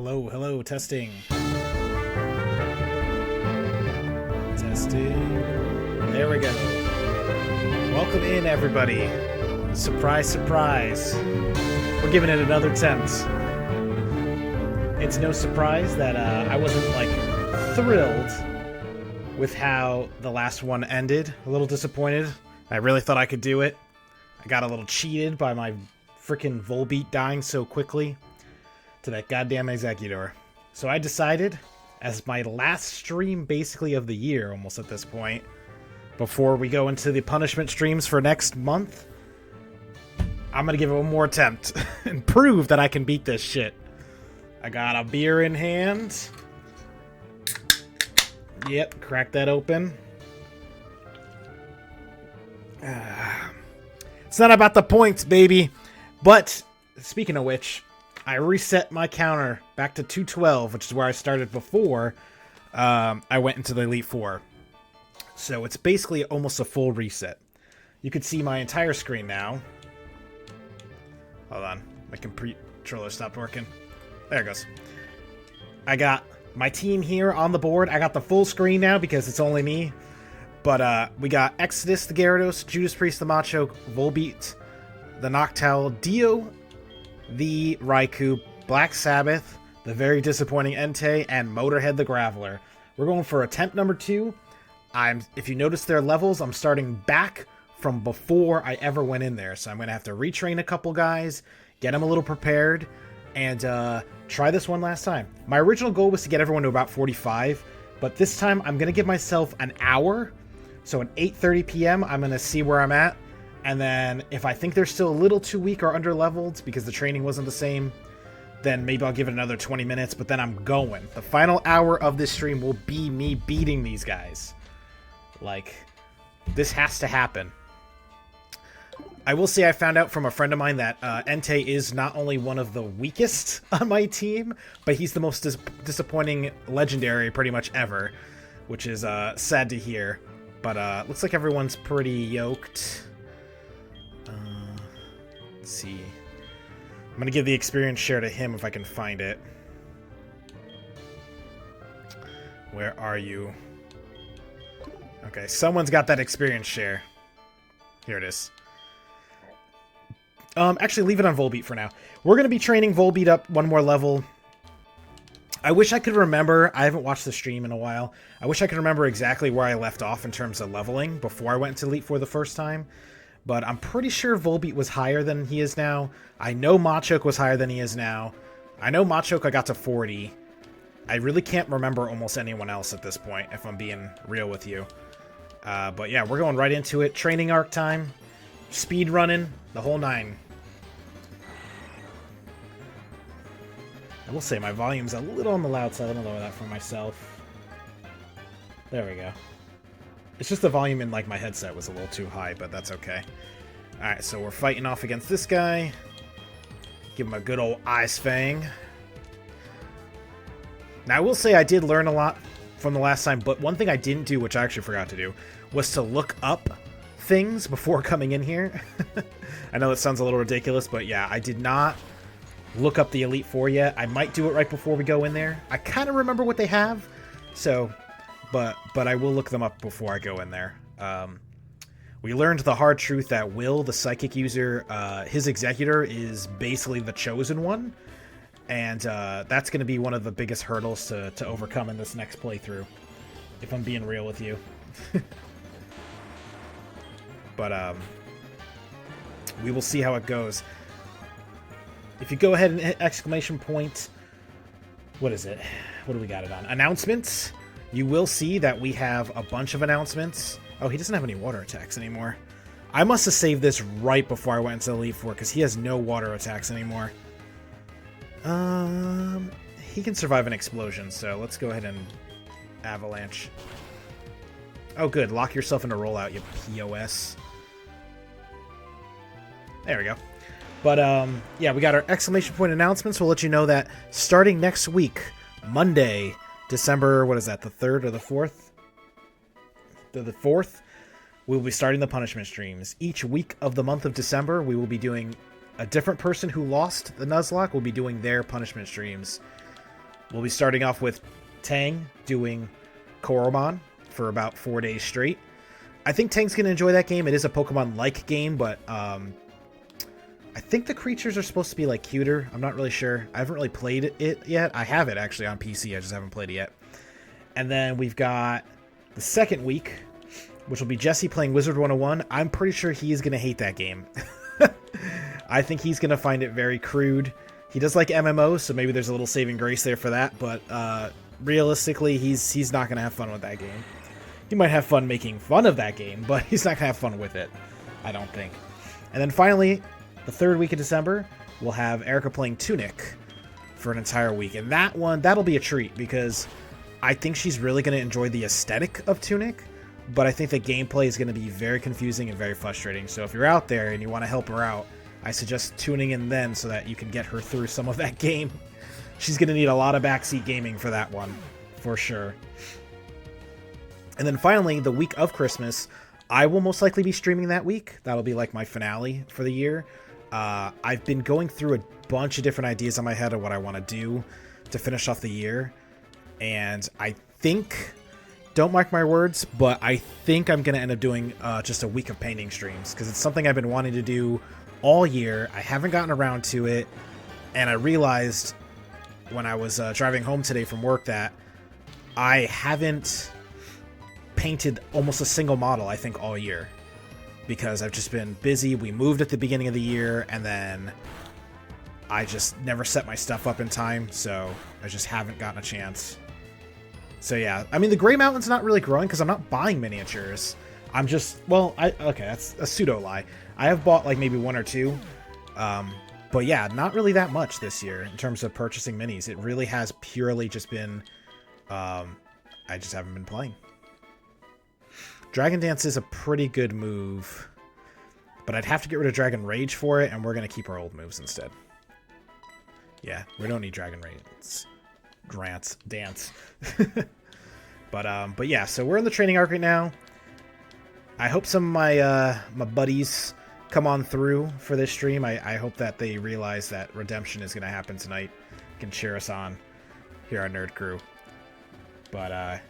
Hello, hello, testing. Testing. There we go. Welcome in, everybody. Surprise, surprise. We're giving it another attempt. It's no surprise that I wasn't, thrilled with how the last one ended. A little disappointed. I really thought I could do it. I got a little cheated by my freaking Volbeat dying so quickly to that goddamn Executor. So I decided, as my last stream basically of the year, almost at this point, before we go into the punishment streams for next month, I'm gonna give it one more attempt and prove that I can beat this shit. I got a beer in hand. Yep, crack that open. It's not about the points, baby. But, speaking of which, I reset my counter back to 212, which is where I started before I went into the Elite Four. So it's basically almost a full reset. You can see my entire screen now. Hold on. My controller stopped working. There it goes. I got my team here on the board. I got the full screen now because it's only me. But we got Exodus the Gyarados, Judas Priest the Machoke, Volbeat the Noctowl, Dio the Raikou, Black Sabbath, the very disappointing Entei, and Motorhead the Graveler. We're going for attempt number 2. If you notice their levels, I'm starting back from before I ever went in there. So I'm going to have to retrain a couple guys, get them a little prepared, and try this one last time. My original goal was to get everyone to about 45, but this time I'm going to give myself an hour. So at 8:30 p.m., I'm going to see where I'm at. And then if I think they're still a little too weak or under-leveled because the training wasn't the same, then maybe I'll give it another 20 minutes, but then I'm going. The final hour of this stream will be me beating these guys. This has to happen. I will say I found out from a friend of mine that Entei is not only one of the weakest on my team, but he's the most disappointing legendary pretty much ever, which is sad to hear. But looks like everyone's pretty yoked. Let's see. I'm going to give the experience share to him if I can find it. Where are you? Okay, someone's got that experience share. Here it is. Actually, leave it on Volbeat for now. We're going to be training Volbeat up one more level. I wish I could remember. I haven't watched the stream in a while. I wish I could remember exactly where I left off in terms of leveling before I went to Elite Four the first time. But I'm pretty sure Volbeat was higher than he is now. I know Machoke was higher than he is now. I know Machoke I got to 40. I really can't remember almost anyone else at this point, if I'm being real with you. But yeah, we're going right into it. Training arc time. Speed running. The whole 9. I will say my volume's a little on the loud side. I'm going to lower that for myself. There we go. It's just the volume in my headset was a little too high, but that's okay. Alright, so we're fighting off against this guy. Give him a good old Ice Fang. Now, I will say I did learn a lot from the last time, but one thing I didn't do, which I actually forgot to do, was to look up things before coming in here. I know that sounds a little ridiculous, but yeah, I did not look up the Elite Four yet. I might do it right before we go in there. I kind of remember what they have, so... But I will look them up before I go in there. We learned the hard truth that Will, the Psychic user, his Executor is basically the chosen one. And that's going to be one of the biggest hurdles to overcome in this next playthrough. If I'm being real with you. But we will see how it goes. If you go ahead and hit exclamation point... What is it? What do we got it on? Announcements? You will see that we have a bunch of announcements. Oh, he doesn't have any water attacks anymore. I must have saved this right before I went into Elite Four, because he has no water attacks anymore. He can survive an explosion, so let's go ahead and Avalanche. Oh, good. Lock yourself into rollout, you POS. There we go. But, yeah, we got our exclamation point announcements. We'll let you know that starting next week, Monday... December, what is that, the 3rd or the 4th? The 4th, we will be starting the punishment streams. Each week of the month of December, we will be doing a different person who lost the Nuzlocke will be doing their punishment streams. We'll be starting off with Tang doing Koromon for about 4 days straight. I think Tang's going to enjoy that game. It is a Pokemon-like game, but I think the creatures are supposed to be like cuter. I'm not really sure. I haven't really played it yet. I have it actually on PC. I just haven't played it yet. And then we've got the second week, which will be Jesse playing Wizard 101. I'm pretty sure he's going to hate that game. I think he's going to find it very crude. He does like MMOs, so maybe there's a little saving grace there for that, but realistically, he's not going to have fun with that game. He might have fun making fun of that game, but he's not going to have fun with it, I don't think. And then finally, the third week of December, we'll have Erica playing Tunic for an entire week. And that one, that'll be a treat, because I think she's really going to enjoy the aesthetic of Tunic, but I think the gameplay is going to be very confusing and very frustrating. So if you're out there and you want to help her out, I suggest tuning in then so that you can get her through some of that game. She's going to need a lot of backseat gaming for that one, for sure. And then finally, the week of Christmas, I will most likely be streaming that week. That'll be like my finale for the year. I've been going through a bunch of different ideas in my head of what I want to do to finish off the year. And I think, don't mark my words, but I think I'm going to end up doing just a week of painting streams, because it's something I've been wanting to do all year. I haven't gotten around to it, and I realized when I was driving home today from work that I haven't painted almost a single model, I think, all year, because I've just been busy. We moved at the beginning of the year, and then I just never set my stuff up in time, so I just haven't gotten a chance. So yeah, I mean, the Gray Mountain's not really growing because I'm not buying miniatures. I'm just, well, okay, that's a pseudo lie. I have bought like maybe one or two, but yeah, not really that much this year in terms of purchasing minis. It really has purely just been, I just haven't been playing. Dragon Dance is a pretty good move, but I'd have to get rid of Dragon Rage for it, and we're going to keep our old moves instead. Yeah, we don't need Dragon Rage. It's Dance. But yeah, so we're in the training arc right now. I hope some of my buddies come on through for this stream. I hope that they realize that redemption is going to happen tonight. Can cheer us on here on Nerd Crew. But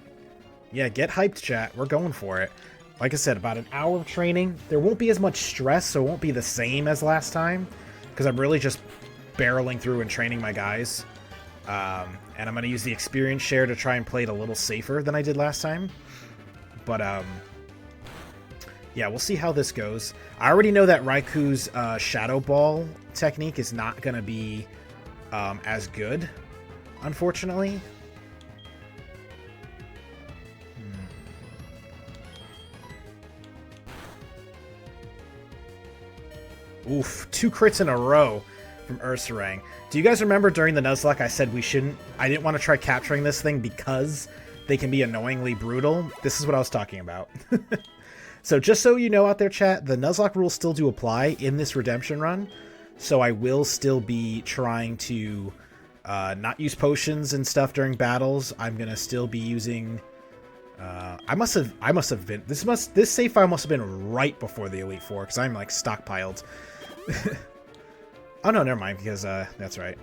yeah, get hyped, chat. We're going for it. Like I said, about an hour of training. There won't be as much stress, so it won't be the same as last time, because I'm really just barreling through and training my guys. And I'm going to use the experience share to try and play it a little safer than I did last time. But yeah, we'll see how this goes. I already know that Raiku's Shadow Ball technique is not going to be as good, unfortunately. Oof, 2 crits in a row from Ursaring. Do you guys remember during the Nuzlocke I said I didn't want to try capturing this thing because they can be annoyingly brutal? This is what I was talking about. So just so you know out there, chat, the Nuzlocke rules still do apply in this redemption run. So I will still be trying to not use potions and stuff during battles. I'm going to still be using... I must have been... This save file must have been right before the Elite Four, because I'm like stockpiled. Oh no, never mind, because that's right.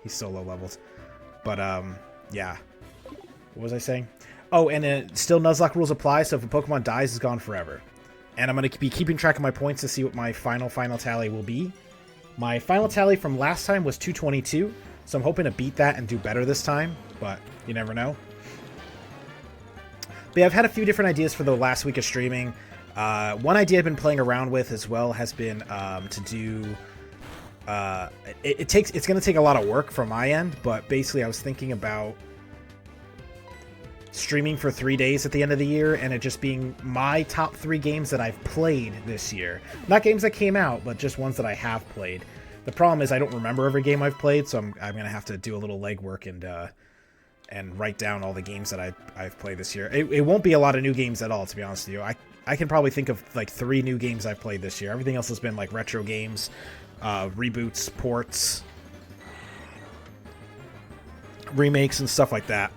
He's so low leveled. But yeah. What was I saying? Oh, and still Nuzlocke rules apply, so if a Pokemon dies, it's gone forever. And I'm going to be keeping track of my points to see what my final tally will be. My final tally from last time was 222, so I'm hoping to beat that and do better this time, but you never know. But yeah, I've had a few different ideas for the last week of streaming. One idea I've been playing around with as well has been to do... It's going to take a lot of work from my end, but basically I was thinking about streaming for 3 days at the end of the year, and it just being my top 3 games that I've played this year. Not games that came out, but just ones that I have played. The problem is I don't remember every game I've played, so I'm going to have to do a little legwork and write down all the games that I've played this year. It won't be a lot of new games at all, to be honest with you. I can probably think of like 3 new games I've played this year. Everything else has been like retro games, reboots, ports, remakes, and stuff like that.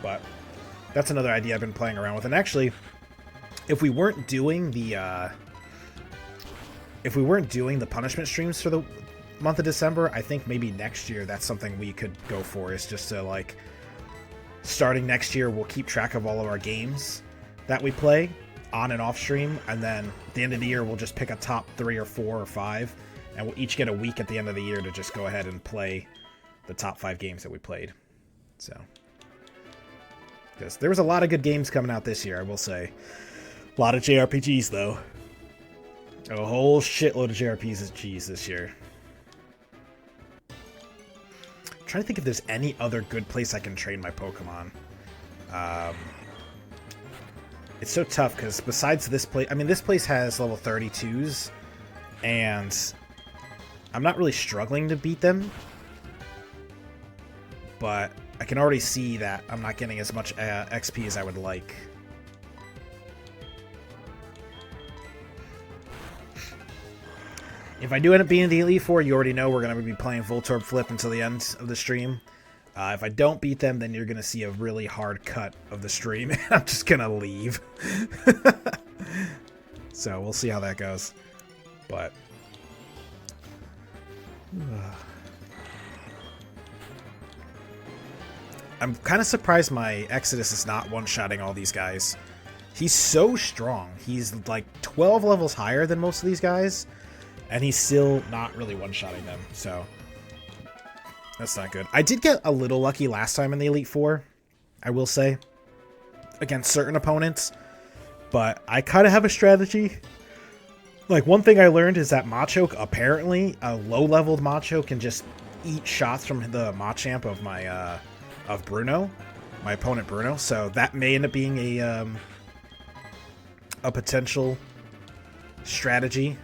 But that's another idea I've been playing around with. And actually, if we weren't doing the punishment streams for month of December. I think maybe next year that's something we could go for, is just to, like, starting next year, we'll keep track of all of our games that we play on and off stream, and then at the end of the year, we'll just pick a top 3 or 4 or 5, and we'll each get a week at the end of the year to just go ahead and play the top 5 games that we played. So, because there was a lot of good games coming out this year, I will say. A lot of JRPGs, though. A whole shitload of JRPGs this year. I'm trying to think if there's any other good place I can train my Pokemon. It's so tough, because besides this place... I mean, this place has level 32s, and I'm not really struggling to beat them. But I can already see that I'm not getting as much XP as I would like. If I do end up being the Elite Four, you already know we're going to be playing Voltorb Flip until the end of the stream. If I don't beat them, then you're going to see a really hard cut of the stream, and I'm just going to leave. So we'll see how that goes. But... I'm kind of surprised my Exodus is not one-shotting all these guys. He's so strong. He's like 12 levels higher than most of these guys, and he's still not really one-shotting them, so that's not good. I did get a little lucky last time in the Elite Four, I will say, against certain opponents, but I kind of have a strategy. Like, one thing I learned is that Machoke, apparently, a low-leveled Machoke can just eat shots from the Machamp of my, of Bruno, my opponent Bruno, so that may end up being a potential strategy.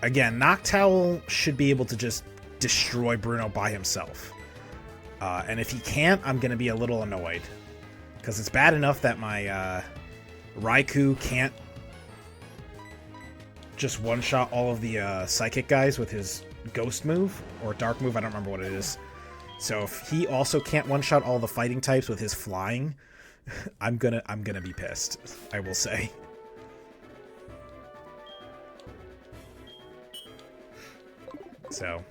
Again, Noctowl should be able to just destroy Bruno by himself. And if he can't, I'm going to be a little annoyed. Because it's bad enough that my Raikou can't just one-shot all of the Psychic guys with his Ghost move, or Dark move, I don't remember what it is. So if he also can't one-shot all the fighting types with his flying, I'm gonna be pissed, I will say. So.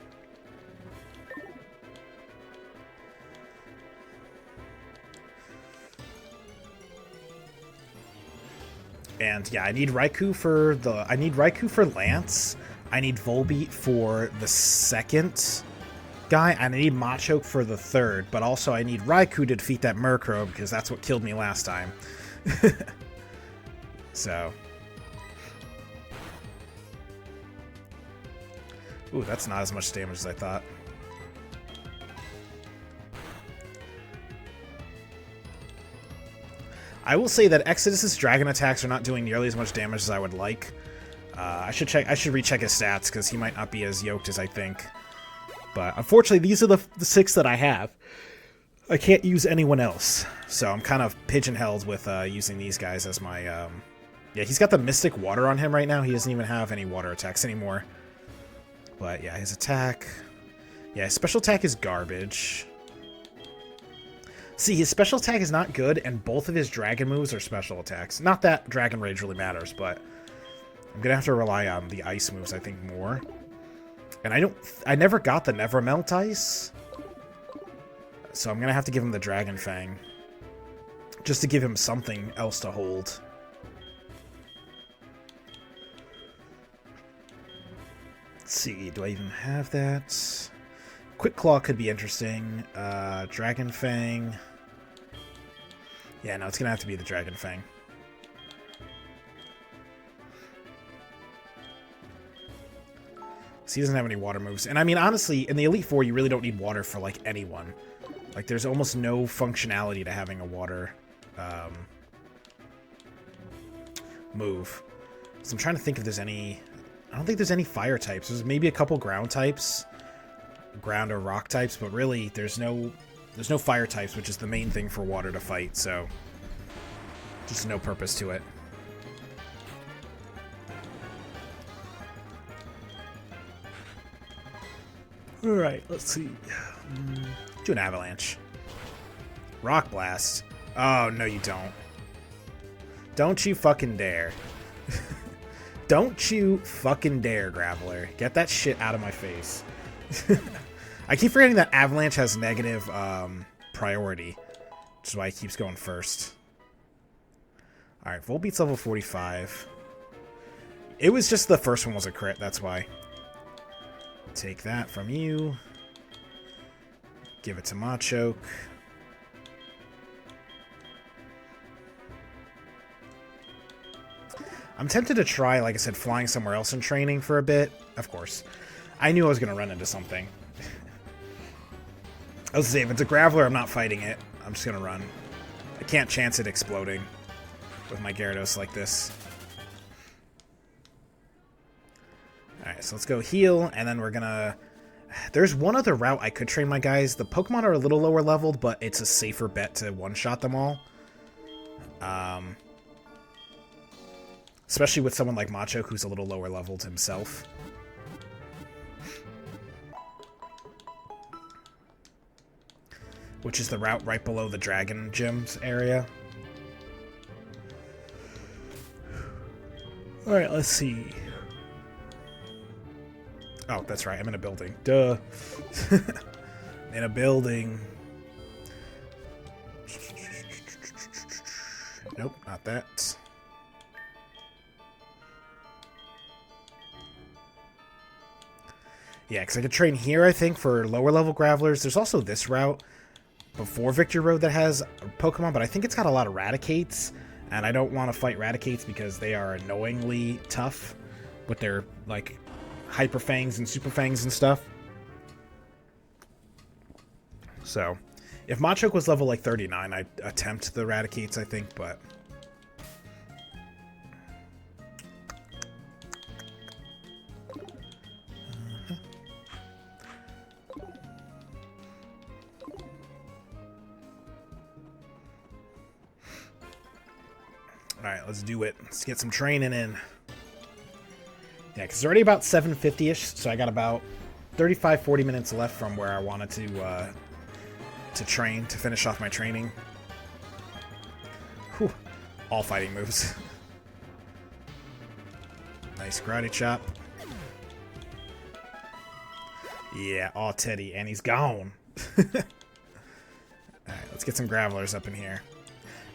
And yeah, I need Raikou for Lance. I need Volbeat for the second guy, and I need Machoke for the third, but also I need Raikou to defeat that Murkrow, because that's what killed me last time. So. Ooh, that's not as much damage as I thought. I will say that Exodus's dragon attacks are not doing nearly as much damage as I would like. I should recheck his stats, because he might not be as yoked as I think. But unfortunately, these are the 6 that I have. I can't use anyone else, so I'm kind of pigeonholed with using these guys as my... Yeah, he's got the Mystic Water on him right now. He doesn't even have any water attacks anymore. But yeah, his attack... Yeah, his special attack is garbage. See, his special attack is not good, and both of his dragon moves are special attacks. Not that Dragon Rage really matters, but I'm going to have to rely on the ice moves, I think, more. And I never got the Never Melt Ice, so I'm going to have to give him the Dragon Fang, just to give him something else to hold. Let's see, do I even have that? Quick Claw could be interesting. Dragon Fang. Yeah, no, it's going to have to be the Dragon Fang. So he doesn't have any water moves. And I mean, honestly, in the Elite Four, you really don't need water for, like, anyone. Like, there's almost no functionality to having a water move. So I'm trying to think if there's any... I don't think there's any fire types. There's maybe a couple ground types. Ground or rock types, but really, there's no fire types, which is the main thing for water to fight, so... just no purpose to it. Alright, let's see. Do an Avalanche. Rock Blast. Oh, no you don't. Don't you fucking dare. Don't you fucking dare, Graveler. Get that shit out of my face. I keep forgetting that Avalanche has negative priority, which is why he keeps going first. Alright, Volbeat's level 45. It was just the first one was a crit, that's why. Take that from you. Give it to Machoke. I'm tempted to try, like I said, flying somewhere else in training for a bit. Of course. I knew I was going to run into something. I was going to say, if it's a Graveler, I'm not fighting it. I'm just going to run. I can't chance it exploding with my Gyarados like this. Alright, so let's go heal, and then we're going to... There's one other route I could train my guys. The Pokemon are a little lower leveled, but it's a safer bet to one-shot them all. Especially with someone like Machoke, who's a little lower leveled himself. Which is the route right below the Dragon Gyms area. Alright, let's see. Oh, that's right, I'm in a building. Duh. In a building. Nope, not that. Yeah, because I could train here, I think, for lower level Gravelers. There's also this route before Victory Road that has Pokemon, but I think it's got a lot of Raticates, and I don't want to fight Raticates because they are annoyingly tough with their, like, Hyper Fangs and Super Fangs and stuff. So, if Machoke was level, like, 39, I'd attempt the Raticates, I think, but... Alright, let's do it. Let's get some training in. Yeah, because it's already about 7:50-ish, so I got about 35-40 minutes left from where I wanted to train, to finish off my training. Whew. All fighting moves. Nice karate chop. Yeah, aw Teddy, and he's gone. Alright, let's get some Gravelers up in here.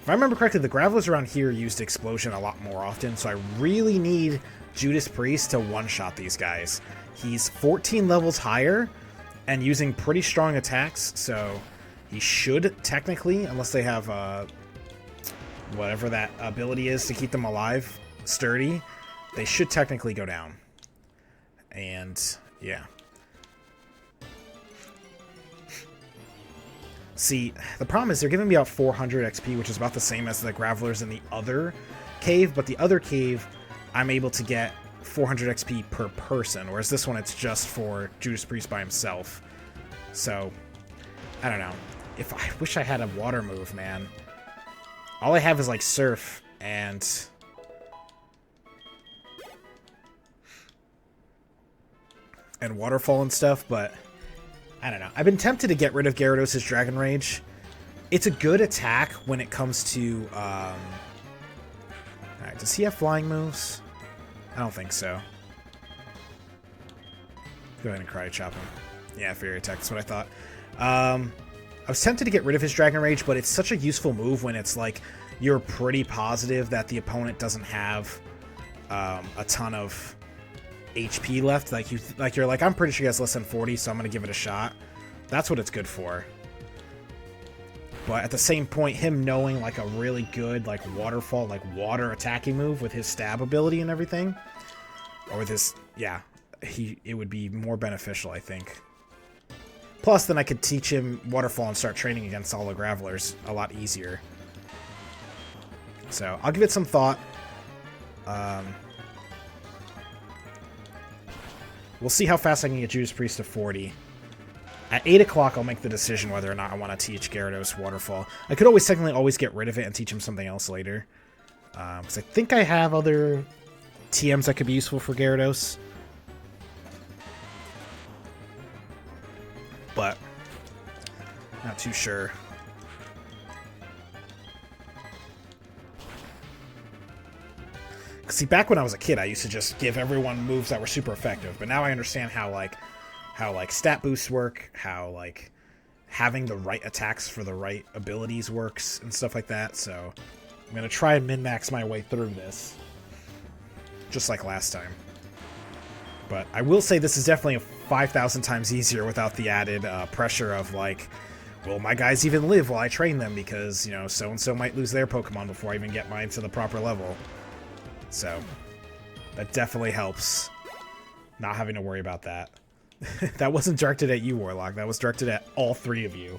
If I remember correctly, the Gravelers around here used Explosion a lot more often, so I really need Judas Priest to one-shot these guys. He's 14 levels higher and using pretty strong attacks, so he should technically, unless they have whatever that ability is to keep them alive, sturdy, they should technically go down. And, yeah. See, the problem is they're giving me about 400 XP, which is about the same as the Gravelers in the other cave, but the other cave, I'm able to get 400 XP per person, whereas this one, it's just for Judas Priest by himself. So, I don't know. I wish I had a water move, man. All I have is, like, Surf and... Waterfall and stuff, but... I don't know. I've been tempted to get rid of Gyarados' Dragon Rage. It's a good attack when it comes to... Alright, does he have flying moves? I don't think so. Go ahead and Karate Chop him. Yeah, Fairy Attack, that's what I thought. I was tempted to get rid of his Dragon Rage, but it's such a useful move when it's like you're pretty positive that the opponent doesn't have a ton of HP left. You're like, I'm pretty sure he has less than 40, so I'm going to give it a shot. That's what it's good for. But at the same point, him knowing like a really good like waterfall, like water attacking move with his stab ability and everything, or with his, yeah, it would be more beneficial, I think. Plus, then I could teach him waterfall and start training against all the Gravelers a lot easier. So I'll give it some thought. We'll see how fast I can get Judas Priest to 40. At 8 o'clock, I'll make the decision whether or not I want to teach Gyarados Waterfall. I could always technically always get rid of it and teach him something else later. Because I think I have other TMs that could be useful for Gyarados. But, not too sure. See, back when I was a kid, I used to just give everyone moves that were super effective. But now I understand how stat boosts work, how like having the right attacks for the right abilities works and stuff like that. So I'm gonna try and min-max my way through this, just like last time. But I will say this is definitely 5,000 times easier without the added pressure of like, will my guys even live while I train them? Because, you know, so-and-so might lose their Pokemon before I even get mine to the proper level. So that definitely helps, not having to worry about that. That wasn't directed at you, Warlock. That was directed at all three of you.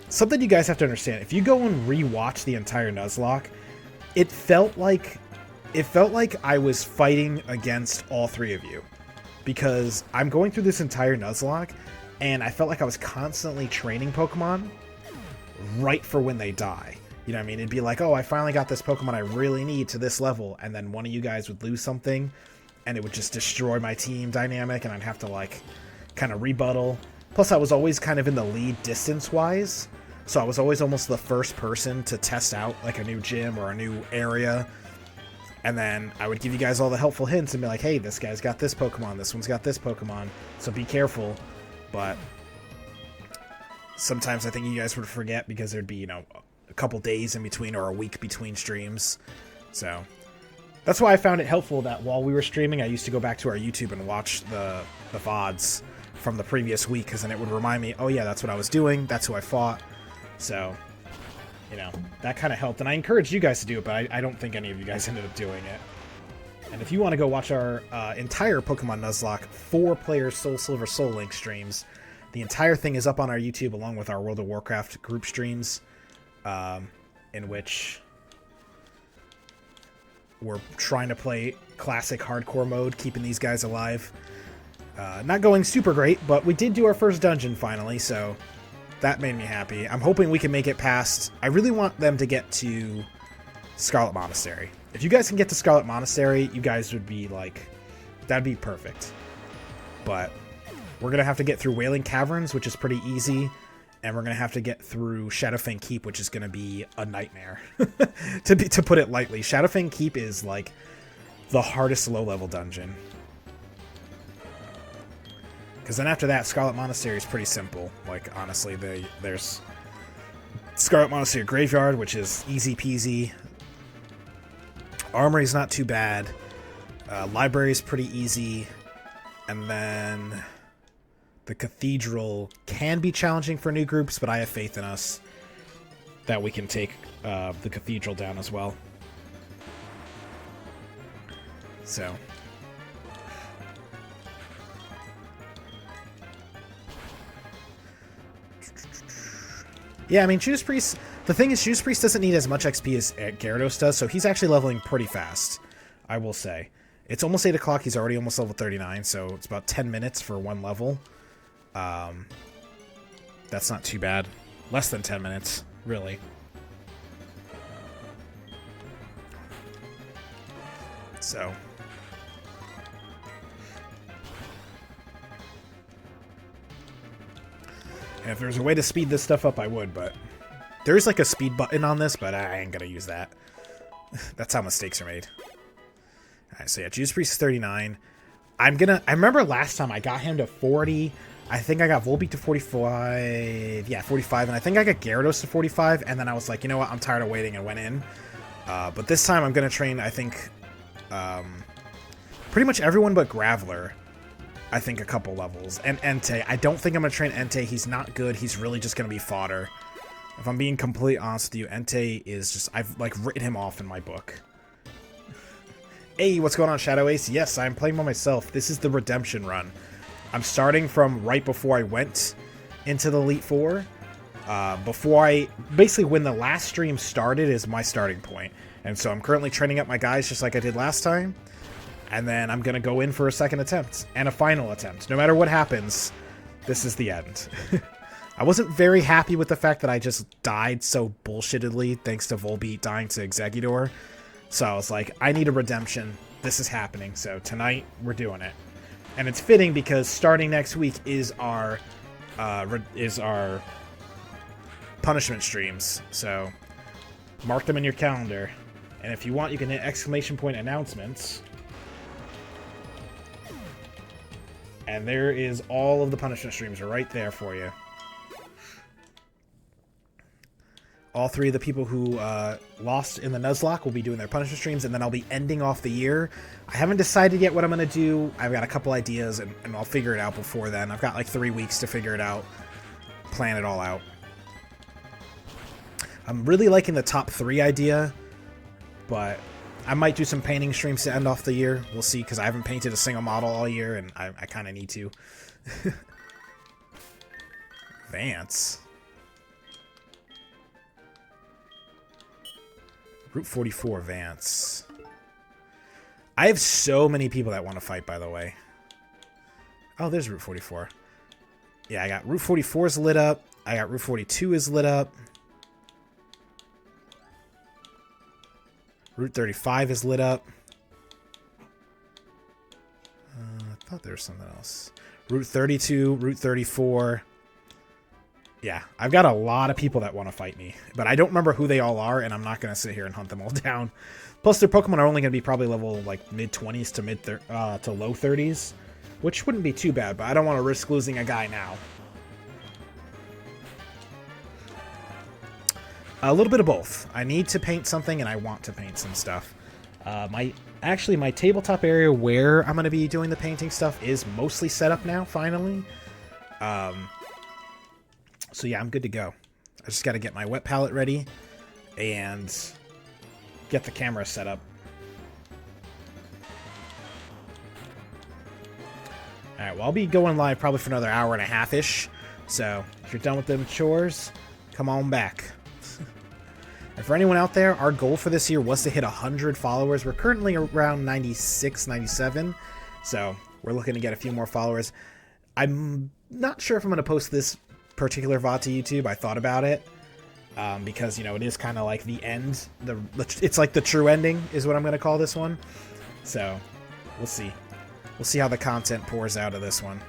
Something you guys have to understand, if you go and rewatch the entire Nuzlocke, it felt like I was fighting against all three of you. Because I'm going through this entire Nuzlocke, and I felt like I was constantly training Pokemon right for when they die. You know what I mean? It'd be like, oh, I finally got this Pokemon I really need to this level, and then one of you guys would lose something, and it would just destroy my team dynamic, and I'd have to, like, kind of rebuttal. Plus, I was always kind of in the lead distance-wise, so I was always almost the first person to test out, like, a new gym or a new area. And then I would give you guys all the helpful hints and be like, hey, this guy's got this Pokemon, this one's got this Pokemon, so be careful. But sometimes I think you guys would forget because there'd be, you know, a couple days in between or a week between streams. So that's why I found it helpful that while we were streaming, I used to go back to our YouTube and watch the VODs from the previous week, because then it would remind me, oh yeah, that's what I was doing, that's who I fought. So, you know, that kind of helped. And I encouraged you guys to do it, but I don't think any of you guys ended up doing it. And if you want to go watch our entire Pokemon Nuzlocke 4-player Soul Silver Soul Link streams, the entire thing is up on our YouTube along with our World of Warcraft group streams, in which we're trying to play classic hardcore mode, keeping these guys alive. Not going super great, but we did do our first dungeon finally, so that made me happy. I'm hoping we can make it past... I really want them to get to Scarlet Monastery. If you guys can get to Scarlet Monastery, you guys would be like... That'd be perfect. But we're going to have to get through Wailing Caverns, which is pretty easy. And we're going to have to get through Shadowfang Keep, which is going to be a nightmare. to put it lightly. Shadowfang Keep is like the hardest low-level dungeon. Because then after that, Scarlet Monastery is pretty simple. Like, honestly, there's Scarlet Monastery Graveyard, which is easy peasy. Armory's not too bad. Library's pretty easy. And then the Cathedral can be challenging for new groups, but I have faith in us that we can take the Cathedral down as well. So... yeah, I mean, Judas Priest... The thing is, Judas Priest doesn't need as much XP as Gyarados does, so he's actually leveling pretty fast, I will say. It's almost 8 o'clock, he's already almost level 39, so it's about 10 minutes for one level. That's not too bad. Less than 10 minutes, really. So... and if there's a way to speed this stuff up, I would, but... there's like a speed button on this, but I ain't gonna use that. That's how mistakes are made. Alright, so yeah, Judas Priest is 39. I remember last time I got him to 40. I think I got Volbeat to 45. Yeah, 45. And I think I got Gyarados to 45. And then I was like, you know what? I'm tired of waiting and went in. But this time I'm gonna train, I think, pretty much everyone but Graveler. I think a couple levels. And Entei. I don't think I'm going to train Entei. He's not good. He's really just going to be fodder. If I'm being completely honest with you, Entei is just... I've, like, written him off in my book. Hey, what's going on, Shadow Ace? Yes, I'm playing by myself. This is the redemption run. I'm starting from right before I went into the Elite Four. Basically, when the last stream started is my starting point. And so I'm currently training up my guys just like I did last time. And then I'm going to go in for a second attempt and a final attempt. No matter what happens, this is the end. I wasn't very happy with the fact that I just died so bullshittedly thanks to Volbeat dying to Exeggutor. So I was like, I need a redemption. This is happening. So tonight, we're doing it. And it's fitting because starting next week is our punishment streams. So mark them in your calendar. And if you want, you can hit exclamation point announcements. And there is all of the punishment streams right there for you. All 3 of the people who lost in the Nuzlocke will be doing their punishment streams, and then I'll be ending off the year. I haven't decided yet what I'm going to do. I've got a couple ideas, and I'll figure it out before then. I've got like 3 weeks to figure it out, plan it all out. I'm really liking the top 3 idea, but I might do some painting streams to end off the year. We'll see, because I haven't painted a single model all year, and I kind of need to. Vance. Route 44, Vance. I have so many people that want to fight, by the way. Oh, there's Route 44. Yeah, I got Route 44 is lit up. I got Route 42 is lit up. Route 35 is lit up. I thought there was something else. Route 32, Route 34. Yeah, I've got a lot of people that want to fight me, but I don't remember who they all are, and I'm not going to sit here and hunt them all down. Plus, their Pokemon are only going to be probably level like mid-20s to low 30s, which wouldn't be too bad, but I don't want to risk losing a guy now. A little bit of both. I need to paint something, and I want to paint some stuff. My tabletop area where I'm going to be doing the painting stuff is mostly set up now, finally. So yeah, I'm good to go. I just got to get my wet palette ready and get the camera set up. Alright, well, I'll be going live probably for another hour and a half-ish. So if you're done with them chores, come on back. And for anyone out there, our goal for this year was to hit 100 followers. We're currently around 96, 97. So we're looking to get a few more followers. I'm not sure if I'm going to post this particular VOD to YouTube. I thought about it because, you know, it is kind of like the end. It's like the true ending is what I'm going to call this one. So we'll see. We'll see how the content pours out of this one.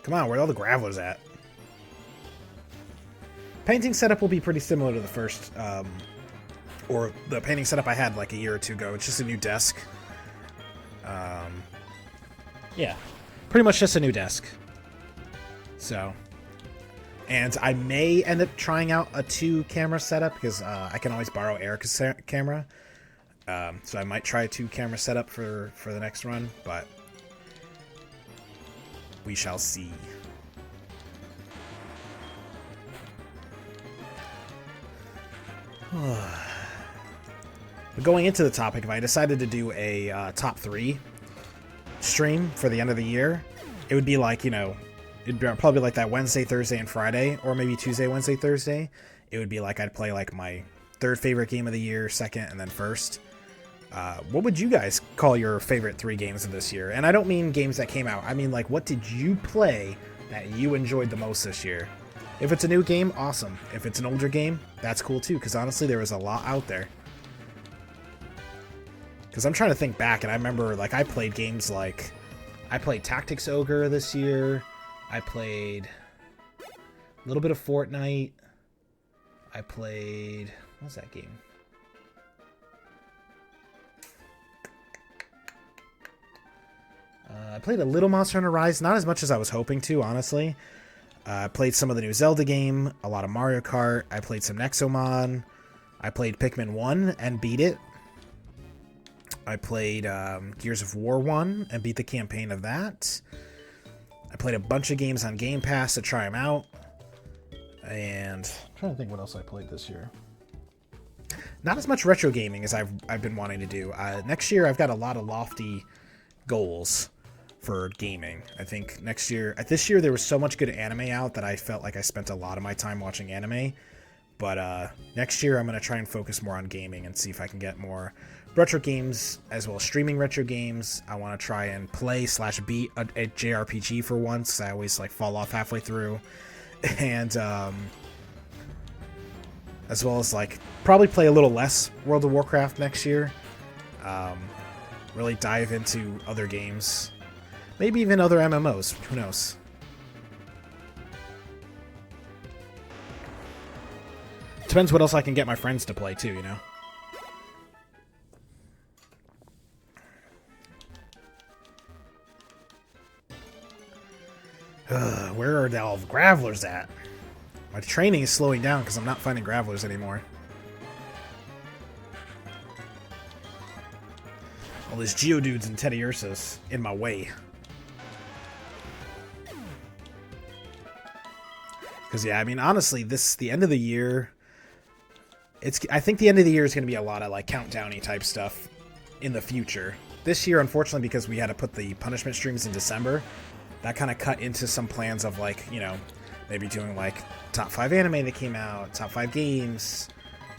Come on, where all the gravelers at? Painting setup will be pretty similar to the first, or the painting setup I had like a year or 2 ago. It's just a new desk. Yeah, pretty much just a new desk. So, and I may end up trying out a 2-camera setup because I can always borrow Erica's camera. So I might try a 2-camera setup for the next run, but we shall see. But going into the topic, if I decided to do a top 3 stream for the end of the year, it would be like, you know, it'd be probably like that Wednesday, Thursday, and Friday, or maybe Tuesday, Wednesday, Thursday. It would be like I'd play like my 3rd favorite game of the year, 2nd, and then 1st. What would you guys call your favorite 3 games of this year? And I don't mean games that came out. I mean, like, what did you play that you enjoyed the most this year? If it's a new game, awesome. If it's an older game, that's cool too, because honestly, there was a lot out there. Because I'm trying to think back, and I remember, like, I played games like... I played Tactics Ogre this year. I played a little bit of Fortnite. I played... What was that game? I played a little Monster Hunter Rise, not as much as I was hoping to, honestly. I played some of the new Zelda game, a lot of Mario Kart. I played some Nexomon. I played Pikmin 1 and beat it. I played Gears of War 1 and beat the campaign of that. I played a bunch of games on Game Pass to try them out. And I'm trying to think what else I played this year. Not as much retro gaming as I've been wanting to do. Next year, I've got a lot of lofty goals for gaming. I think this year there was so much good anime out that I felt like I spent a lot of my time watching anime. But next year I'm going to try and focus more on gaming and see if I can get more retro games as well as streaming retro games. I want to try and play / beat a JRPG for once. I always like fall off halfway through. And as well as like probably play a little less World of Warcraft next year. really dive into other games. Maybe even other MMOs. Who knows? Depends what else I can get my friends to play too, you know? Where are all the Gravelers at? My training is slowing down because I'm not finding Gravelers anymore. All these Geodudes and Teddiursa's in my way. Because, yeah, I mean, honestly, the end of the year... I think the end of the year is going to be a lot of, like, countdowny type stuff in the future. This year, unfortunately, because we had to put the punishment streams in December, that kind of cut into some plans of, like, you know, maybe doing, like, top 5 anime that came out, top 5 games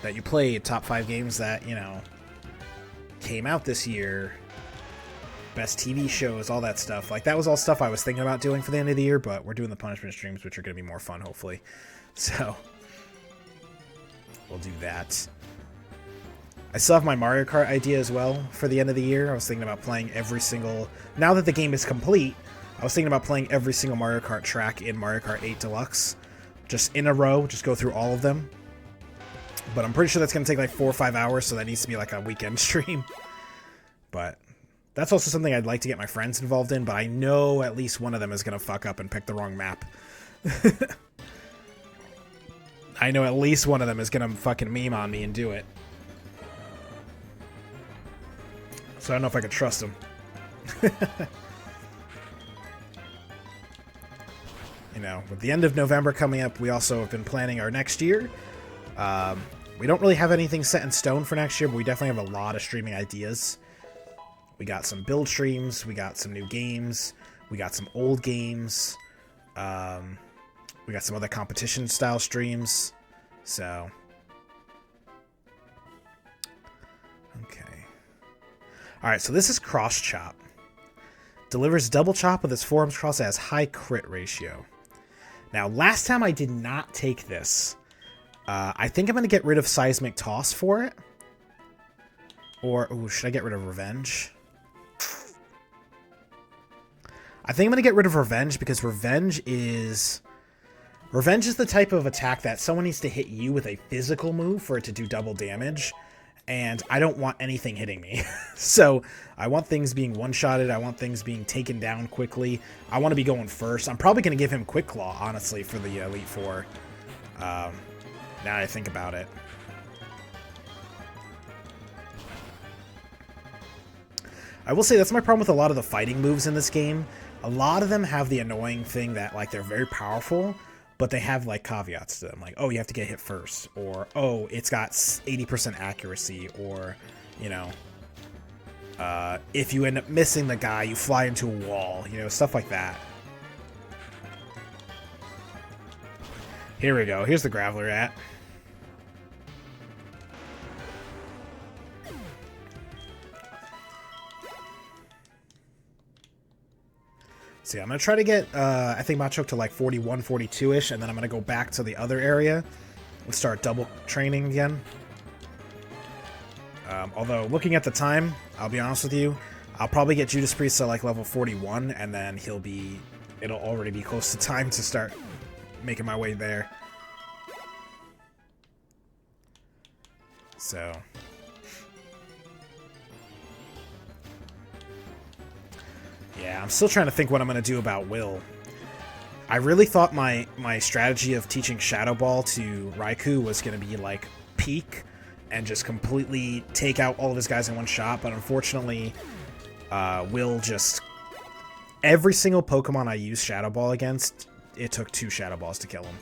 that you played, top 5 games that, you know, came out this year, best TV shows, all that stuff. Like, that was all stuff I was thinking about doing for the end of the year, but we're doing the punishment streams, which are going to be more fun, hopefully. So, we'll do that. I still have my Mario Kart idea as well for the end of the year. I was thinking about playing every single... Now that the game is complete, I was thinking about playing every single Mario Kart track in Mario Kart 8 Deluxe. Just in a row, just go through all of them. But I'm pretty sure that's going to take like 4 or 5 hours, so that needs to be like a weekend stream. But that's also something I'd like to get my friends involved in, but I know at least one of them is going to fuck up and pick the wrong map. I know at least one of them is going to fucking meme on me and do it. So I don't know if I can trust him. You know, with the end of November coming up, we also have been planning our next year. We don't really have anything set in stone for next year, but we definitely have a lot of streaming ideas. We got some build streams, we got some new games, we got some old games, we got some other competition style streams, so... Okay. Alright, so this is Cross Chop. Delivers double chop with its forearms crossed, that has high crit ratio. Now, last time I did not take this. I think I'm going to get rid of Seismic Toss for it. Or, ooh, should I get rid of Revenge? I think I'm going to get rid of Revenge because Revenge is the type of attack that someone needs to hit you with a physical move for it to do double damage. And I don't want anything hitting me. So I want things being one-shotted. I want things being taken down quickly. I want to be going first. I'm probably going to give him Quick Claw, honestly, for the Elite Four. Now I think about it. I will say that's my problem with a lot of the fighting moves in this game. A lot of them have the annoying thing that, like, they're very powerful, but they have, like, caveats to them. Like, oh, you have to get hit first. Or, oh, it's got 80% accuracy. Or, you know, if you end up missing the guy, you fly into a wall. You know, stuff like that. Here we go. Here's the Graveler at. See, I'm going to try to get, I think Machoke to like 41, 42-ish, and then I'm going to go back to the other area and start double training again. Although, looking at the time, I'll be honest with you, I'll probably get Judas Priest to like level 41, and then it'll already be close to time to start making my way there. So... yeah, I'm still trying to think what I'm going to do about Will. I really thought my strategy of teaching Shadow Ball to Raikou was going to be, like, peak and just completely take out all of his guys in one shot, but unfortunately, Will just... every single Pokemon I used Shadow Ball against, it took 2 Shadow Balls to kill him.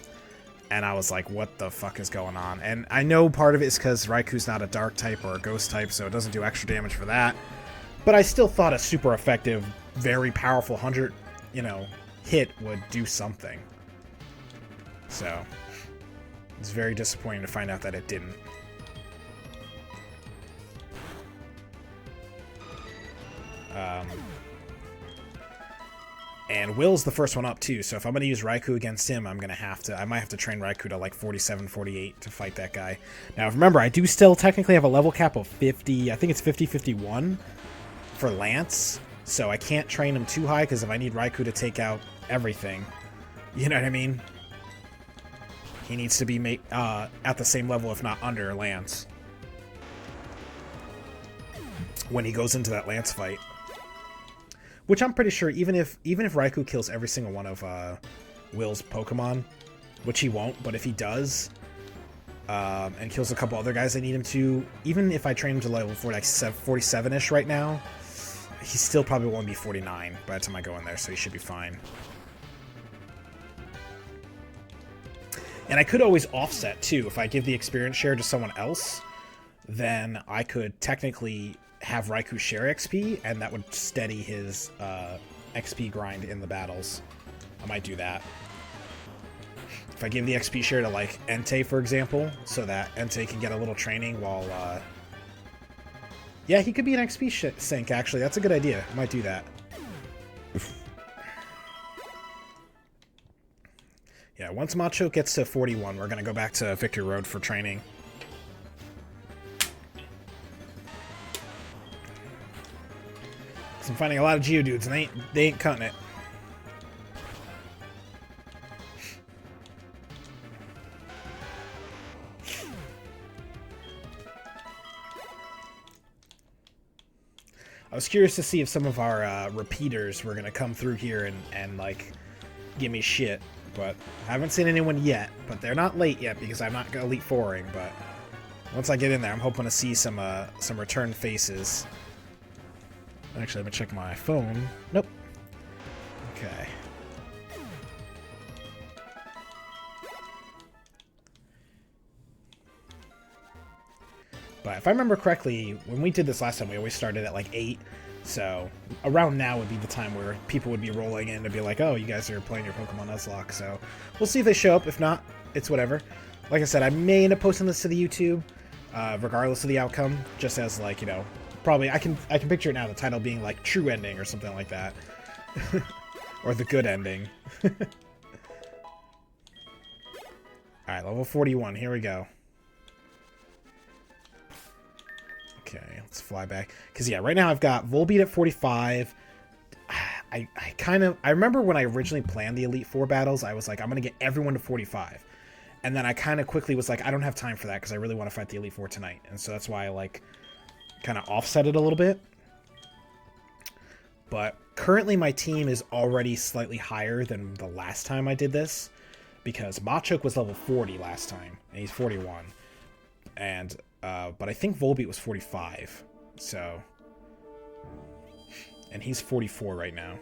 And I was like, what the fuck is going on? And I know part of it is because Raikou's not a Dark type or a Ghost type, so it doesn't do extra damage for that. But I still thought a super effective, very powerful 100, you know, hit would do something. So, it's very disappointing to find out that it didn't. And Will's the first one up too, so if I'm going to use Raikou against him, I might have to train Raikou to like 47, 48 to fight that guy. Now remember, I do still technically have a level cap of 50, I think it's 50, 51 for Lance, so I can't train him too high, because if I need Raikou to take out everything, you know what I mean? He needs to be at the same level, if not under, Lance when he goes into that Lance fight. Which I'm pretty sure, even if Raikou kills every single one of Will's Pokemon, which he won't, but if he does, and kills a couple other guys I need him to, even if I train him to level 47-ish right now, he still probably won't be 49 by the time I go in there, so he should be fine. And I could always offset, too. If I give the experience share to someone else, then I could technically have Raikou share XP, and that would steady his XP grind in the battles. I might do that. If I give the XP share to, like, Entei, for example, so that Entei can get a little training while... Yeah, he could be an XP sink, actually. That's a good idea. I might do that. Yeah, once Machoke gets to 41, we're going to go back to Victory Road for training. I'm finding a lot of Geodudes, and they ain't cutting it. I was curious to see if some of our repeaters were going to come through here and like, give me shit. But I haven't seen anyone yet. But they're not late yet because I'm not Elite Fouring. But once I get in there, I'm hoping to see some return faces. Actually, let me check my phone. Nope. Okay. But if I remember correctly, when we did this last time, we always started at like 8. So around now would be the time where people would be rolling in to be like, oh, you guys are playing your Pokemon Nuzlocke. So we'll see if they show up. If not, it's whatever. Like I said, I may end up posting this to the YouTube, regardless of the outcome, just as like, you know, probably I can picture it now, the title being like True Ending or something like that. Or The Good Ending. Alright, level 41, here we go. Okay, let's fly back. Because, yeah, right now I've got Volbeat at 45. I remember when I originally planned the Elite Four battles, I was like, I'm going to get everyone to 45. And then I kind of quickly was like, I don't have time for that because I really want to fight the Elite Four tonight. And so that's why I, like, kind of offset it a little bit. But currently my team is already slightly higher than the last time I did this. Because Machoke was level 40 last time, and he's 41. And... but I think Volbeat was 45, so... And he's 44 right now.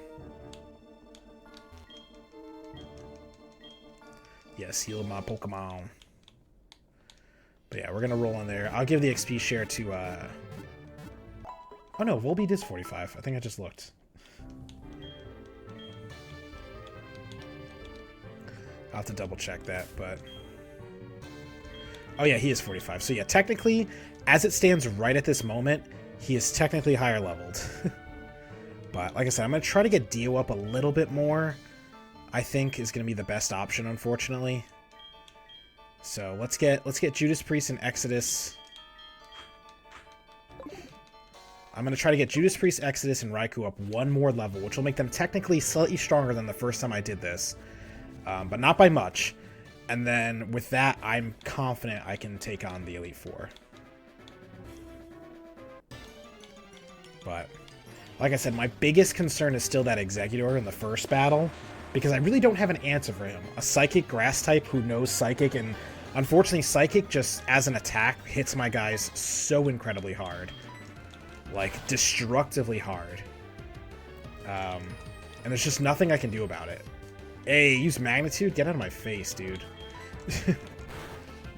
Yes, heal my Pokemon. But yeah, we're gonna roll in there. I'll give the XP share to, Oh no, Volbeat is 45. I think I just looked. I'll have to double check that, but... Oh yeah, he is 45. So yeah, technically, as it stands right at this moment, he is technically higher leveled. But like I said, I'm going to try to get Dio up a little bit more. I think is going to be the best option, unfortunately. So let's get Judas Priest and Exodus. I'm going to try to get Judas Priest, Exodus, and Raikou up one more level, which will make them technically slightly stronger than the first time I did this. But not by much. And then with that, I'm confident I can take on the Elite Four. But, like I said, my biggest concern is still that Exeggutor in the first battle, because I really don't have an answer for him. A Psychic Grass type who knows Psychic, and unfortunately Psychic just, as an attack, hits my guys so incredibly hard. Like, destructively hard. And there's just nothing I can do about it. Hey, use Magnitude? Get out of my face, dude.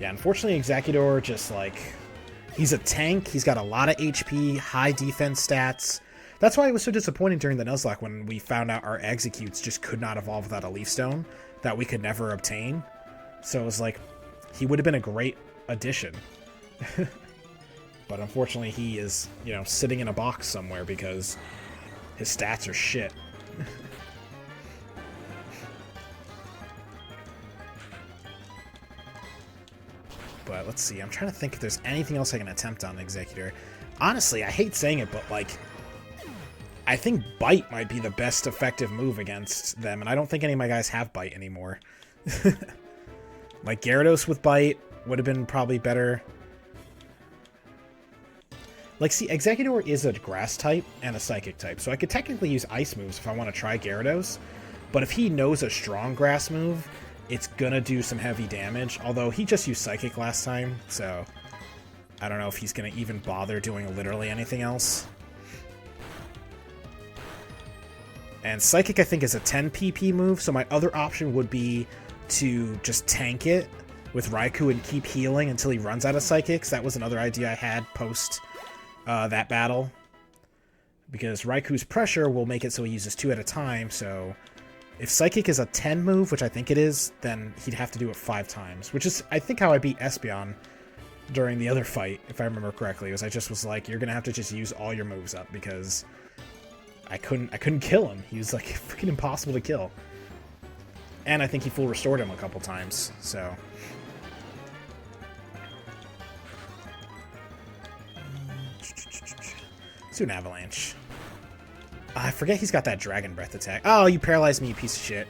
Yeah, unfortunately, Exeggutor just, like... He's a tank, he's got a lot of HP, high defense stats. That's why it was so disappointing during the Nuzlocke when we found out our Executes just could not evolve without a Leaf Stone that we could never obtain. So it was like, he would have been a great addition. But unfortunately, he is, you know, sitting in a box somewhere because his stats are shit. But let's see, I'm trying to think if there's anything else I can attempt on Exeggutor. Honestly, I hate saying it, but like, I think Bite might be the best effective move against them, and I don't think any of my guys have Bite anymore. Like, Gyarados with Bite would have been probably better. Like, see, Exeggutor is a Grass type and a Psychic type, so I could technically use Ice moves if I want to try Gyarados, but if he knows a strong Grass move, it's gonna do some heavy damage, although he just used Psychic last time, so I don't know if he's gonna even bother doing literally anything else. And Psychic, I think, is a 10 PP move, so my other option would be to just tank it with Raikou and keep healing until he runs out of Psychics. That was another idea I had post that battle. Because Raikou's pressure will make it so he uses 2 at a time, so if Psychic is a 10 move, which I think it is, then he'd have to do it 5 times, which is, I think, how I beat Espeon during the other fight, if I remember correctly. Was I just was like, you're gonna have to just use all your moves up, because I couldn't kill him. He was like freaking impossible to kill. And I think he full restored him a couple times, so. Let's do an Avalanche. I forget he's got that Dragon Breath attack. Oh, you paralyzed me, you piece of shit.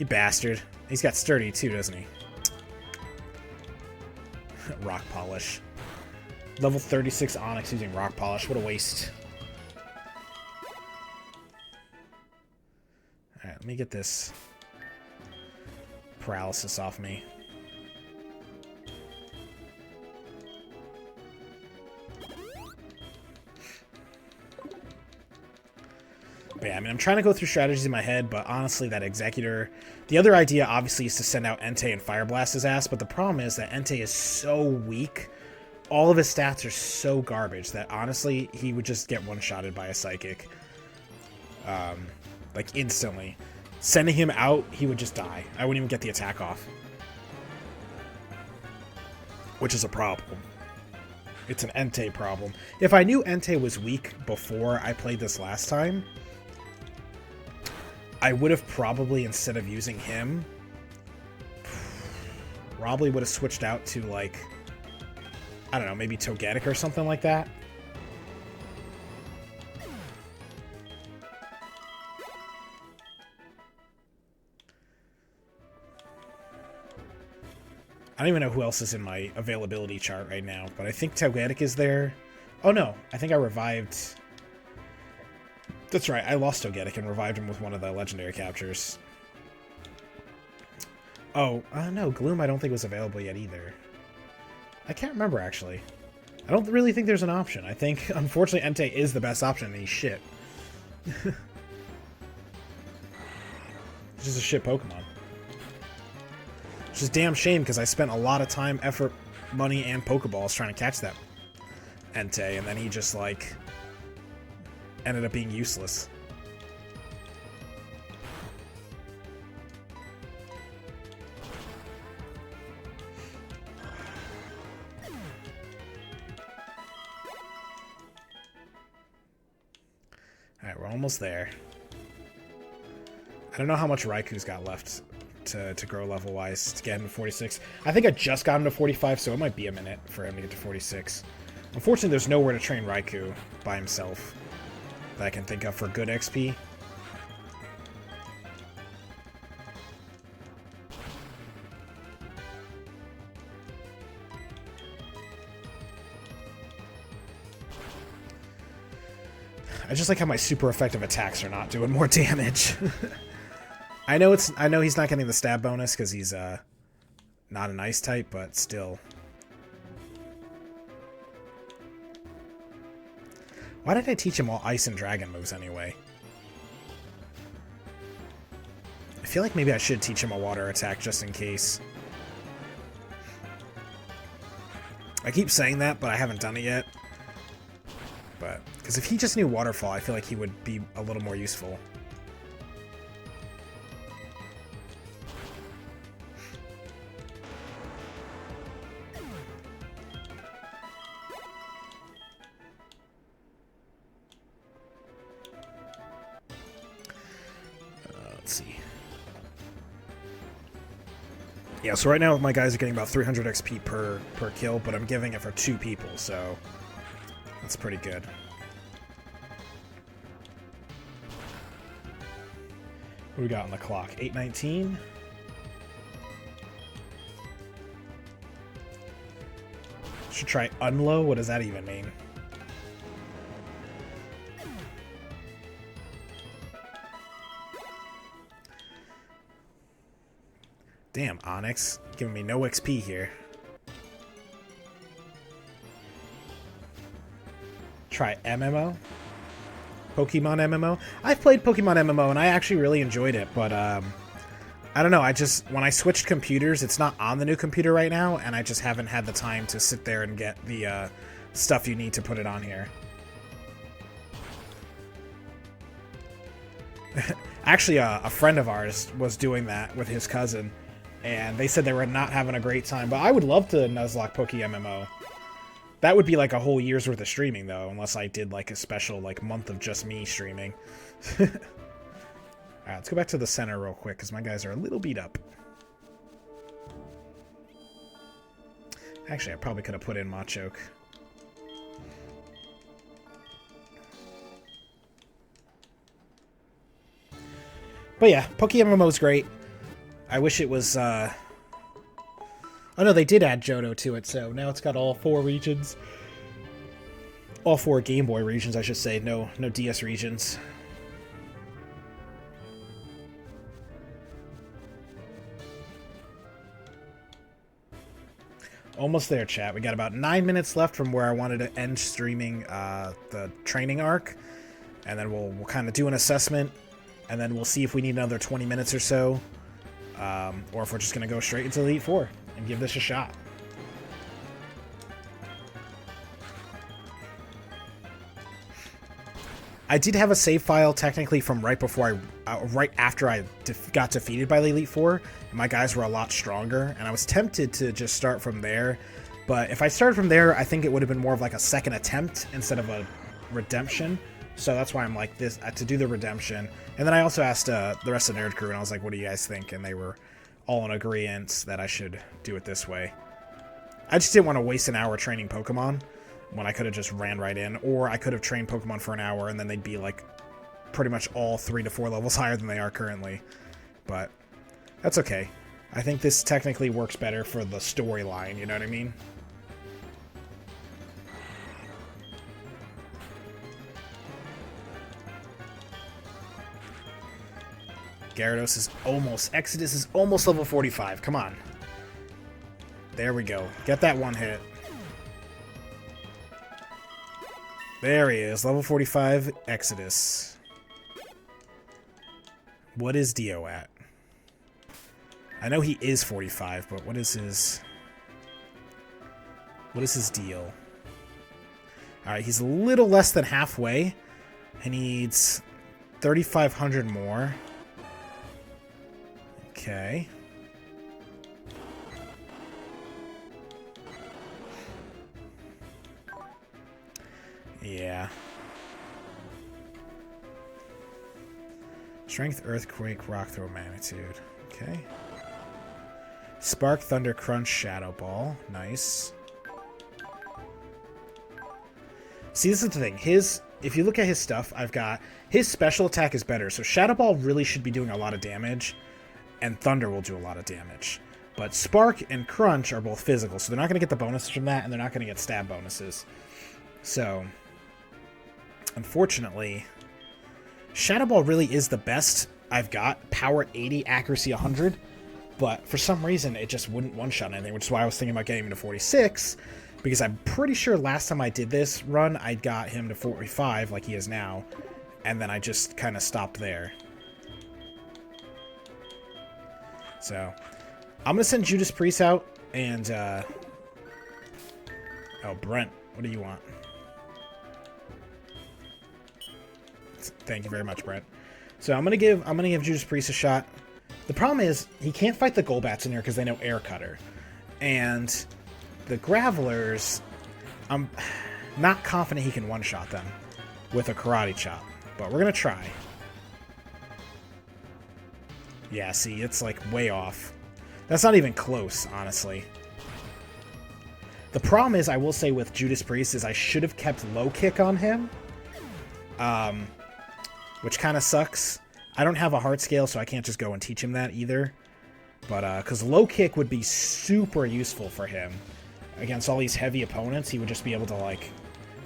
You bastard. He's got Sturdy too, doesn't he? Rock Polish. Level 36 Onix using Rock Polish. What a waste. Alright, let me get this paralysis off me. But yeah, I mean, I'm trying to go through strategies in my head, but honestly, that Exeggutor... The other idea, obviously, is to send out Entei and Fire Blast his ass, but the problem is that Entei is so weak. All of his stats are so garbage that, honestly, he would just get one-shotted by a Psychic. Like, instantly. Sending him out, he would just die. I wouldn't even get the attack off. Which is a problem. It's an Entei problem. If I knew Entei was weak before I played this last time, I would have probably, instead of using him, probably would have switched out to, like, I don't know, maybe Togetic or something like that. I don't even know who else is in my availability chart right now, but I think Togetic is there. Oh no, I think I revived... That's right, I lost Togetic and revived him with one of the legendary captures. Oh, no, Gloom I don't think was available yet either. I can't remember, actually. I don't really think there's an option. I think, unfortunately, Entei is the best option, and he's shit. It's just a shit Pokemon. Which is a damn shame, because I spent a lot of time, effort, money, and Pokeballs trying to catch that Entei, and then he just, like, ended up being useless. Alright, we're almost there. I don't know how much Raikou's got left to grow level-wise to get him to 46. I think I just got him to 45, so it might be a minute for him to get to 46. Unfortunately, there's nowhere to train Raikou by himself that I can think of for good XP. I just like how my super effective attacks are not doing more damage. I know he's not getting the stab bonus because he's not an ice type, but still. Why did I teach him all ice and dragon moves anyway? I feel like maybe I should teach him a water attack just in case. I keep saying that, but I haven't done it yet. But because if he just knew Waterfall, I feel like he would be a little more useful. Let's see. Yeah, so right now my guys are getting about 300 XP per kill, but I'm giving it for 2 people, so that's pretty good. What we got on the clock? 8:19. Should try unlow. What does that even mean? Damn, Onyx. Giving me no XP here. Try MMO. Pokemon MMO. I've played Pokemon MMO and I actually really enjoyed it, but I don't know, when I switched computers, it's not on the new computer right now, and I just haven't had the time to sit there and get the stuff you need to put it on here. Actually, a friend of ours was doing that with his cousin, and they said they were not having a great time, but I would love to Nuzlocke Poke MMO. That would be like a whole year's worth of streaming, though, unless I did like a special like month of just me streaming. Alright, let's go back to the center real quick, because my guys are a little beat up. Actually, I probably could have put in Machoke. But yeah, Poke MMO is great. I wish it was, Oh no, they did add Johto to it, so now it's got all 4 regions. All 4 Game Boy regions, I should say. No DS regions. Almost there, chat. We got about 9 minutes left from where I wanted to end streaming the training arc. And then we'll kind of do an assessment. And then we'll see if we need another 20 minutes or so. Or if we're just going to go straight into Elite Four and give this a shot. I did have a save file technically from right before right after I got defeated by the Elite Four. And my guys were a lot stronger, and I was tempted to just start from there. But if I started from there, I think it would have been more of like a second attempt instead of a redemption. So that's why I'm like this to do the redemption. And then I also asked the rest of the Nerd Crew, and I was like, "What do you guys think?" And they were all in agreement that I should do it this way. I just didn't want to waste an hour training Pokemon when I could have just ran right in, or I could have trained Pokemon for an hour and then they'd be like pretty much all 3 to 4 levels higher than they are currently. But that's okay. I think this technically works better for the storyline, you know what I mean? Gyarados is almost... Exodus is almost level 45. Come on. There we go. Get that one hit. There he is. Level 45, Exodus. What is Dio at? I know he is 45, but what is his... What is his deal? Alright, he's a little less than halfway. He needs 3,500 more. Okay. Yeah. Strength, Earthquake, Rock Throw, Magnitude. Okay. Spark, Thunder, Crunch, Shadow Ball. Nice. See, this is the thing. If you look at his stuff, I've got... His special attack is better, so Shadow Ball really should be doing a lot of damage, and Thunder will do a lot of damage. But Spark and Crunch are both physical, so they're not going to get the bonuses from that, and they're not going to get stab bonuses. So... Unfortunately, Shadow Ball really is the best I've got. Power 80, accuracy 100. But for some reason, it just wouldn't one-shot anything, which is why I was thinking about getting him to 46. Because I'm pretty sure last time I did this run, I got him to 45, like he is now. And then I just kind of stopped there. So, I'm going to send Judas Priest out. And, oh, Brent, what do you want? Thank you very much, Brent. So I'm gonna give Judas Priest a shot. The problem is he can't fight the Golbats in here because they know Air Cutter, and the Gravelers, I'm not confident he can one-shot them with a Karate Chop, but we're gonna try. Yeah, see, it's like way off. That's not even close, honestly. The problem is, I will say with Judas Priest, is I should have kept low kick on him. Which kind of sucks. I don't have a heart scale, so I can't just go and teach him that either. But, because low kick would be super useful for him. Against all these heavy opponents, he would just be able to, like,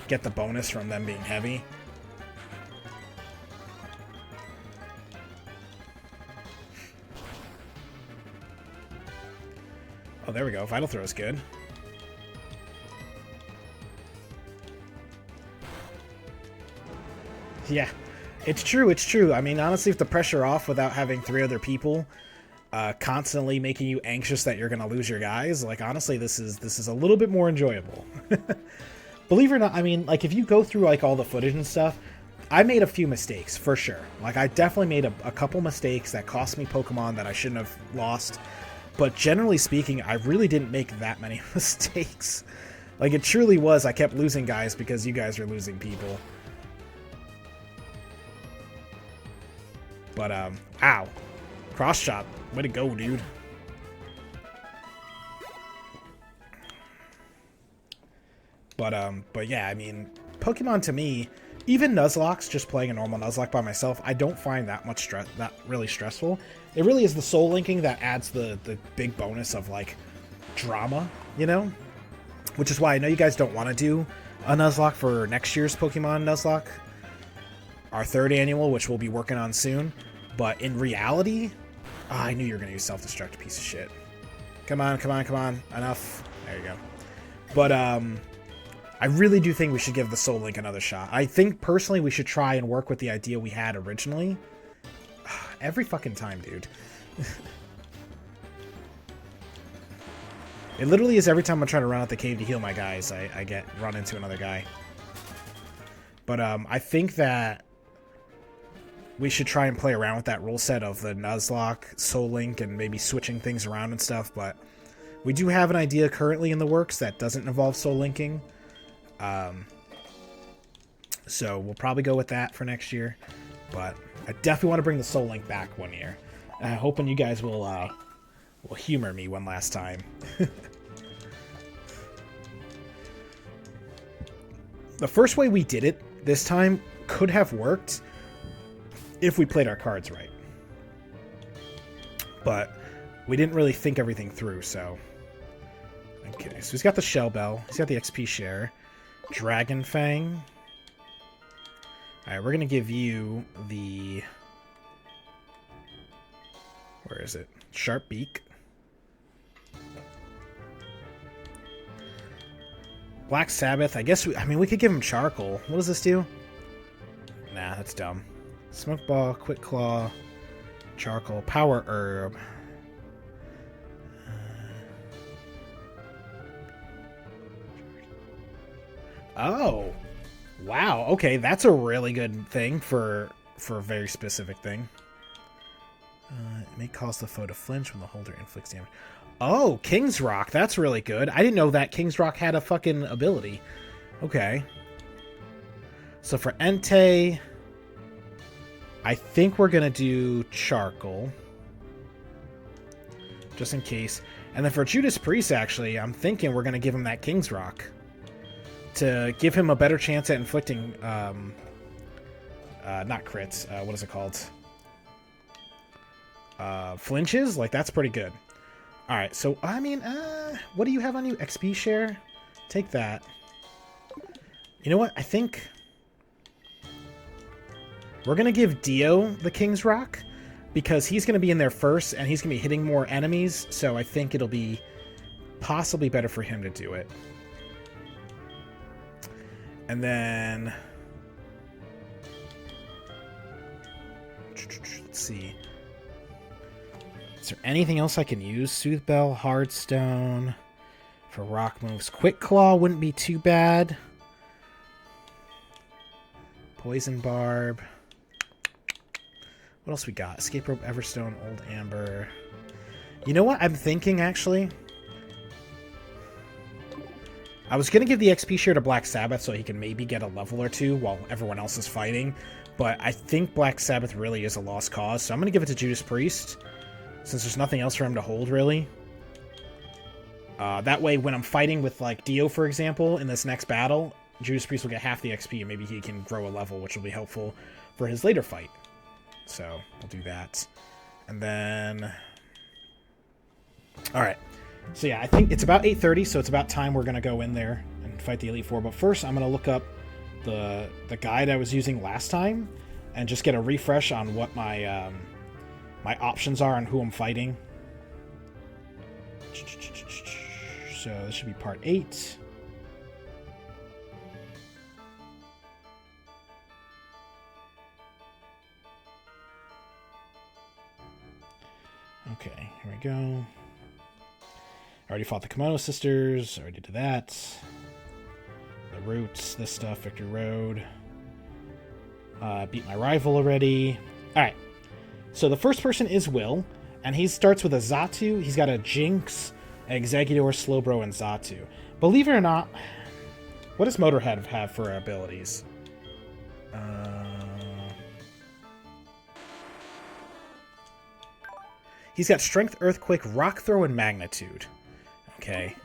get the bonus from them being heavy. Oh, there we go. Vital Throw is good. Yeah, it's true, it's true. I mean, honestly, if the pressure off without having 3 other people constantly making you anxious that you're going to lose your guys, like, honestly, this is a little bit more enjoyable. Believe it or not, I mean, like, if you go through, like, all the footage and stuff, I made a few mistakes, for sure. Like, I definitely made a couple mistakes that cost me Pokemon that I shouldn't have lost. But generally speaking, I really didn't make that many mistakes. Like, it truly was, I kept losing guys because you guys are losing people. But, ow. Cross chop. Way to go, dude. But yeah, I mean, Pokemon to me, even Nuzlocks, just playing a normal Nuzlocke by myself, I don't find that much that really stressful. It really is the soul linking that adds the big bonus of, like, drama, you know? Which is why I know you guys don't want to do a Nuzlocke for next year's Pokemon Nuzlocke. Our 3rd annual, which we'll be working on soon. But in reality... Oh, I knew you were going to use self-destruct, piece of shit. Come on, come on, come on. Enough. There you go. But, I really do think we should give the Soul Link another shot. I think, personally, we should try and work with the idea we had originally. Every fucking time, dude. It literally is every time I try to run out the cave to heal my guys, I get run into another guy. But, I think that we should try and play around with that rule set of the Nuzlocke, Soul Link, and maybe switching things around and stuff, but we do have an idea currently in the works that doesn't involve Soul Linking. So we'll probably go with that for next year, but I definitely want to bring the Soul Link back one year. Hoping you guys will humor me one last time. The first way we did it this time could have worked if we played our cards right. But we didn't really think everything through, so... Okay, so he's got the Shell Bell. He's got the XP Share. Dragon Fang. Alright, we're going to give you the... Where is it? Sharp Beak. Black Sabbath. I guess I mean, we could give him Charcoal. What does this do? Nah, that's dumb. Smoke Ball, Quick Claw, Charcoal, Power Herb. Oh, wow. Okay, that's a really good thing for a very specific thing. It may cause the foe to flinch when the holder inflicts damage. Oh, King's Rock. That's really good. I didn't know that King's Rock had a fucking ability. Okay. So for Entei, I think we're going to do Charcoal. Just in case. And then for Judas Priest, actually, I'm thinking we're going to give him that King's Rock. To give him a better chance at inflicting, not crits, what is it called? Flinches? Like, that's pretty good. Alright, so, I mean, what do you have on you? XP Share? Take that. You know what? I think we're going to give Dio the King's Rock, because he's going to be in there first, and he's going to be hitting more enemies, so I think it'll be possibly better for him to do it. And then... Let's see. Is there anything else I can use? Soothe Bell, Hardstone. For rock moves. Quick Claw wouldn't be too bad. Poison Barb. What else we got? Escape Rope, Everstone, Old Amber. You know what I'm thinking, actually? I was going to give the XP Share to Black Sabbath so he can maybe get a level or two while everyone else is fighting. But I think Black Sabbath really is a lost cause. So I'm going to give it to Judas Priest. Since there's nothing else for him to hold, really. That way, when I'm fighting with, like, Dio, for example, in this next battle, Judas Priest will get half the XP, and maybe he can grow a level, which will be helpful for his later fight. So we'll do that. And then... Alright. So yeah, I think it's about 8:30, so it's about time we're going to go in there and fight the Elite Four. But first, I'm going to look up the guide I was using last time and just get a refresh on what my my options are and who I'm fighting. So this should be part 8. Okay, here we go. I already fought the Kimono Sisters. Already did that. The Roots, this stuff, Victory Road. Beat my rival already. Alright. So the first person is Will, and he starts with a Xatu. He's got a Jinx, Exeggutor, Slowbro, and Xatu. Believe it or not, what does Motorhead have for abilities? He's got Strength, Earthquake, Rock Throw, and Magnitude. Okay.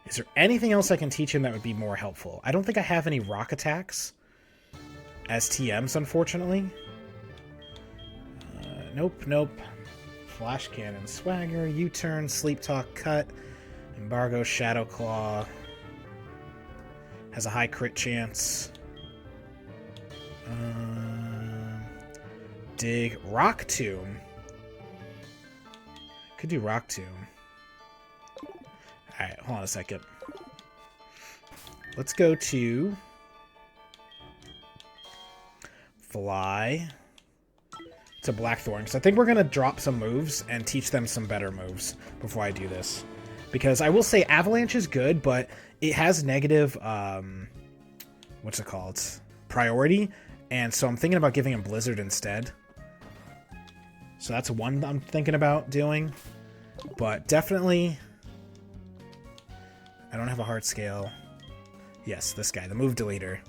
Is there anything else I can teach him that would be more helpful? I don't think I have any rock attacks as TMs, unfortunately. Nope. Flash Cannon, Swagger, U-Turn, Sleep Talk, Cut, Embargo, Shadow Claw. Has a high crit chance. Dig, Rock Tomb. Could do Rock Tomb. Alright, hold on a second. Let's go to Fly to Blackthorn, because I think we're going to drop some moves and teach them some better moves before I do this. Because I will say Avalanche is good, but it has negative, what's it called? Priority. And so I'm thinking about giving him Blizzard instead. So that's one I'm thinking about doing. But definitely... I don't have a heart scale. Yes, this guy, the move deleter.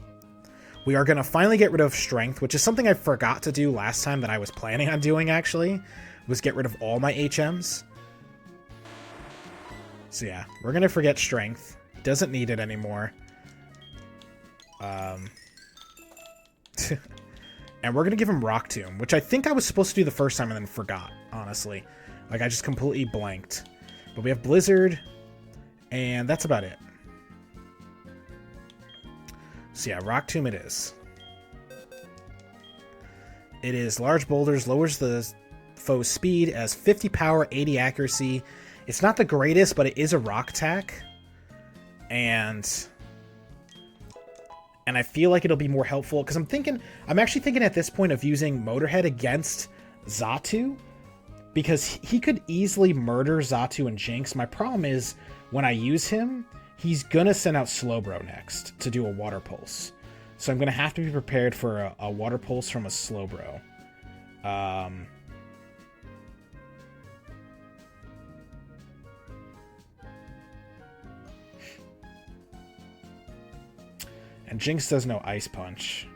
We are going to finally get rid of Strength, which is something I forgot to do last time that I was planning on doing, actually. Was get rid of all my HMs. So yeah, we're going to forget Strength. Doesn't need it anymore. And we're going to give him Rock Tomb, which I think I was supposed to do the first time and then forgot, honestly. Like, I just completely blanked. But we have Blizzard, and that's about it. So yeah, Rock Tomb it is. It is large boulders, lowers the foe's speed, as 50 power, 80 accuracy. It's not the greatest, but it is a rock attack. And I feel like it'll be more helpful, because I'm actually thinking at this point of using Motorhead against Xatu, because he could easily murder Xatu and Jinx. My problem is, when I use him, he's gonna send out Slowbro next to do a Water Pulse. So I'm gonna have to be prepared for a Water Pulse from a Slowbro. And Jinx does no Ice Punch.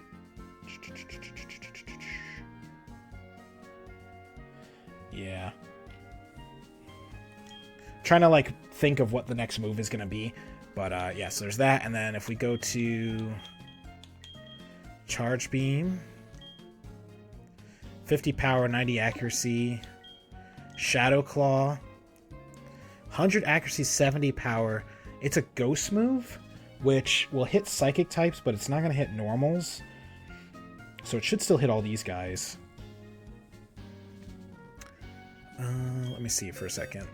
Yeah. Trying to, like, think of what the next move is going to be. But, yeah, so there's that. And then if we go to Charge Beam, 50 power, 90 accuracy, Shadow Claw, 100 accuracy, 70 power. It's a ghost move, which will hit psychic types, but it's not going to hit normals. So it should still hit all these guys. Let me see for a second.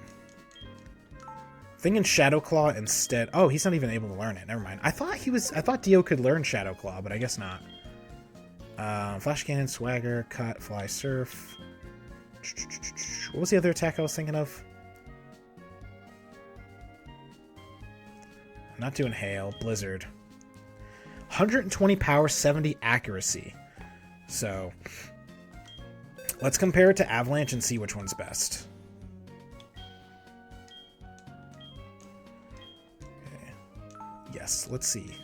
Thinking Shadow Claw instead. Oh, he's not even able to learn it. Never mind. I thought Dio could learn Shadow Claw, but I guess not. Flash Cannon, Swagger, Cut, Fly, Surf. What was the other attack I was thinking of? I'm not doing Hail. Blizzard. 120 power, 70 accuracy. So, let's compare it to Avalanche and see which one's best. Yes, let's see.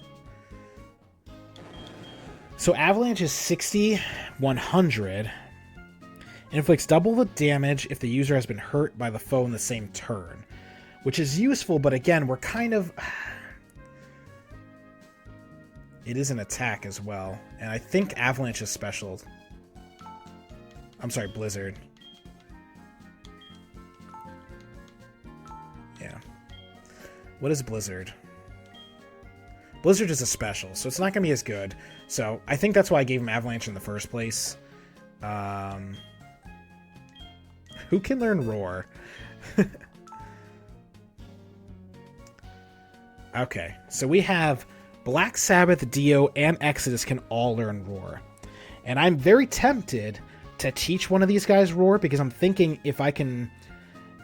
So Avalanche is 60, 100. It inflicts double the damage if the user has been hurt by the foe in the same turn. Which is useful, but again, we're kind of... It is an attack as well. And I think Avalanche is special. I'm sorry, Blizzard. Yeah. What is Blizzard? Blizzard is a special, so it's not going to be as good. So I think that's why I gave him Avalanche in the first place. Who can learn Roar? Okay, so we have Black Sabbath, Dio, and Exodus can all learn Roar. And I'm very tempted to teach one of these guys Roar, because I'm thinking if I can...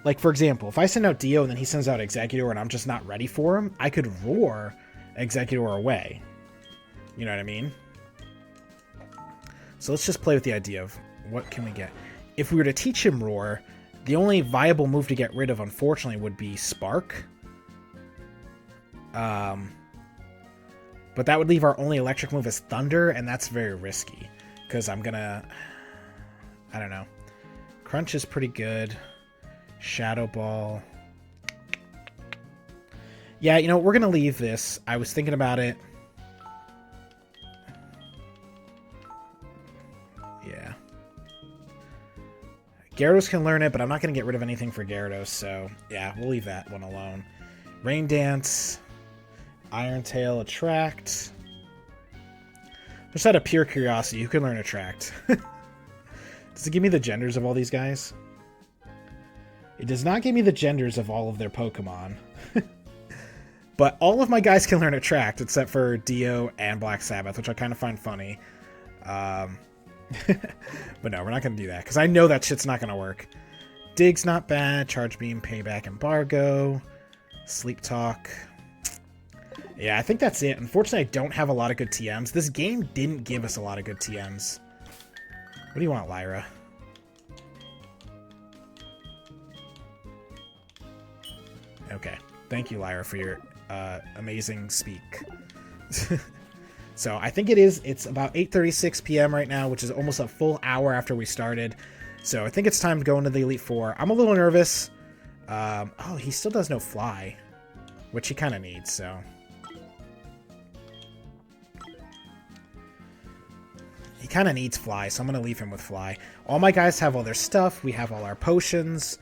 Like, for example, if I send out Dio and then he sends out Exeggutor and I'm just not ready for him, I could Roar Exeggutor away. You know what I mean? So let's just play with the idea of what can we get. If we were to teach him Roar, the only viable move to get rid of, unfortunately, would be Spark. But that would leave our only electric move as Thunder, and that's very risky. Because I'm gonna... I don't know. Crunch is pretty good. Shadow Ball. Yeah, you know, we're gonna leave this. I was thinking about it. Yeah. Gyarados can learn it, but I'm not gonna get rid of anything for Gyarados, so yeah, we'll leave that one alone. Rain Dance. Iron Tail, Attract. Just out of pure curiosity, who can learn Attract? Does it give me the genders of all these guys? It does not give me the genders of all of their Pokemon. But all of my guys can learn Attract, except for Dio and Black Sabbath, which I kind of find funny. But no, we're not going to do that, because I know that shit's not going to work. Dig's not bad. Charge Beam, Payback, Embargo. Sleep Talk. Yeah, I think that's it. Unfortunately, I don't have a lot of good TMs. This game didn't give us a lot of good TMs. What do you want, Lyra? Okay. Thank you, Lyra, for your amazing speak. So I think it's about 8:36 p.m. right now, which is almost a full hour after we started. So I think it's time to go into the Elite Four. I'm a little nervous. Oh, he still does no Fly, which he kind of needs, so... He kind of needs Fly, so I'm going to leave him with Fly. All my guys have all their stuff. We have all our potions.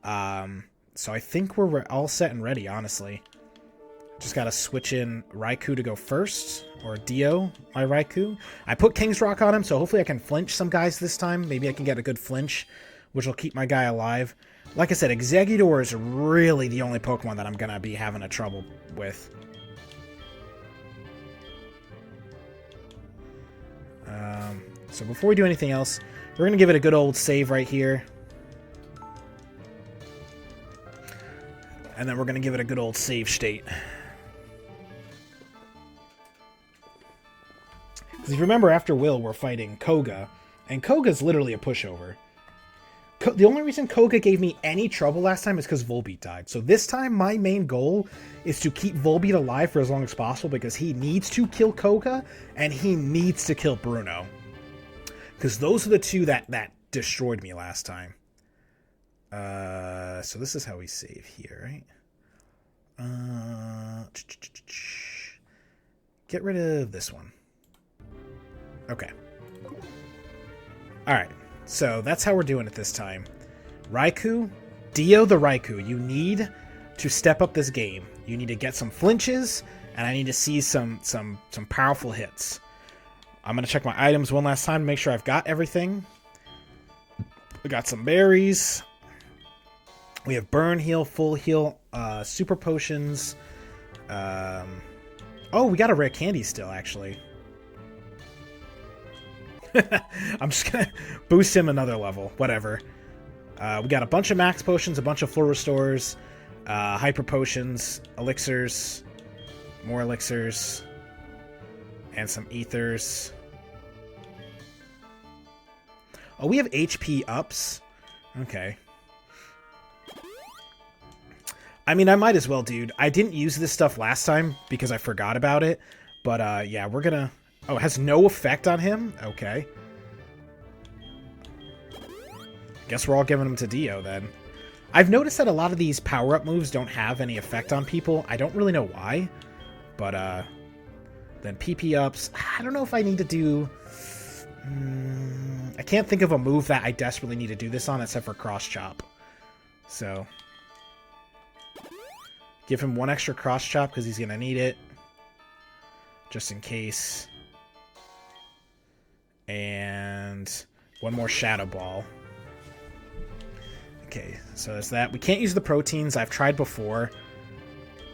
So I think we're all set and ready, honestly. Just got to switch in Raikou to go first. Or Dio, my Raikou. I put King's Rock on him, so hopefully I can flinch some guys this time. Maybe I can get a good flinch, which will keep my guy alive. Like I said, Exeggutor is really the only Pokemon that I'm going to be having a trouble with. So before we do anything else, we're going to give it a good old save right here. And then we're going to give it a good old save state. Because if you remember, after Will, we're fighting Koga. And Koga's literally a pushover. The only reason Koga gave me any trouble last time is because Volbeat died. So this time, my main goal is to keep Volbeat alive for as long as possible, because he needs to kill Koga, and he needs to kill Bruno. Because those are the two that destroyed me last time. So this is how we save here, right? Get rid of this one. Okay. Alright. So that's how we're doing it this time. Raikou, Dio the Raikou, you need to step up this game. You need to get some flinches, and I need to see some powerful hits. I'm going to check my items one last time to make sure I've got everything. We got some berries. We have Burn Heal, Full Heal, Super Potions. Oh, we got a rare candy still, actually. I'm just going to boost him another level. Whatever. We got a bunch of max potions, a bunch of full restores, hyper potions, elixirs, more elixirs, and some ethers. Oh, we have HP ups. Okay. I mean, I might as well, dude. I didn't use this stuff last time because I forgot about it. But, yeah, we're gonna... Oh, it has no effect on him? Okay. Guess we're all giving him to Dio, then. I've noticed that a lot of these power-up moves don't have any effect on people. I don't really know why. But, then PP ups. I don't know if I need to do... I I can't think of a move that I desperately need to do this on except for Cross Chop. So, give him one extra Cross Chop because he's going to need it. Just in case. And one more Shadow Ball. Okay, so there's that. We can't use the proteins. I've tried before.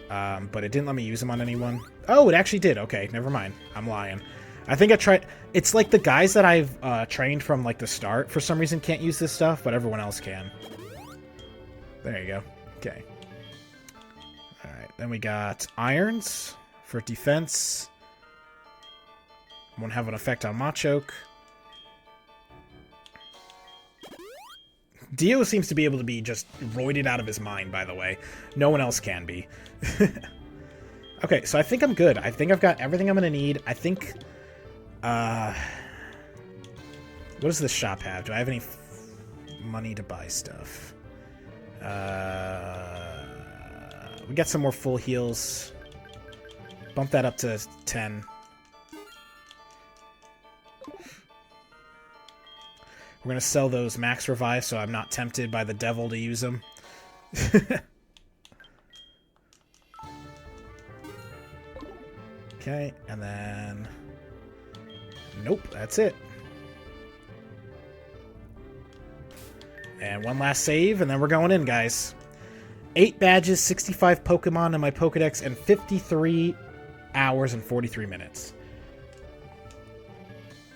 But it didn't let me use them on anyone. Oh, it actually did. Okay, never mind. I'm lying. I think I tried... It's like the guys that I've trained from like the start, for some reason, can't use this stuff, but everyone else can. There you go. Okay. Alright, then we got Irons for defense. Won't have an effect on Machoke. Dio seems to be able to be just roided out of his mind, by the way. No one else can be. Okay, so I think I'm good. I think I've got everything I'm going to need. I think... what does this shop have? Do I have any money to buy stuff? We got some more full heals. Bump that up to 10. We're going to sell those max revive so I'm not tempted by the devil to use them. Okay, and then... Nope, that's it. And one last save, and then we're going in, guys. 8 badges, 65 Pokemon in my Pokedex, and 53 hours and 43 minutes.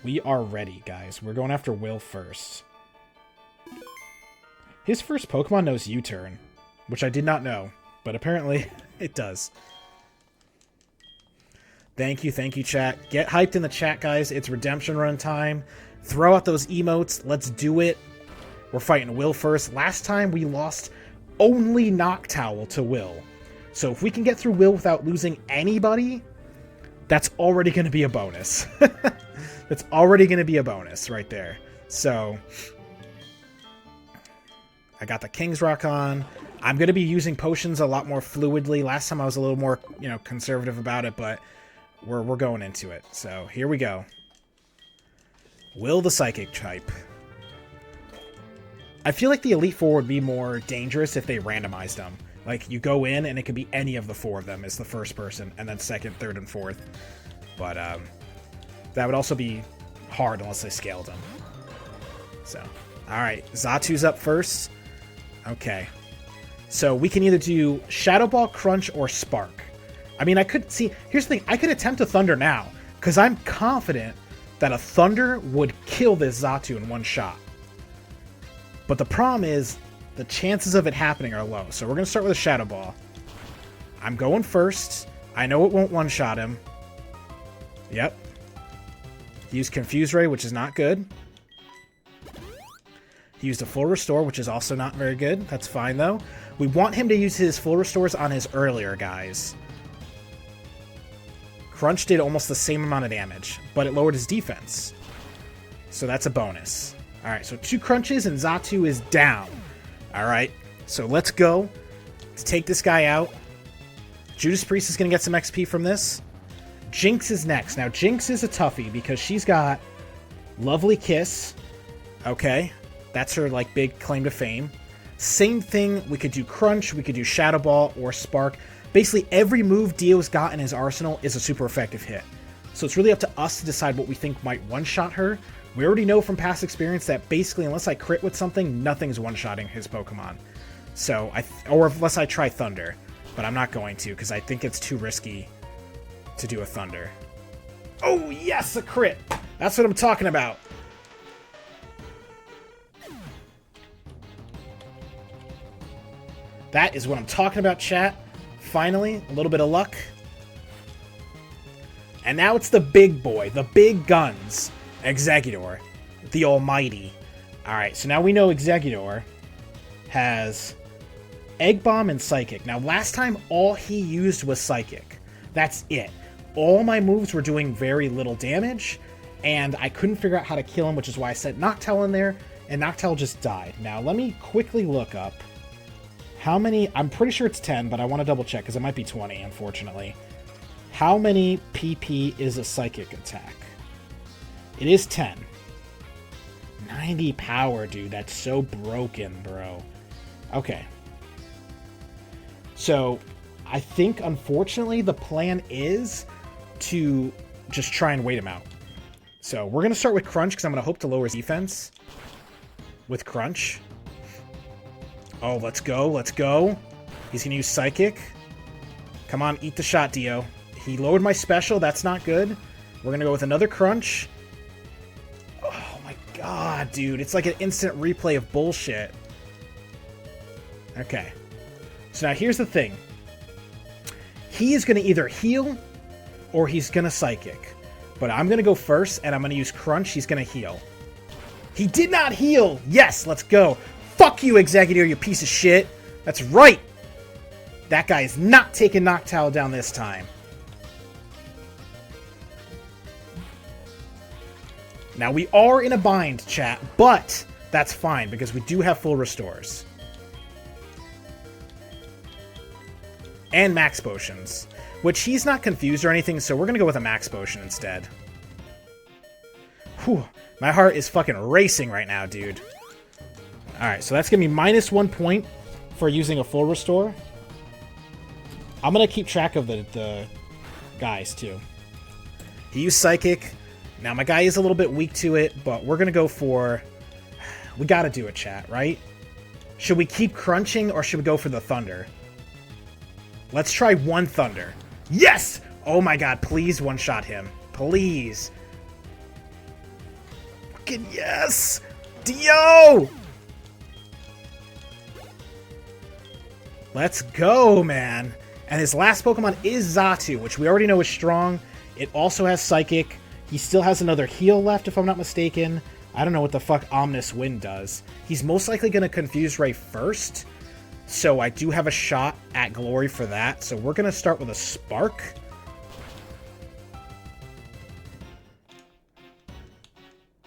We are ready, guys. We're going after Will first. His first Pokemon knows U-turn, which I did not know, but apparently it does. Thank you, chat. Get hyped in the chat, guys. It's redemption run time. Throw out those emotes. Let's do it. We're fighting Will first. Last time we lost only Noctowl to Will. So if we can get through Will without losing anybody, that's already going to be a bonus. That's already going to be a bonus right there. So I got the King's Rock on. I'm going to be using potions a lot more fluidly. Last time I was a little more, conservative about it, but we're going into it. So here we go. Will the Psychic type. I feel like the Elite Four would be more dangerous if they randomized them. Like, you go in and it could be any of the 4 of them as the first person, and then second, third, and fourth. But that would also be hard unless they scaled them. So, alright, Zatu's up first. Okay. So we can either do Shadow Ball, Crunch, or Spark. I mean, I could see... Here's the thing. I could attempt a Thunder now, because I'm confident that a Thunder would kill this Zatu in one shot. But the problem is, the chances of it happening are low. So we're going to start with a Shadow Ball. I'm going first. I know it won't one-shot him. Yep. He used Confuse Ray, which is not good. He used a Full Restore, which is also not very good. That's fine, though. We want him to use his Full Restores on his earlier guys. Crunch did almost the same amount of damage, but it lowered his defense. So that's a bonus. Alright, so 2 Crunches and Zatu is down. Alright, so let's go. Let's take this guy out. Judas Priest is going to get some XP from this. Jinx is next. Now, Jinx is a toughie because she's got Lovely Kiss. Okay, that's her, big claim to fame. Same thing, we could do Crunch, we could do Shadow Ball, or Spark. Basically, every move Dio's got in his arsenal is a super effective hit. So it's really up to us to decide what we think might one-shot her. We already know from past experience that basically, unless I crit with something, nothing's one-shotting his Pokemon. So, or unless I try Thunder. But I'm not going to, because I think it's too risky to do a Thunder. Oh, yes, a crit! That's what I'm talking about. That is what I'm talking about, chat. Finally, a little bit of luck. And now it's the big boy, the big guns. Exeggutor, the almighty. Alright, so now we know Exeggutor has Egg Bomb and Psychic. Now, last time, all he used was Psychic. That's it. All my moves were doing very little damage, and I couldn't figure out how to kill him, which is why I set Noctowl in there, and Noctowl just died. Now, let me quickly look up how many... I'm pretty sure it's 10, but I want to double check, because it might be 20, unfortunately. How many PP is a Psychic attack? It is 10. 90 power, dude. That's so broken, bro. Okay. So, I think, unfortunately, the plan is to just try and wait him out. So, we're going to start with Crunch, because I'm going to hope to lower his defense with Crunch. Oh, let's go. Let's go. He's going to use Psychic. Come on, eat the shot, Dio. He lowered my special. That's not good. We're going to go with another Crunch. Oh, my God, dude. It's like an instant replay of bullshit. Okay. So now here's the thing. He is going to either heal or he's going to Psychic. But I'm going to go first, and I'm going to use Crunch. He's going to heal. He did not heal! Yes, let's go. Fuck you, Exeggutor, you piece of shit. That's right. That guy is not taking Noctowl down this time. Now, we are in a bind, chat, but that's fine, because we do have full restores. And max potions, which he's not confused or anything, so we're going to go with a max potion instead. Whew, my heart is fucking racing right now, dude. Alright, so that's going to be -1 point for using a full restore. I'm going to keep track of the guys, too. He used Psychic. Now, my guy is a little bit weak to it, but we're going to go for... We got to do it, chat, right? Should we keep crunching, or should we go for the Thunder? Let's try one Thunder. Yes! Oh my God, please one-shot him. Please. Fucking yes! Dio! Let's go, man. And his last Pokemon is Xatu, which we already know is strong. It also has Psychic. He still has another heal left, if I'm not mistaken. I don't know what the fuck Omnis Wind does. He's most likely going to confuse Ray first. So I do have a shot at Glory for that. So we're going to start with a Spark.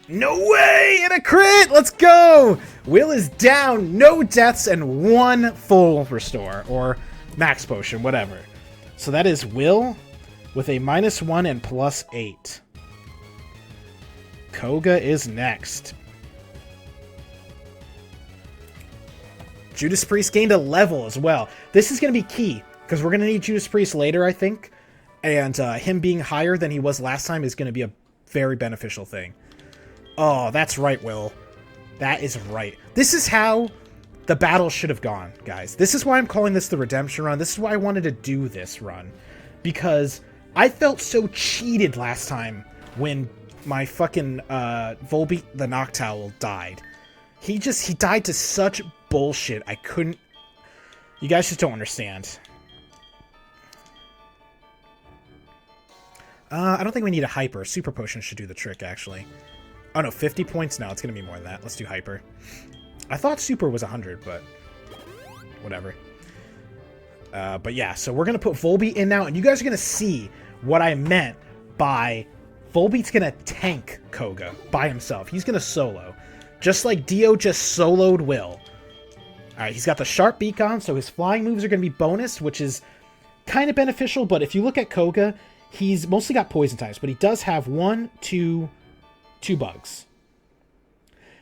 No way! And a crit! Let's go! Will is down. No deaths and 1 full restore. Or max potion, whatever. So that is Will with a -1 and +8. Koga is next. Judas Priest gained a level as well. This is going to be key, because we're going to need Judas Priest later, I think. And him being higher than he was last time is going to be a very beneficial thing. Oh, that's right, Will. That is right. This is how the battle should have gone, guys. This is why I'm calling this the Redemption Run. This is why I wanted to do this run. Because I felt so cheated last time when my fucking Volbeat the Noctowl died. He died to such bullshit. I couldn't... You guys just don't understand. I don't think we need a Hyper. Super Potion should do the trick, actually. Oh, no, 50 points? No, it's going to be more than that. Let's do Hyper. I thought Super was 100, but... Whatever. But yeah, so we're going to put Volbeat in now, and you guys are going to see what I meant by Volbeat's going to tank Koga by himself. He's going to solo. Just like Dio just soloed Will. Alright, he's got the Sharp Beak on, so his flying moves are going to be bonus, which is kind of beneficial, but if you look at Koga, he's mostly got poison types, but he does have two bugs.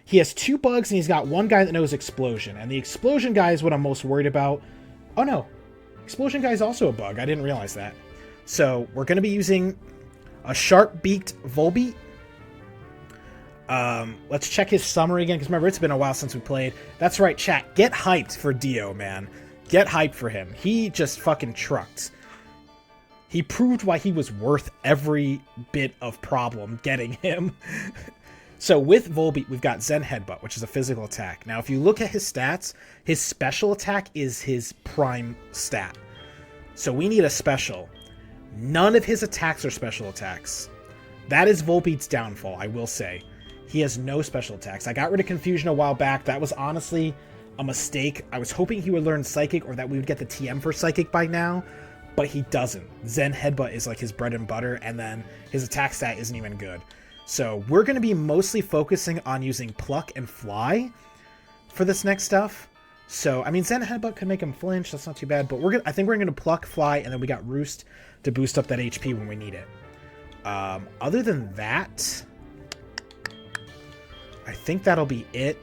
He has 2 bugs, and he's got 1 guy that knows Explosion, and the Explosion guy is what I'm most worried about. Oh no, Explosion guy is also a bug. I didn't realize that. So, we're going to be using a Sharp-Beaked Volbeat. Let's check his summary again, because remember, it's been a while since we played. That's right, chat. Get hyped for Dio, man. Get hyped for him. He just fucking trucked. He proved why he was worth every bit of problem getting him. So with Volbeat, we've got Zen Headbutt, which is a physical attack. Now, if you look at his stats, his special attack is his prime stat. So we need a special. None of his attacks are special attacks. That is Volbeat's downfall, I will say. He has no special attacks. I got rid of Confusion a while back. That was honestly a mistake. I was hoping he would learn Psychic, or that we would get the TM for Psychic by now, but he doesn't. Zen Headbutt is like his bread and butter, and then his attack stat isn't even good. So we're going to be mostly focusing on using Pluck and Fly for this next stuff. So, I mean, Zen Headbutt could make him flinch. That's not too bad, but I think we're going to Pluck, Fly, and then we got Roost to boost up that HP when we need it. Other than that... I think that'll be it.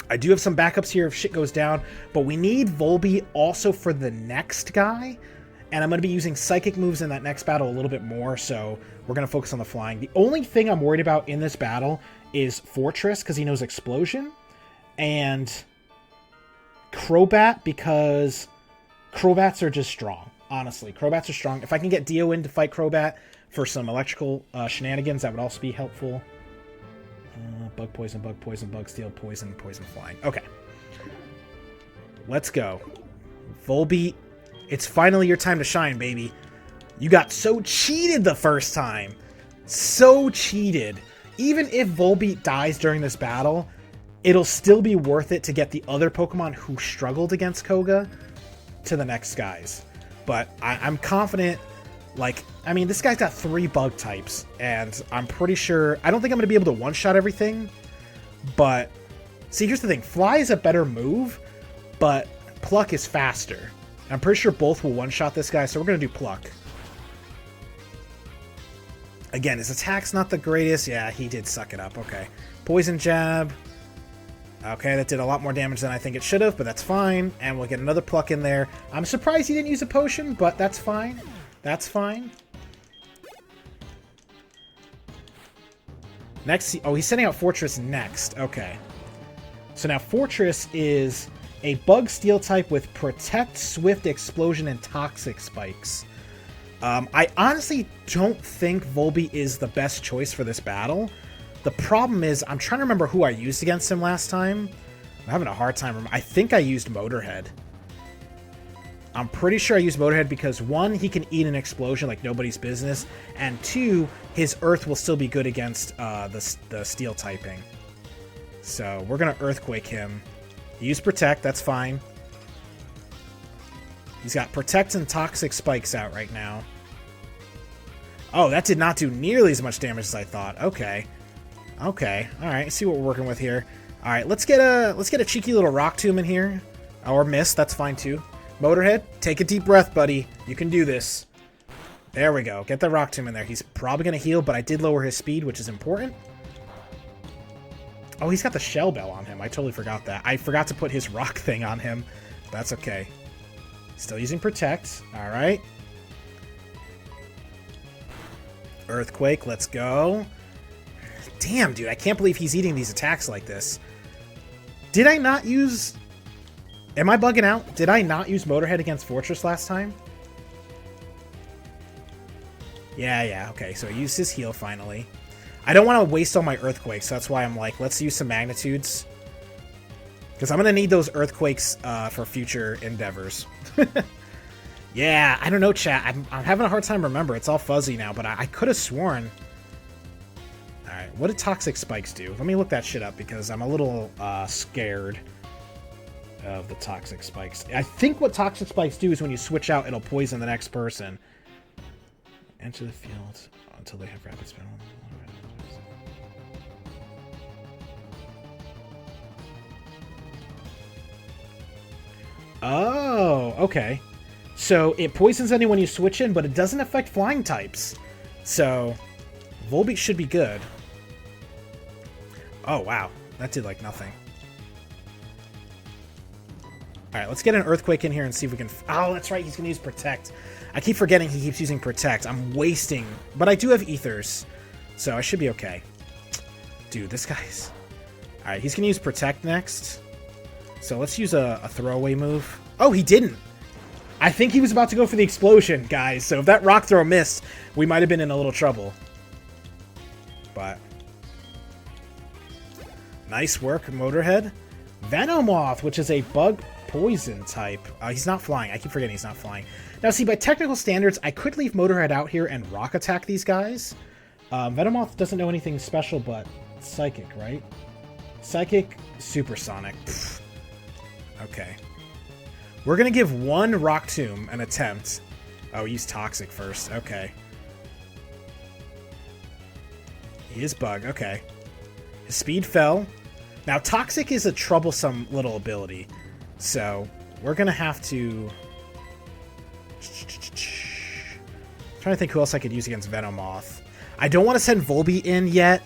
I do have some backups here if shit goes down, but we need Volbeat also for the next guy, and I'm going to be using Psychic moves in that next battle a little bit more, so we're going to focus on the flying. The only thing I'm worried about in this battle is Fortress, because he knows Explosion, and Crobat, because Crobats are just strong. Honestly, Crobats are strong. If I can get Dio in to fight Crobat for some electrical shenanigans, that would also be helpful. Bug poison, bug steel, poison flying. Okay. Let's go. Volbeat, it's finally your time to shine, baby. You got so cheated the first time. So cheated. Even if Volbeat dies during this battle, it'll still be worth it to get the other Pokemon who struggled against Koga to the next guys. But I'm confident, like, I mean, this guy's got 3 bug types, and I'm pretty sure, I don't think I'm going to be able to one-shot everything, but, see, here's the thing, Fly is a better move, but Pluck is faster. I'm pretty sure both will one-shot this guy, so we're going to do Pluck. Again, his attack's not the greatest. Yeah, he did suck it up. Okay. Poison Jab. Okay, that did a lot more damage than I think it should have, but that's fine. And we'll get another Pluck in there. I'm surprised he didn't use a potion, but that's fine. That's fine. Next, oh, he's sending out Fortress next. Okay. So now Fortress is a Bug Steel type with Protect, Swift, Explosion, and Toxic Spikes. I honestly don't think Volbeat is the best choice for this battle. The problem is, I'm trying to remember who I used against him last time. I'm having a hard time. I think I used Motorhead. I'm pretty sure I used Motorhead because, 1, he can eat an explosion like nobody's business, and 2, his Earth will still be good against the Steel typing. So we're going to Earthquake him. He used Protect, that's fine. He's got Protect and Toxic Spikes out right now. Oh, that did not do nearly as much damage as I thought. Okay. Okay. Alright, see what we're working with here. Alright, let's get a cheeky little Rock Tomb in here. Or Miss, that's fine too. Motorhead, take a deep breath, buddy. You can do this. There we go. Get the Rock Tomb in there. He's probably going to heal, but I did lower his speed, which is important. Oh, he's got the Shell Bell on him. I totally forgot that. I forgot to put his rock thing on him. That's okay. Still using Protect. Alright. Earthquake, let's go. Damn, dude, I can't believe he's eating these attacks like this. Did I not use... Am I bugging out? Did I not use Motorhead against Fortress last time? Yeah, okay, so I used his heal finally. I don't want to waste all my Earthquakes, so that's why I'm like, let's use some Magnitudes. Because I'm going to need those Earthquakes for future endeavors. Yeah, I don't know, chat. I'm having a hard time remembering. It's all fuzzy now, but I could have sworn... Alright, what did Toxic Spikes do? Let me look that shit up, because I'm a little scared of the Toxic Spikes. I think what Toxic Spikes do is when you switch out, it'll poison the next person. Enter the field until they have rapid spell. Oh, okay. So it poisons anyone you switch in, but it doesn't affect flying types. So Volbeat should be good. Oh, wow. That did like nothing. Alright, let's get an Earthquake in here and see if we can... Oh, that's right. He's going to use Protect. I keep forgetting he keeps using Protect. I'm wasting... But I do have Ethers, so I should be okay. Dude, this guy's... Alright, he's going to use Protect next. So let's use a throwaway move. Oh, he didn't! I think he was about to go for the explosion, guys. So if that Rock Throw missed, we might have been in a little trouble. But... Nice work, Motorhead. Venomoth, which is a bug poison type. He's not flying. I keep forgetting he's not flying. Now, see, by technical standards, I could leave Motorhead out here and rock attack these guys. Venomoth doesn't know anything special but Psychic, right? Psychic, Supersonic. Pfft. Okay. We're going to give one Rock Tomb an attempt. Oh, use Toxic first. Okay. He is Bug. Okay. His speed fell. Now, Toxic is a troublesome little ability. So, we're going to have to... I'm trying to think who else I could use against Venomoth. I don't want to send Volbeat in yet.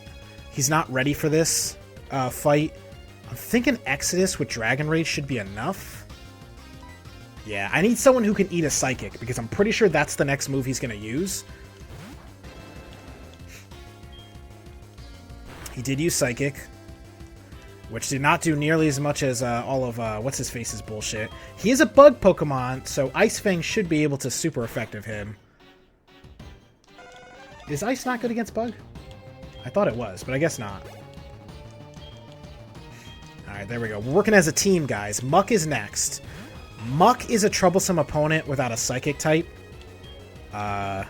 He's not ready for this fight. I'm thinking Exodus with Dragon Rage should be enough. Yeah, I need someone who can eat a Psychic, because I'm pretty sure that's the next move he's going to use. He did use Psychic, which did not do nearly as much as all of what's-his-face's bullshit. He is a bug Pokemon, so Ice Fang should be able to super effective him. Is Ice not good against bug? I thought it was, but I guess not. Alright, there we go. We're working as a team, guys. Muck is next. Muck is a troublesome opponent without a Psychic type. I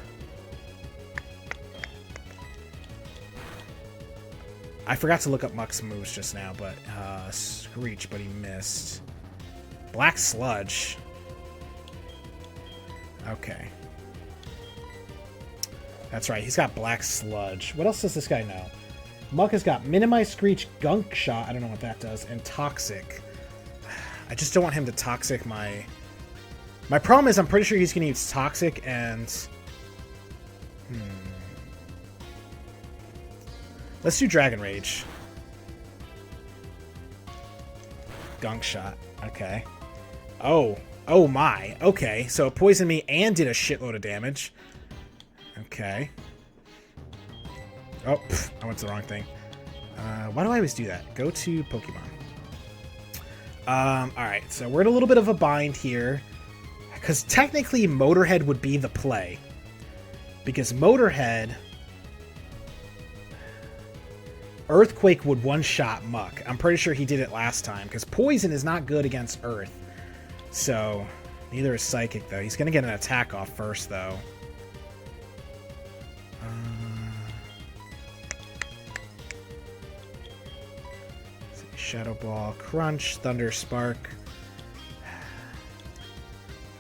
forgot to look up Muck's moves just now, but Screech, but he missed. Black Sludge. Okay. That's right, he's got Black Sludge. What else does this guy know? Muck has got Minimize, Screech, Gunk Shot, I don't know what that does, and Toxic. I just don't want him to Toxic my... My problem is I'm pretty sure he's going to use Toxic and... Let's do Dragon Rage. Gunk Shot. Okay. Oh. Oh my. Okay, so it poisoned me and did a shitload of damage. Okay. Oh, pff, I went to the wrong thing. Why do I always do that? Go to Pokemon. Alright, so we're in a little bit of a bind here. Because technically Motorhead would be the play. Because Motorhead... Earthquake would one-shot Muck. I'm pretty sure he did it last time, because Poison is not good against Earth. So, neither is Psychic, though. He's going to get an attack off first, though. Shadow Ball, Crunch, Thunder Spark.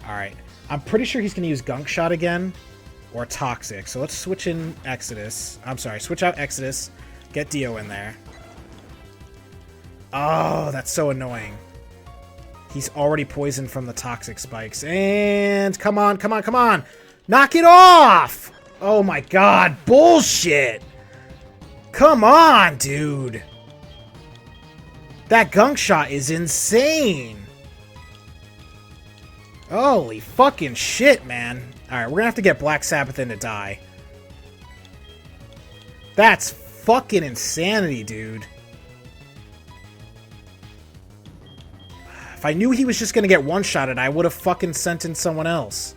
Alright. I'm pretty sure he's going to use Gunk Shot again, or Toxic. So let's switch in Exodus. I'm sorry, switch out Exodus. Get Dio in there. Oh, that's so annoying. He's already poisoned from the Toxic Spikes. And come on, come on, come on! Knock it off! Oh my god, bullshit! Come on, dude! That Gunk Shot is insane! Holy fucking shit, man. Alright, we're gonna have to get Black Sabbath in to die. That's fucking insanity, dude. If I knew he was just gonna get one-shotted, I would have fucking sent in someone else.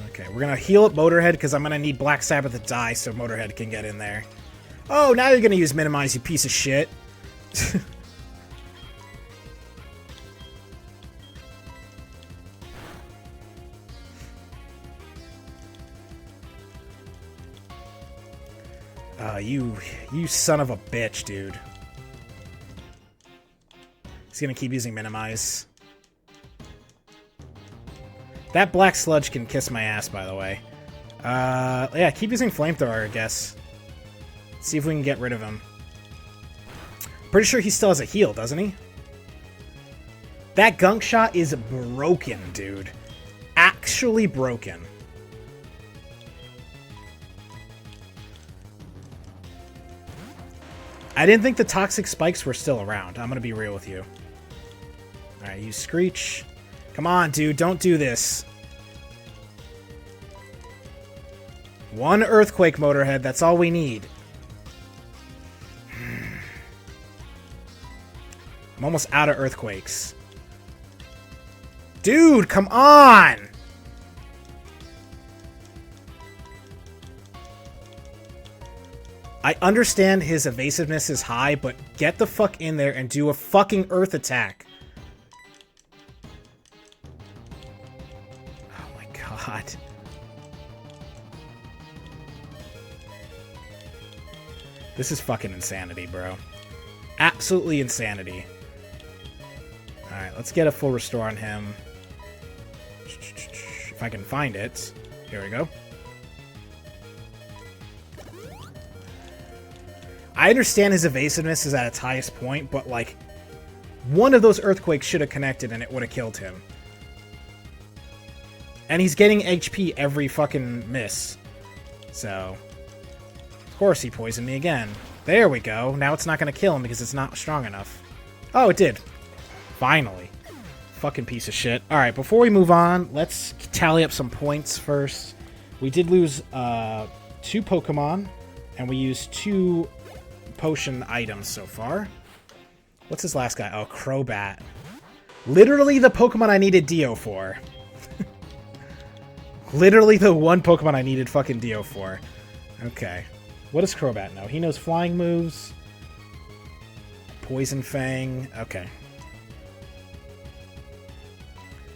Okay, we're gonna heal up Motorhead because I'm gonna need Black Sabbath to die so Motorhead can get in there. Oh, now you're gonna use Minimize, you piece of shit. You son of a bitch, dude. He's gonna keep using Minimize. That Black Sludge can kiss my ass, by the way. Yeah, keep using Flamethrower, I guess. See if we can get rid of him. Pretty sure he still has a heal, doesn't he? That Gunk Shot is broken, dude. Actually broken. I didn't think the Toxic Spikes were still around. I'm gonna be real with you. Alright, use Screech. Come on, dude, don't do this. One Earthquake, Motorhead, that's all we need. I'm almost out of Earthquakes. Dude, come on! I understand his evasiveness is high, but get the fuck in there and do a fucking Earth attack. Oh my god. This is fucking insanity, bro. Absolutely insanity. Alright, let's get a full restore on him. If I can find it. Here we go. I understand his evasiveness is at its highest point, but, like, one of those Earthquakes should have connected and it would have killed him. And he's getting HP every fucking miss. So, of course he poisoned me again. There we go. Now it's not going to kill him because it's not strong enough. Oh, it did. Finally. Fucking piece of shit. Alright, before we move on, let's tally up some points first. We did lose 2 Pokemon, and we used 2 potion items so far. What's this last guy? Oh, Crobat. Literally the Pokemon I needed Dio for. Literally the one Pokemon I needed fucking Dio for. Okay. What does Crobat know? He knows flying moves. Poison Fang. Okay.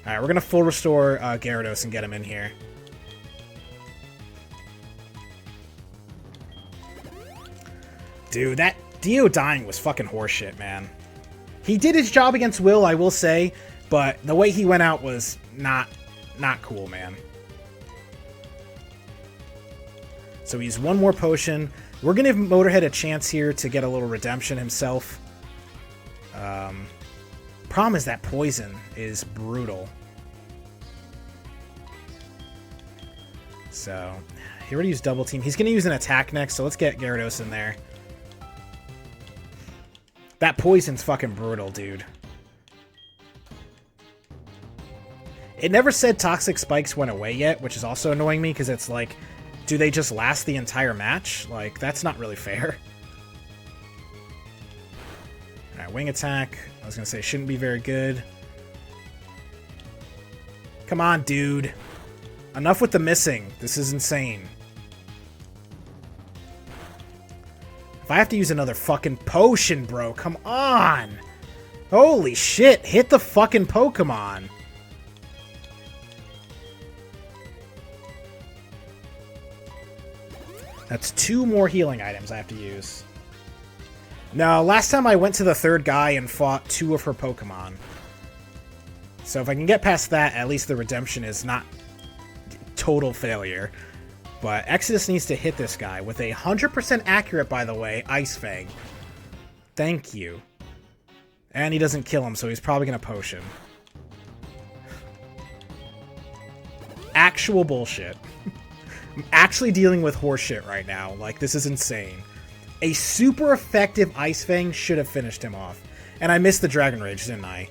Alright, we're gonna full restore Gyarados and get him in here. Dude, that Dio dying was fucking horseshit, man. He did his job against Will, I will say, but the way he went out was not cool, man. So he's 1 more potion. We're gonna give Motorhead a chance here to get a little redemption himself. Problem is that poison is brutal. So, he already used double team. He's going to use an attack next, so let's get Gyarados in there. That poison's fucking brutal, dude. It never said Toxic Spikes went away yet, which is also annoying me, because it's like, do they just last the entire match? Like, that's not really fair. Alright, Wing Attack. I was going to say, shouldn't be very good. Come on, dude. Enough with the missing. This is insane. If I have to use another fucking potion, bro, come on. Holy shit, hit the fucking Pokemon. That's 2 more healing items I have to use. No, last time I went to the 3rd guy and fought 2 of her Pokemon. So if I can get past that, at least the redemption is not total failure. But Exodus needs to hit this guy with a 100% accurate, by the way, Ice Fang. Thank you. And he doesn't kill him, so he's probably going to potion. Actual bullshit. I'm actually dealing with horseshit right now. Like, this is insane. A super effective Ice Fang should have finished him off. And I missed the Dragon Rage, didn't I?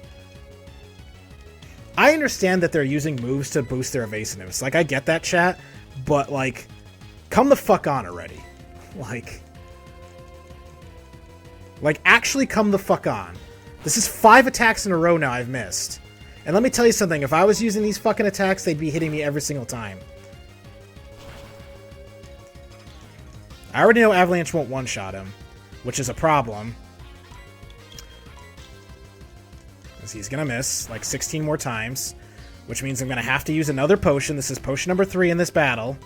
I understand that they're using moves to boost their evasiveness. Like, I get that, chat. But, like, come the fuck on already. Like, actually come the fuck on. This is 5 attacks in a row now I've missed. And let me tell you something. If I was using these fucking attacks, they'd be hitting me every single time. I already know Avalanche won't one-shot him, which is a problem. Because he's going to miss, like, 16 more times, which means I'm going to have to use another potion. This is potion number 3 in this battle.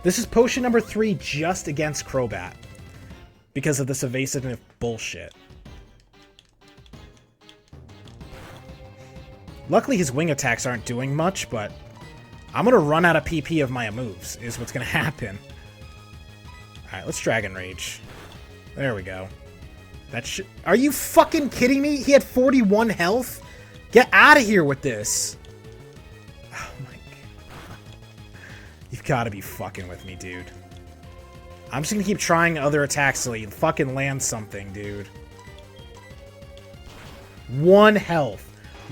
This is potion number 3 just against Crobat, because of this evasiveness bullshit. Luckily, his wing attacks aren't doing much, but I'm going to run out of PP of my moves, is what's going to happen. Alright, let's Dragon Rage. There we go. Are you fucking kidding me? He had 41 health? Get out of here with this. Oh my god. You've got to be fucking with me, dude. I'm just going to keep trying other attacks till he fucking lands something, dude. 1 health.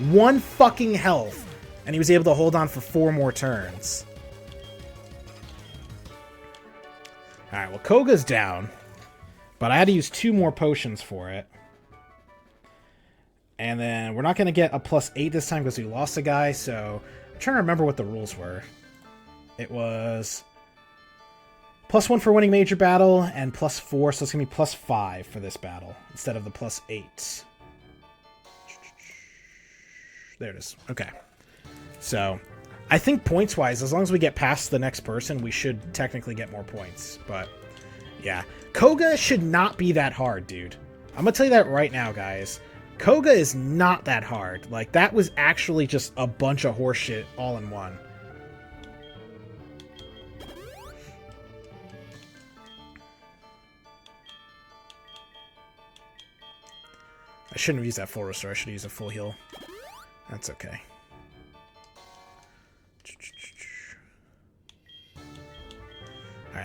1 fucking health. And he was able to hold on for 4 more turns. Alright, well, Koga's down. But I had to use 2 more potions for it. And then we're not going to get a +8 this time because we lost a guy, so I'm trying to remember what the rules were. It was +1 for winning major battle and +4, so it's going to be +5 for this battle instead of the +8. There it is. Okay. So, I think points-wise, as long as we get past the next person, we should technically get more points. But, yeah. Koga should not be that hard, dude. I'm gonna tell you that right now, guys. Koga is not that hard. Like, that was actually just a bunch of horseshit all in one. I shouldn't have used that full restore. I should have used a full heal. That's okay.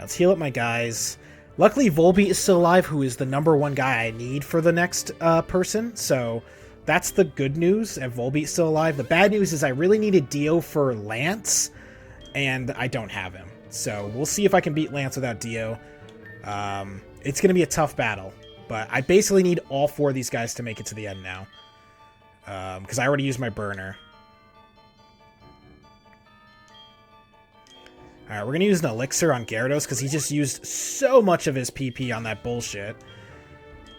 let's heal up my guys. Luckily, Volbeat is still alive, who is the #1 guy I need for the next person. So that's the good news, and Volbeat's still alive. The bad news is I really needed Dio for Lance, and I don't have him. So we'll see if I can beat Lance without Dio. It's going to be a tough battle, but I basically need all 4 of these guys to make it to the end now. Because I already used my burner. Alright, we're going to use an elixir on Gyarados because he just used so much of his PP on that bullshit.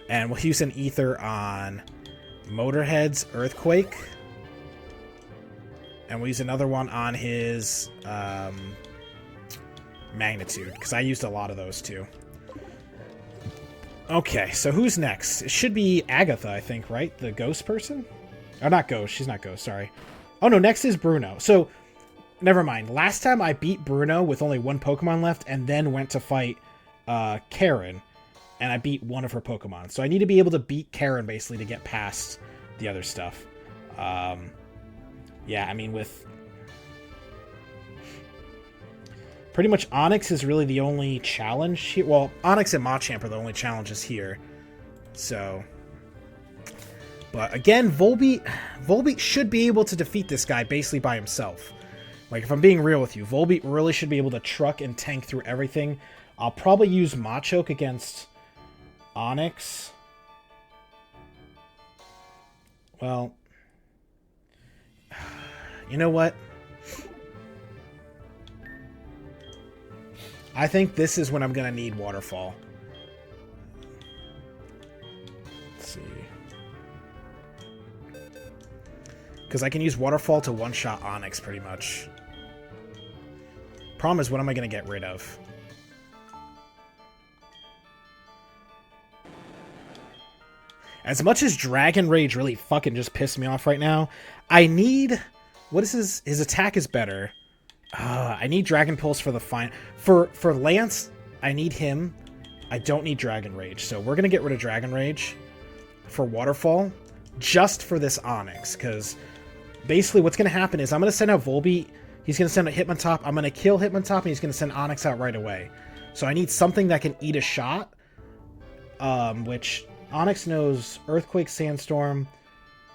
And we'll use an ether on Motorhead's Earthquake. And we'll use another one on his Magnitude, because I used a lot of those too. Okay, so who's next? It should be Agatha, I think, right? The ghost person? Oh, not ghost. She's not ghost, sorry. Oh, no, next is Bruno. So, never mind. Last time I beat Bruno with only 1 Pokemon left and then went to fight Karen, and I beat one of her Pokemon. So I need to be able to beat Karen, basically, to get past the other stuff. Yeah, I mean, with... Pretty much Onix is really the only challenge here. Well, Onix and Machamp are the only challenges here. So... But again, Volbeat should be able to defeat this guy basically by himself. Like, if I'm being real with you, Volbeat really should be able to truck and tank through everything. I'll probably use Machoke against Onix. Well, you know what? I think this is when I'm going to need Waterfall. Let's see. Because I can use Waterfall to one-shot Onix pretty much. Problem is, what am I going to get rid of? As much as Dragon Rage really fucking just pissed me off right now, I need... What is his... His attack is better. I need Dragon Pulse for the fine... For Lance, I need him. I don't need Dragon Rage. So we're going to get rid of Dragon Rage for Waterfall. Just for this Onix. Because basically what's going to happen is I'm going to send out Volbeat. He's going to send a Hitmontop. I'm going to kill Hitmontop, and he's going to send Onix out right away. So I need something that can eat a shot. Which Onix knows Earthquake, Sandstorm,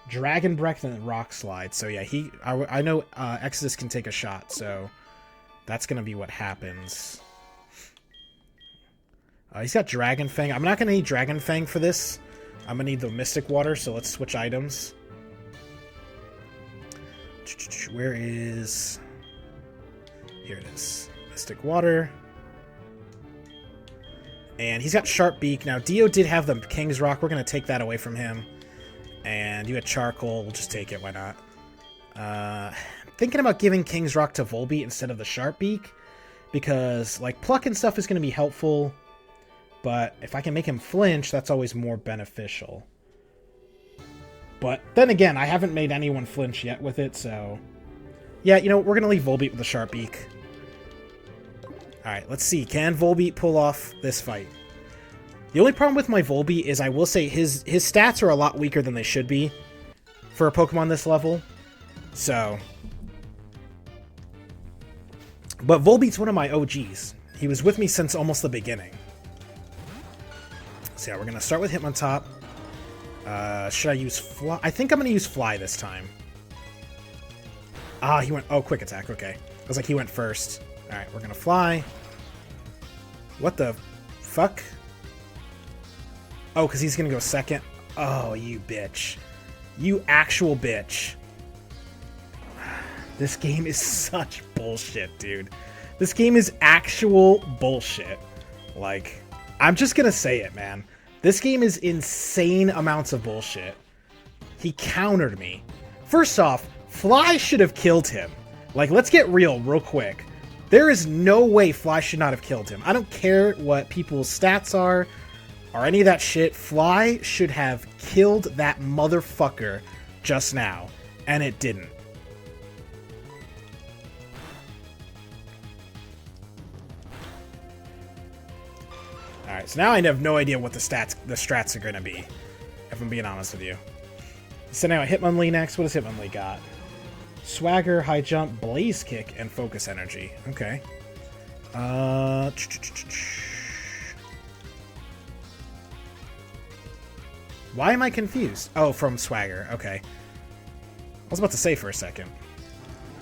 Dragon Breath, and Rock Slide. So yeah, I know Exodus can take a shot. So that's going to be what happens. He's got Dragon Fang. I'm not going to need Dragon Fang for this. I'm going to need the Mystic Water. So let's switch items. Where is... Here it is. Mystic Water. And he's got Sharp Beak. Now, Dio did have the King's Rock. We're going to take that away from him. And you had Charcoal. We'll just take it. Why not? Thinking about giving King's Rock to Volbeat instead of the Sharp Beak. Because, like, Pluck and stuff is going to be helpful. But if I can make him flinch, that's always more beneficial. But then again, I haven't made anyone flinch yet with it, so... Yeah, you know, we're going to leave Volbeat with the Sharp Beak. Alright, let's see. Can Volbeat pull off this fight? The only problem with my Volbeat is I will say his stats are a lot weaker than they should be for a Pokemon this level. So... But Volbeat's one of my OGs. He was with me since almost the beginning. So yeah, we're going to start with Hitmontop. Should I use Fly? I think I'm going to use Fly this time. Ah, he went... Oh, Quick Attack. Okay. I was like, he went first. Alright, we're going to Fly. What the fuck? Oh, because he's going to go second. Oh, you bitch. You actual bitch. This game is such bullshit, dude. This game is actual bullshit. Like, I'm just going to say it, man. This game is insane amounts of bullshit. He countered me. First off, Fly should have killed him. Like, let's get real quick. There is no way Fly should not have killed him. I don't care what people's stats are or any of that shit. Fly should have killed that motherfucker just now. And it didn't. Alright, so now I have no idea what the strats are going to be, if I'm being honest with you. So now Hitmonlee next. What does Hitmonlee got? Swagger, High Jump, Blaze Kick, and Focus Energy. Okay. Why am I confused? Oh, from Swagger. Okay. I was about to say for a second.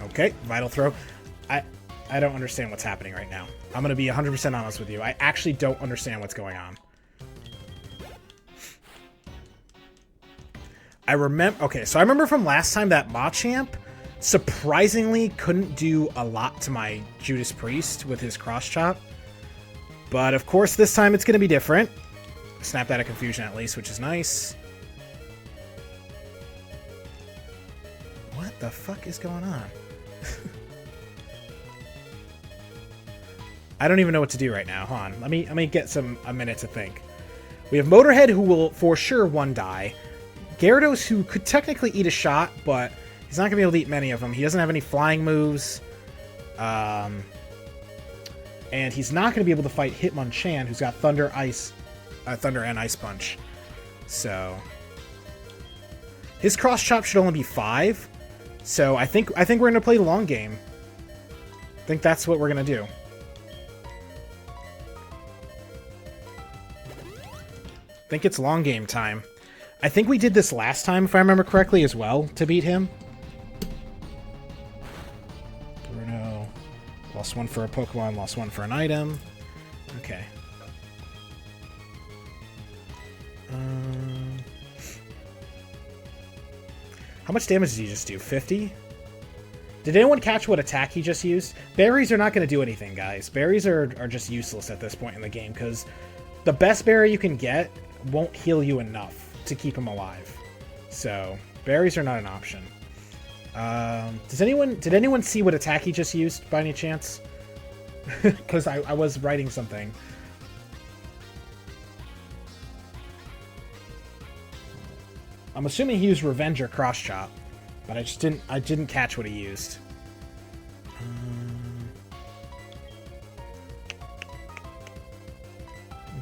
Okay, Vital Throw. I don't understand what's happening right now. I'm going to be 100% honest with you. I actually don't understand what's going on. I remember... Okay, so I remember from last time that Machamp surprisingly couldn't do a lot to my Judas Priest with his Cross Chop. But, of course, this time it's going to be different. Snapped out of confusion at least, which is nice. What the fuck is going on? I don't even know what to do right now. Hold on. Let me get a minute to think. We have Motorhead, who will for sure one die. Gyarados, who could technically eat a shot, but he's not going to be able to eat many of them. He doesn't have any flying moves. And he's not going to be able to fight Hitmonchan, who's got Thunder and Ice Punch. So his Cross Chop should only be 5. So I think we're going to play long game. I think that's what we're going to do. I think it's long game time. I think we did this last time, if I remember correctly, as well, to beat him. Bruno. Lost one for a Pokemon, lost one for an item. Okay. How much damage did he just do? 50? Did anyone catch what attack he just used? Berries are not going to do anything, guys. Berries are just useless at this point in the game, because the best berry you can get won't heal you enough to keep him alive. So, berries are not an option. Did anyone see what attack he just used, by any chance? Because I was writing something. I'm assuming he used Revenge or Cross Chop, but I didn't catch what he used.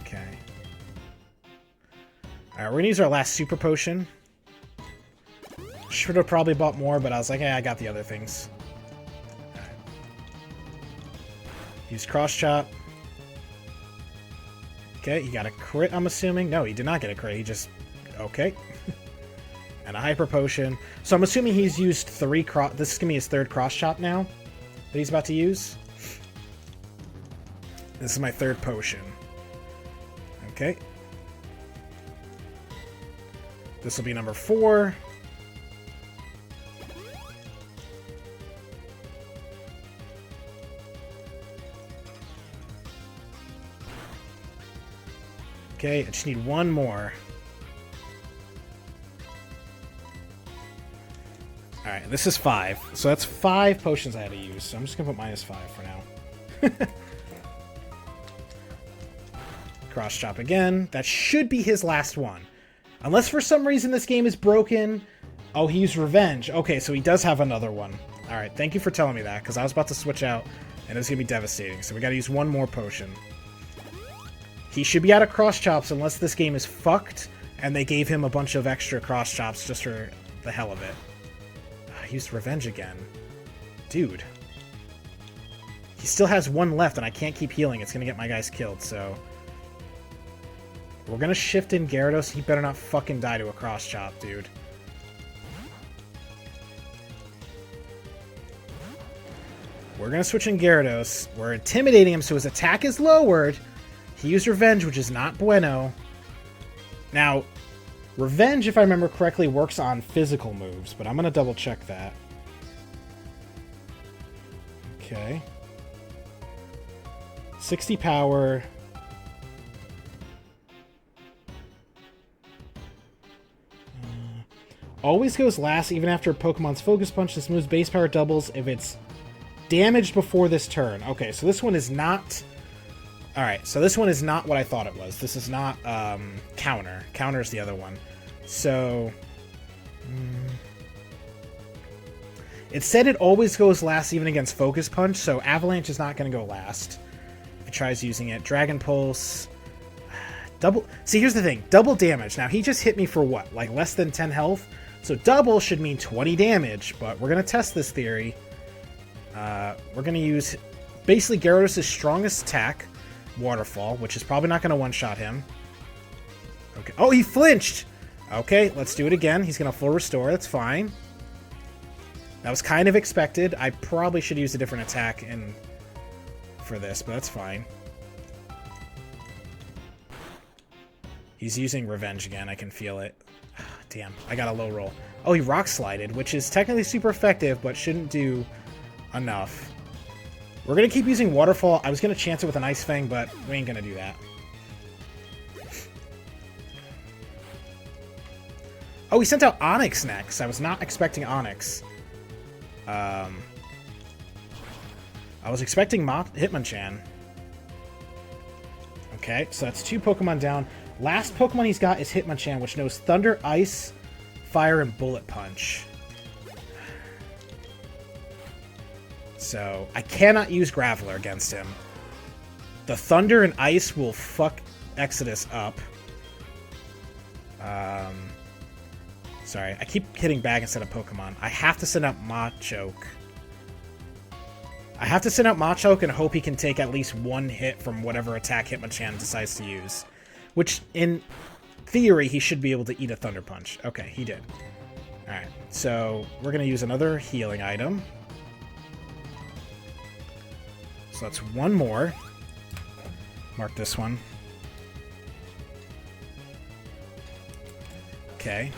Okay. Alright, we're gonna use our last Super Potion. Should have probably bought more, but I was like, hey, I got the other things. Right. Use Cross Chop. Okay, he got a crit, I'm assuming. No, he did not get a crit. He just... Okay. And a Hyper Potion. So I'm assuming he's used 3 cross... This is going to be his 3rd Cross Chop now that he's about to use. This is my 3rd potion. Okay. This will be number 4. Okay, I just need one more. Alright, this is 5. So that's 5 potions I had to use. So I'm just going to put -5 for now. Cross Chop again. That should be his last one. Unless for some reason this game is broken. Oh, he used Revenge. Okay, so he does have another one. Alright, thank you for telling me that, because I was about to switch out, and it was going to be devastating. So we got to use one more potion. He should be out of Cross Chops unless this game is fucked, and they gave him a bunch of extra Cross Chops just for the hell of it. I used Revenge again. Dude. He still has one left, and I can't keep healing. It's going to get my guys killed, so... We're going to shift in Gyarados. He better not fucking die to a Cross Chop, dude. We're going to switch in Gyarados. We're intimidating him, so his attack is lowered. He used Revenge, which is not bueno. Now, Revenge, if I remember correctly, works on physical moves, but I'm going to double check that. Okay. 60 power. Always goes last even after Pokemon's Focus Punch. This move's base power doubles if it's damaged before this turn. Okay, so this one is not... Alright, so this one is not what I thought it was. This is not Counter. Counter is the other one. So... It said it always goes last even against Focus Punch, so Avalanche is not going to go last. If he tries using it. Dragon Pulse... Double... See, here's the thing. Double damage. Now, he just hit me for what? Like, less than 10 health? So double should mean 20 damage, but we're going to test this theory. We're going to use basically Gyarados' strongest attack, Waterfall, which is probably not going to one-shot him. Okay. Oh, he flinched! Okay, let's do it again. He's going to full restore. That's fine. That was kind of expected. I probably should use a different attack for this, but that's fine. He's using Revenge again. I can feel it. Damn, I got a low roll. Oh, he Rock Slided, which is technically super effective, but shouldn't do enough. We're going to keep using Waterfall. I was going to chance it with an Ice Fang, but we ain't going to do that. Oh, he sent out Onix next. I was not expecting Onix. I was expecting Hitmonchan. Okay, so that's 2 Pokemon down. Last Pokemon he's got is Hitmonchan, which knows Thunder, Ice, Fire, and Bullet Punch. So, I cannot use Graveler against him. The Thunder and Ice will fuck Exodus up. Sorry, I keep hitting back instead of Pokemon. I have to send out Machoke. I have to send out Machoke and hope he can take at least 1 hit from whatever attack Hitmonchan decides to use. Which, in theory, he should be able to eat a Thunder Punch. Okay, he did. Alright, so we're going to use another healing item. So that's 1 more. Mark this one. Okay.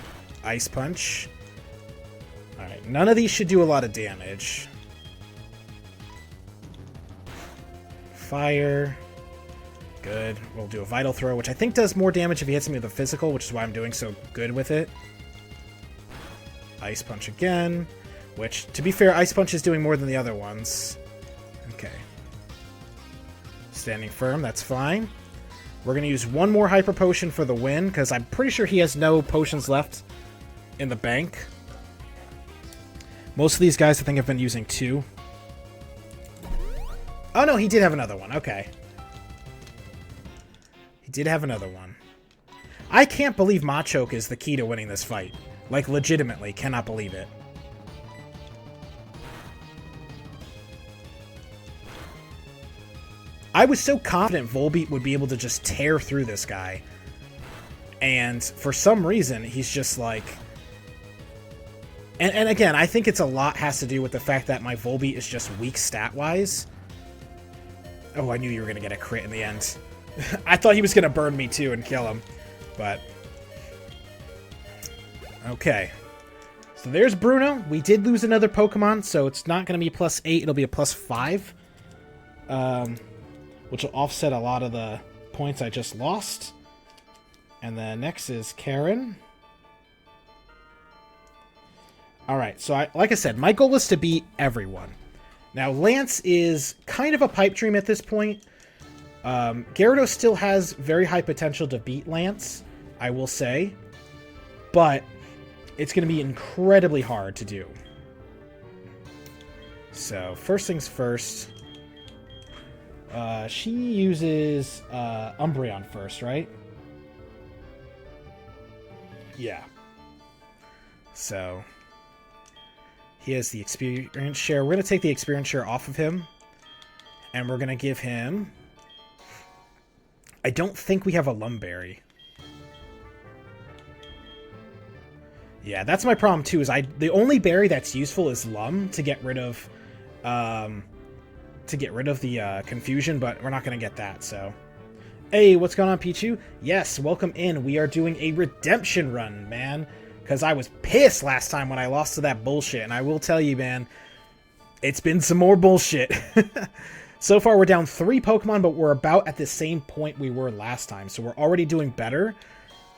Ice Punch. Alright, none of these should do a lot of damage. Fire. Good. We'll do a Vital Throw, which I think does more damage if he hits me with a physical, which is why I'm doing so good with it. Ice Punch again, which, to be fair, Ice Punch is doing more than the other ones. Okay. Standing Firm, that's fine. We're going to use 1 more Hyper Potion for the win, because I'm pretty sure he has no potions left in the bank. Most of these guys, I think, have been using 2. Oh, no, he did have another one. Okay. He did have another one. I can't believe Machoke is the key to winning this fight. Like, legitimately, cannot believe it. I was so confident Volbeat would be able to just tear through this guy. And for some reason, he's just like... And again, I think it's a lot has to do with the fact that my Volbeat is just weak stat-wise. Oh, I knew you were going to get a crit in the end. I thought he was going to burn me too and kill him. But... Okay. So there's Bruno. We did lose another Pokemon, so it's not going to be +8. It'll be a +5. Which will offset a lot of the points I just lost. And then next is Karen. Alright, so like I said, my goal is to beat everyone. Now, Lance is kind of a pipe dream at this point. Gyarados still has very high potential to beat Lance, I will say. But it's going to be incredibly hard to do. So, first things first. She uses Umbreon first, right? Yeah. So, he has the experience share. We're going to take the experience share off of him. And we're going to give him... I don't think we have a Lumberry. Yeah, that's my problem too, is the only berry that's useful is Lum to get rid of the confusion, but we're not going to get that, so. Hey, what's going on, Pichu? Yes, welcome in. We are doing a redemption run, man. Because I was pissed last time when I lost to that bullshit. And I will tell you, man, it's been some more bullshit. So far, we're down 3 Pokemon, but we're about at the same point we were last time. So we're already doing better.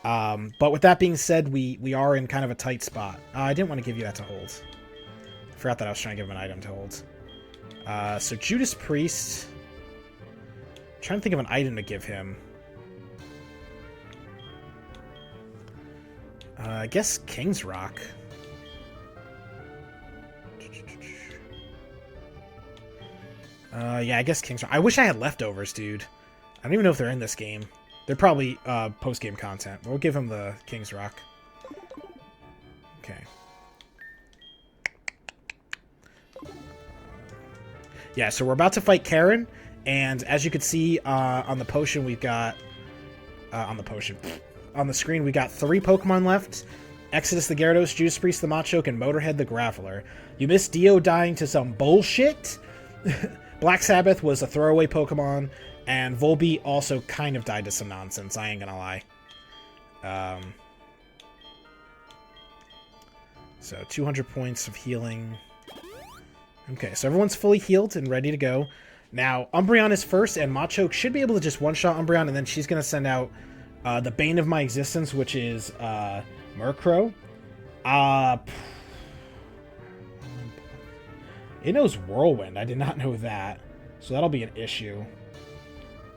But with that being said, we are in kind of a tight spot. I didn't want to give you that to hold. I forgot that I was trying to give him an item to hold. So Judas Priest. I'm trying to think of an item to give him. I guess King's Rock. Yeah, I guess King's Rock. I wish I had leftovers, dude. I don't even know if they're in this game. They're probably post-game content. But we'll give him the King's Rock. Okay. Yeah, so we're about to fight Karen, and as you can see on the potion, we've got... on the screen, we got 3 Pokemon left. Exodus the Gyarados, Judas Priest the Machoke, and Motorhead the Graveler. You missed Dio dying to some bullshit. Black Sabbath was a throwaway Pokemon, and Volbeat also kind of died to some nonsense, I ain't gonna lie. So 200 points of healing. Okay, so everyone's fully healed and ready to go. Now, Umbreon is first, and Machoke should be able to just one-shot Umbreon, and then she's going to send out the Bane of my existence, which is Murkrow. It knows Whirlwind. I did not know that. So that'll be an issue.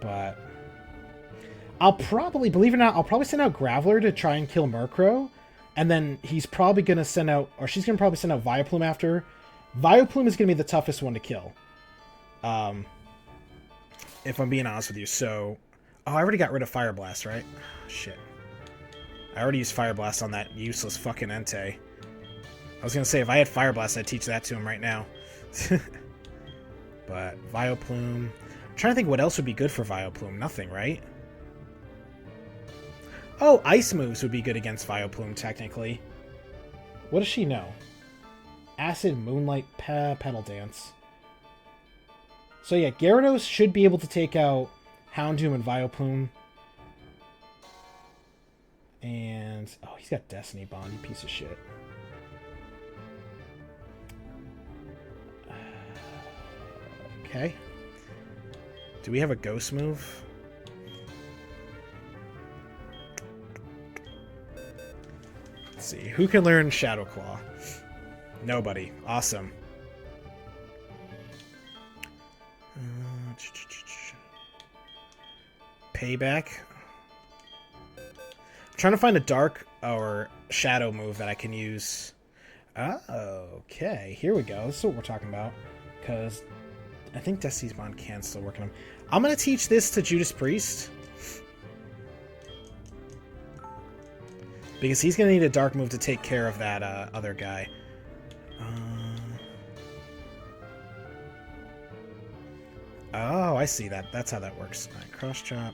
But I'll probably, believe it or not, I'll probably send out Graveler to try and kill Murkrow. And then he's probably going to send out, or she's going to probably send out Vileplume after. Vileplume is going to be the toughest one to kill. If I'm being honest with you. So, oh, I already got rid of Fire Blast, right? Shit. I already used Fire Blast on that useless fucking Entei. I was going to say, if I had Fire Blast, I'd teach that to him right now. But, Vileplume. I'm trying to think what else would be good for Vileplume. Nothing, right? Oh, Ice moves would be good against Vileplume, technically. What does she know? Acid, Moonlight, Petal Dance. So yeah, Gyarados should be able to take out Houndoom and Vileplume. And, oh, he's got Destiny Bond, you piece of shit. Okay. Do we have a Ghost move? Let's see. Who can learn Shadow Claw? Nobody. Awesome. Payback. I'm trying to find a Dark or Shadow move that I can use. Oh, okay. Here we go. This is what we're talking about. Because I think Destiny's Bond can still work on him. I'm going to teach this to Judas Priest. Because he's going to need a Dark move to take care of that other guy. Oh, I see that. That's how that works. All right, Cross Chop.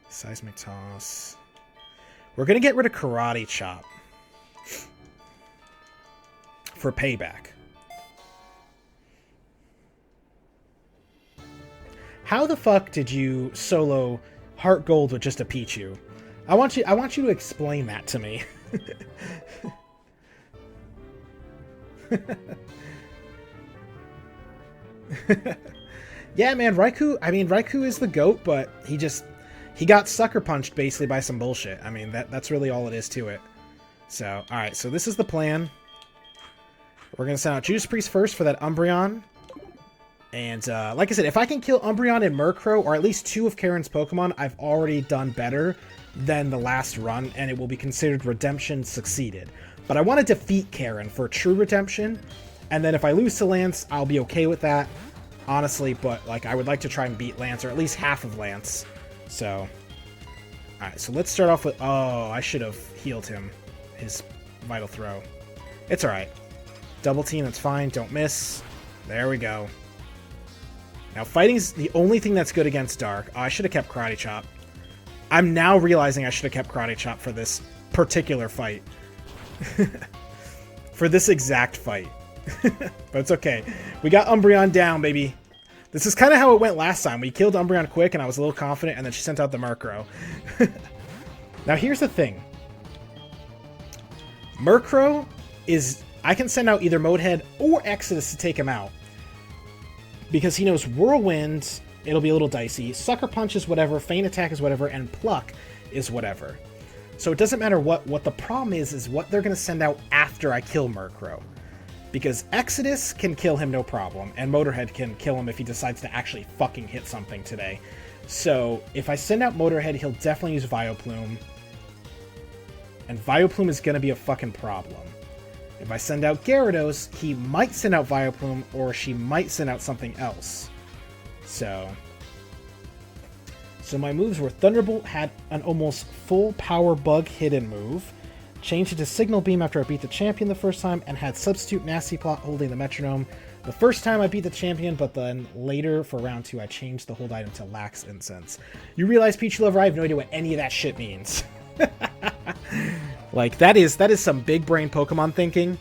Seismic Toss. We're going to get rid of Karate Chop. For payback. How the fuck did you solo Heart Gold with just a Pichu? I want you to explain that to me. Yeah, man, Raikou is the GOAT, but he got sucker punched basically by some bullshit. I mean, that's really all it is to it. So, alright, so this is the plan. We're going to send out Judas Priest first for that Umbreon. And, like I said, if I can kill Umbreon and Murkrow, or at least 2 of Karen's Pokemon, I've already done better than the last run, and it will be considered redemption succeeded. But I want to defeat Karen for true redemption, and then if I lose to Lance, I'll be okay with that, honestly, but, like, I would like to try and beat Lance, or at least half of Lance. So, alright, so let's start off with, oh, I should have healed him, his Vital Throw. It's alright. Double team, that's fine, don't miss. There we go. Now, fighting's the only thing that's good against Dark. Oh, I should have kept Karate Chop. I'm now realizing I should have kept Karate Chop for this particular fight. For this exact fight. But it's okay. We got Umbreon down, baby. This is kind of how it went last time. We killed Umbreon quick, and I was a little confident, and then she sent out the Murkrow. Now, here's the thing. Murkrow is... I can send out either Motorhead or Exodus to take him out. Because he knows Whirlwind, it'll be a little dicey. Sucker Punch is whatever, Feint Attack is whatever, and Pluck is whatever. So it doesn't matter what the problem is what they're going to send out after I kill Murkrow. Because Exodus can kill him no problem, and Motorhead can kill him if he decides to actually fucking hit something today. So if I send out Motorhead, he'll definitely use Vileplume. And Vileplume is going to be a fucking problem. If I send out Gyarados, he might send out Vileplume, or she might send out something else. So my moves were Thunderbolt had an almost full power bug hidden move, changed it to Signal Beam after I beat the champion the first time, and had Substitute Nasty Plot holding the Metronome. The first time I beat the champion, but then later for round 2, I changed the hold item to Lax Incense. You realize, Peachy Lover, I have no idea what any of that shit means. Like, that is some big brain Pokemon thinking.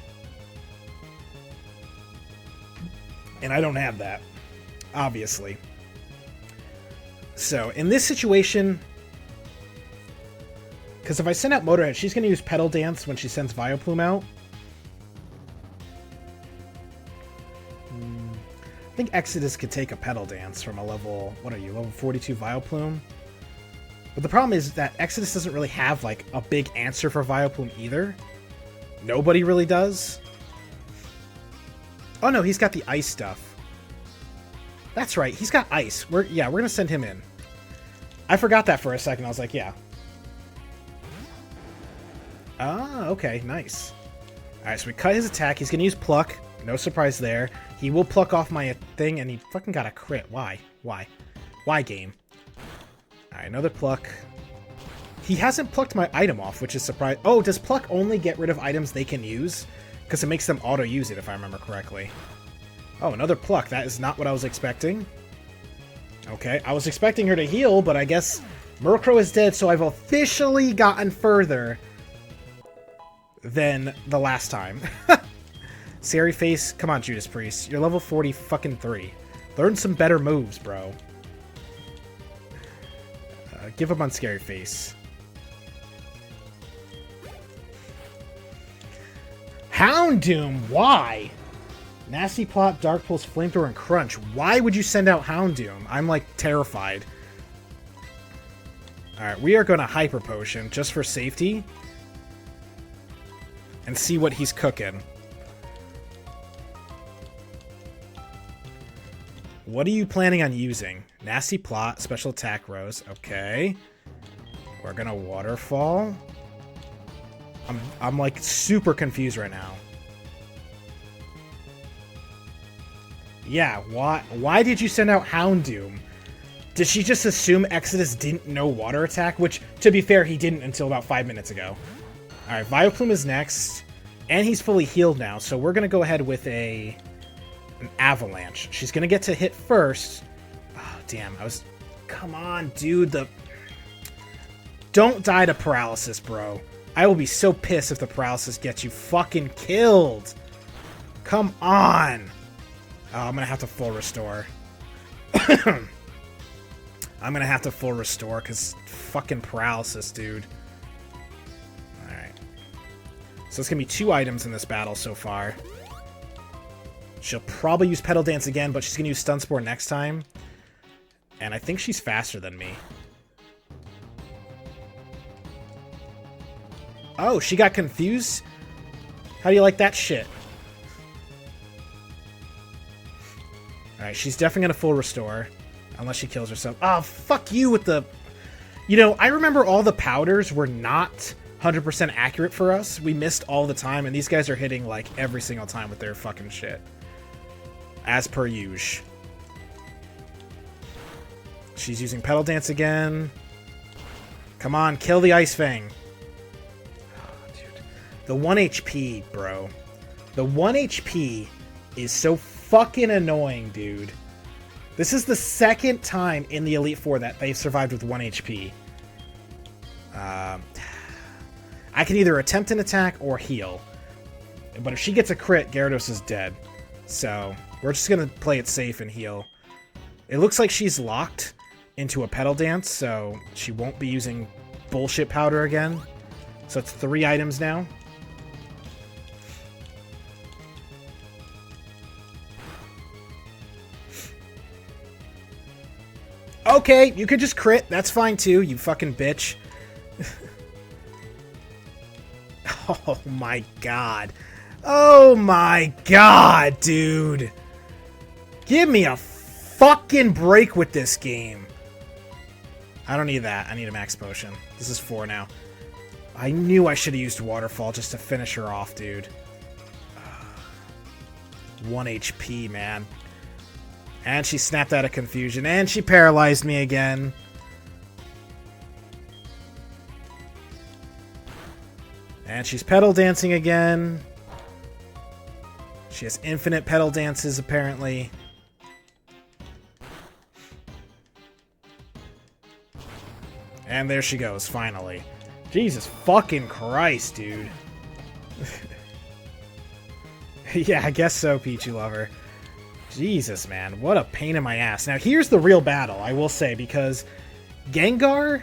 And I don't have that, obviously. So, in this situation, because if I send out Motorhead, she's going to use Petal Dance when she sends Vileplume out. I think Exodus could take a Petal Dance from a level, what are you, level 42 Vileplume? But the problem is that Exodus doesn't really have, like, a big answer for Vileplume either. Nobody really does. Oh no, he's got the ice stuff. That's right, he's got ice. We're gonna send him in. I forgot that for a second. I was like, yeah. Ah, okay, nice. Alright, so we cut his attack. He's gonna use Pluck. No surprise there. He will pluck off my thing, and he fucking got a crit. Why? Why, game? Alright, another Pluck. He hasn't plucked my item off, which is surprising. Oh, does Pluck only get rid of items they can use? Because it makes them auto-use it, if I remember correctly. Oh, another Pluck. That is not what I was expecting. Okay, I was expecting her to heal, but I guess Murkrow is dead, so I've officially gotten further than the last time. Scary Face, come on, Judas Priest. You're level 40 fucking 3. Learn some better moves, bro. Give up on Scary Face. Houndoom, why? Nasty Plot, Dark Pulse, Flamethrower, and Crunch. Why would you send out Houndoom? I'm, like, terrified. Alright, we are going to Hyper Potion, just for safety. And see what he's cooking. What are you planning on using? Nasty Plot, Special Attack Rose. Okay. We're going to Waterfall. I'm like super confused right now. Yeah, why did you send out Houndoom? Did she just assume Exodus didn't know Water Attack? Which, to be fair, he didn't until about 5 minutes ago. Alright, Vileplume is next. And he's fully healed now, so we're going to go ahead with an Avalanche. She's going to get to hit first. Oh, damn, come on, dude, Don't die to Paralysis, bro. I will be so pissed if the Paralysis gets you fucking killed. Come on. Oh, I'm going to have to full restore. I'm going to have to full restore because fucking Paralysis, dude. Alright. So it's going to be 2 items in this battle so far. She'll probably use Petal Dance again, but she's going to use Stun Spore next time. And I think she's faster than me. Oh, she got confused? How do you like that shit? Alright, she's definitely going to full restore. Unless she kills herself. Oh, fuck you with the... You know, I remember all the powders were not 100% accurate for us. We missed all the time, and these guys are hitting, like, every single time with their fucking shit. As per usual. She's using Petal Dance again. Come on, kill the Ice Fang. The 1 HP, bro. The 1 HP is so fucking annoying, dude. This is the second time in the Elite Four that they've survived with 1 HP. I can either attempt an attack or heal. But if she gets a crit, Gyarados is dead. So, we're just going to play it safe and heal. It looks like she's locked into a Petal Dance, so she won't be using Bullshit Powder again. So it's 3 items now. Okay, you could just crit. That's fine too, you fucking bitch. Oh my god. Oh my god, dude. Give me a fucking break with this game. I don't need that. I need a max potion. This is 4 now. I knew I should have used Waterfall just to finish her off, dude. 1 HP, man. And she snapped out of confusion. And she paralyzed me again. And she's Petal Dancing again. She has infinite petal dances, apparently. And there she goes, finally. Jesus fucking Christ, dude. Yeah, I guess so, Peachy Lover. Jesus, man. What a pain in my ass. Now, here's the real battle, I will say, because Gengar...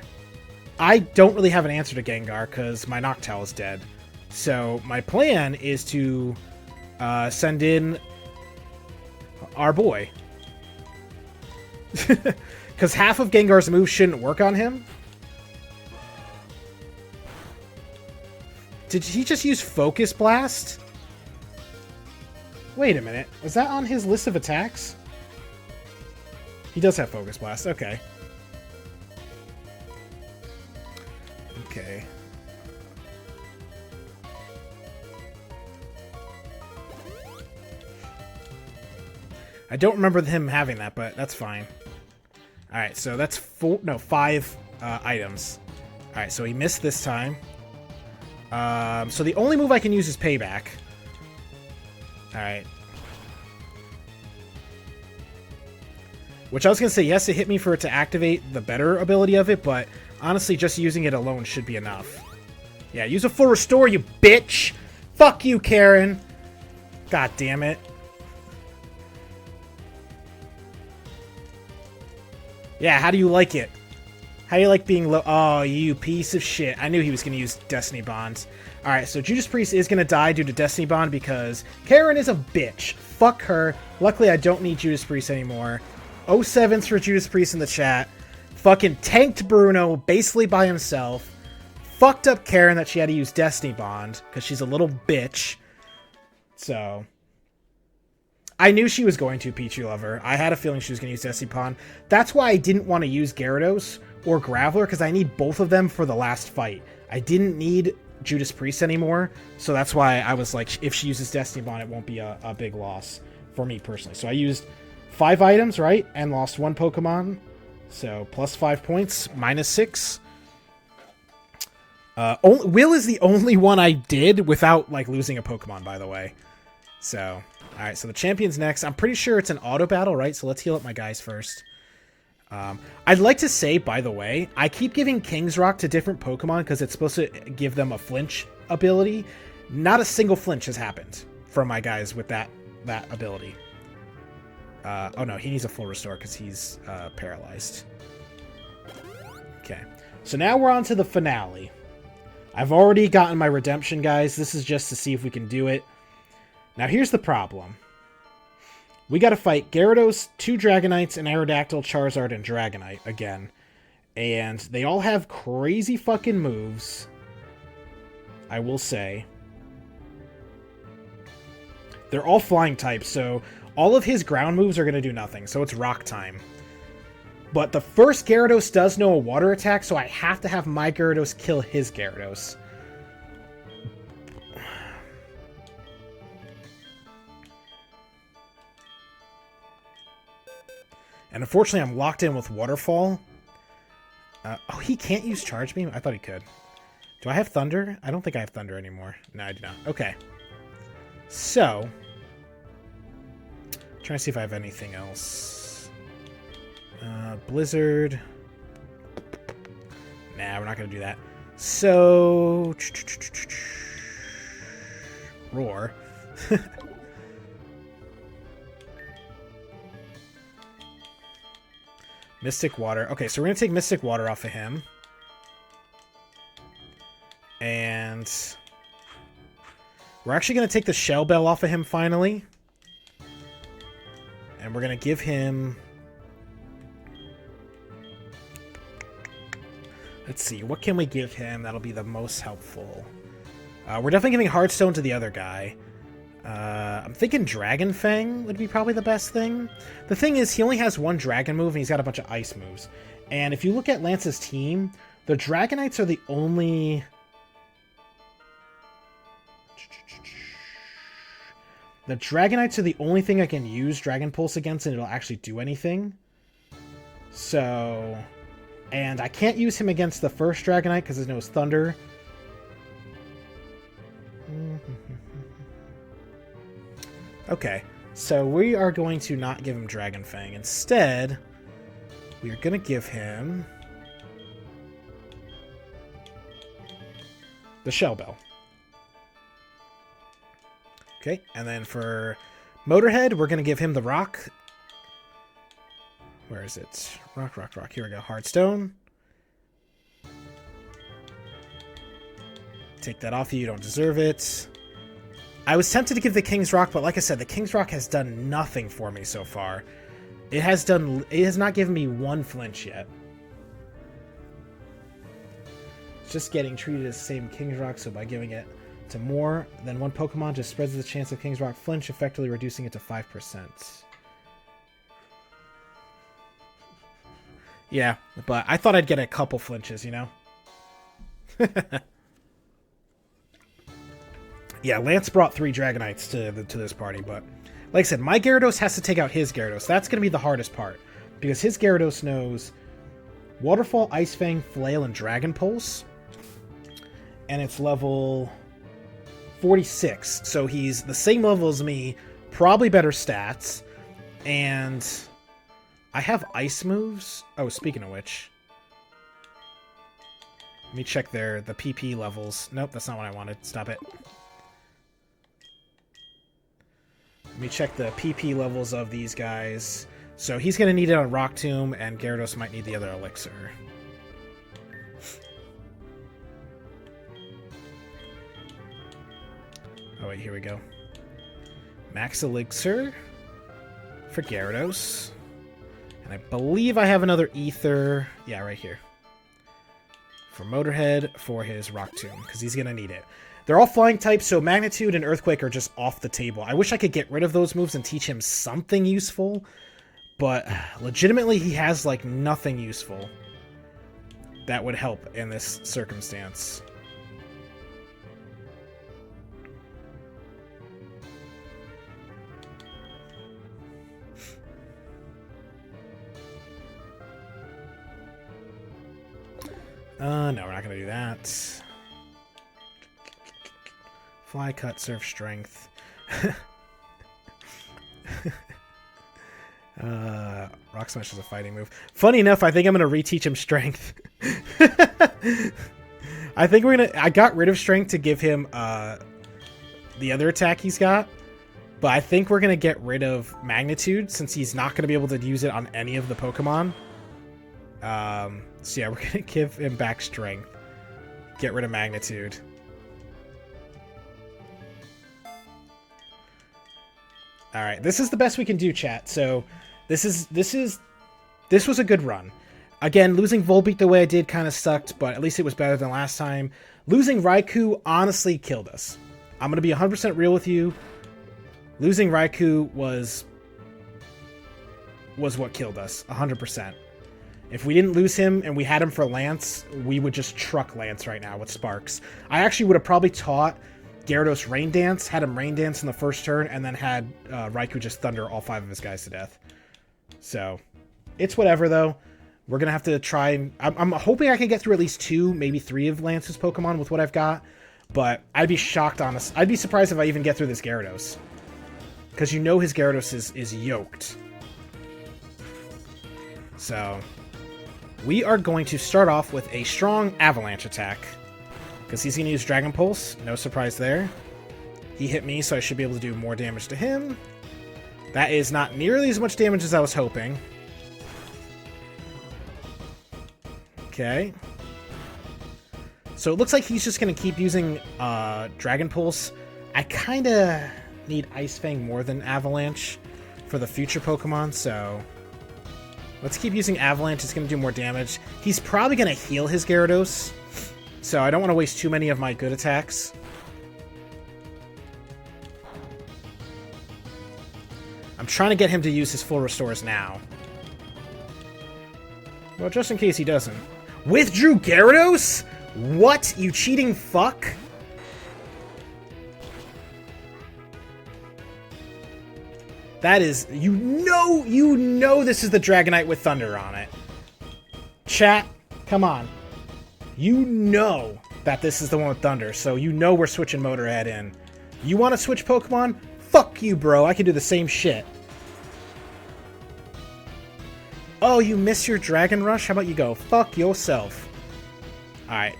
I don't really have an answer to Gengar, because my Noctowl is dead. So, my plan is to send in our boy. Because half of Gengar's moves shouldn't work on him. Did he just use Focus Blast? Wait a minute. Was that on his list of attacks? He does have Focus Blast. Okay. Okay. I don't remember him having that, but that's fine. Alright, so that's 5 items. Alright, so he missed this time. So the only move I can use is Payback. Alright. Which I was going to say, yes, it hit me for it to activate the better ability of it, but honestly, just using it alone should be enough. Yeah, use a full restore, you bitch! Fuck you, Karen! God damn it. Yeah, how do you like it? How do you like being low? Oh, you piece of shit. I knew he was going to use Destiny Bonds. Alright, so Judas Priest is going to die due to Destiny Bond because Karen is a bitch. Fuck her. Luckily, I don't need Judas Priest anymore. 07s for Judas Priest in the chat. Fucking tanked Bruno basically by himself. Fucked up Karen that she had to use Destiny Bond because she's a little bitch. So... I knew she was going to, Peachy Lover. I had a feeling she was going to use Destiny Bond. That's why I didn't want to use Gyarados or Graveler, because I need both of them for the last fight. I didn't need Judas Priest anymore, so that's why I was like, if she uses Destiny Bond, it won't be a big loss for me personally. So I used 5 items, right? And lost 1 Pokemon. So plus 5 points, minus 6. Will is the only one I did without like losing a Pokemon, by the way. So... Alright, so the champion's next. I'm pretty sure it's an auto battle, right? So let's heal up my guys first. I'd like to say, by the way, I keep giving King's Rock to different Pokemon because it's supposed to give them a flinch ability. Not a single flinch has happened from my guys with that ability. Oh no, he needs a full restore because he's paralyzed. Okay, so now we're on to the finale. I've already gotten my redemption, guys. This is just to see if we can do it. Now, here's the problem. We gotta fight Gyarados, 2 Dragonites, an Aerodactyl, Charizard, and Dragonite again. And they all have crazy fucking moves, I will say. They're all flying types, so all of his ground moves are gonna do nothing, so it's rock time. But the first Gyarados does know a water attack, so I have to have my Gyarados kill his Gyarados. And unfortunately, I'm locked in with Waterfall. Oh, he can't use Charge Beam? I thought he could. Do I have Thunder? I don't think I have Thunder anymore. No, I do not. Okay. So. Trying to see if I have anything else. Blizzard. Nah, we're not going to do that. So. Roar. Mystic Water. Okay, so we're going to take Mystic Water off of him. And we're actually going to take the Shell Bell off of him finally. And we're going to give him... Let's see, what can we give him that'll be the most helpful? We're definitely giving Hearthstone to the other guy. I'm thinking Dragon Fang would be probably the best thing. The thing is, he only has 1 Dragon move, and he's got a bunch of Ice moves. And if you look at Lance's team, the Dragonites are the only... The Dragonites are the only thing I can use Dragon Pulse against, and it'll actually do anything. So... And I can't use him against the first Dragonite, because it knows Thunder. Okay, so we are going to not give him Dragon Fang. Instead, we are going to give him the Shell Bell. Okay, and then for Motorhead, we're going to give him the Rock. Where is it? Rock, rock, rock. Here we go. Hardstone. Take that off you. You don't deserve it. I was tempted to give the King's Rock, but like I said, the King's Rock has done nothing for me so far. It has not given me one flinch yet. It's just getting treated as the same King's Rock, so by giving it to more than one Pokemon just spreads the chance of King's Rock flinch, effectively reducing it to 5%. Yeah, but I thought I'd get a couple flinches, you know? Yeah, Lance brought 3 Dragonites to this party, but like I said, my Gyarados has to take out his Gyarados. That's going to be the hardest part, because his Gyarados knows Waterfall, Ice Fang, Flail, and Dragon Pulse, and it's level 46, so he's the same level as me, probably better stats, and I have ice moves. Oh, speaking of which, let me check the PP levels. Nope, that's not what I wanted. Stop it. Let me check the PP levels of these guys. So he's going to need it on Rock Tomb, and Gyarados might need the other elixir. Oh wait, here we go. Max elixir for Gyarados. And I believe I have another ether. Yeah, right here. For Motorhead for his Rock Tomb, because he's going to need it. They're all flying types, so Magnitude and Earthquake are just off the table. I wish I could get rid of those moves and teach him something useful, but legitimately he has, like, nothing useful that would help in this circumstance. No, we're not going to do that. Fly, Cut, Surf, Strength. Rock Smash is a fighting move. Funny enough, I think I'm going to reteach him Strength. I think we're going to... I got rid of Strength to give him the other attack he's got. But I think we're going to get rid of Magnitude since he's not going to be able to use it on any of the Pokemon. So yeah, we're going to give him back Strength. Get rid of Magnitude. Alright, this is the best we can do, chat. So, this was a good run. Again, losing Volbeat the way I did kind of sucked, but at least it was better than last time. Losing Raikou honestly killed us. I'm going to be 100% real with you. Losing Raikou was what killed us, 100%. If we didn't lose him and we had him for Lance, we would just truck Lance right now with Sparks. I actually would have probably taught Gyarados Rain Dance, had him Rain Dance in the first turn, and then had Raikou just Thunder all 5 of his guys to death. So, it's whatever, though. We're going to have to try... I'm hoping I can get through at least 2, maybe 3 of Lance's Pokemon with what I've got. But I'd be shocked, honestly. I'd be surprised if I even get through this Gyarados. Because you know his Gyarados is yoked. So, we are going to start off with a strong Avalanche attack. Because he's going to use Dragon Pulse. No surprise there. He hit me, so I should be able to do more damage to him. That is not nearly as much damage as I was hoping. Okay. So it looks like he's just going to keep using Dragon Pulse. I kind of need Ice Fang more than Avalanche for the future Pokemon, so... Let's keep using Avalanche. It's going to do more damage. He's probably going to heal his Gyarados. So I don't want to waste too many of my good attacks. I'm trying to get him to use his full restores now. Well, just in case he doesn't. Withdrew Gyarados? What? You cheating fuck? That is... You know this is the Dragonite with Thunder on it. Chat, come on. You know that this is the one with Thunder, so you know we're switching Motorhead in. You want to switch Pokemon? fuck you, bro. I can do the same shit. Oh, you miss your Dragon Rush? How about you go fuck yourself? Alright.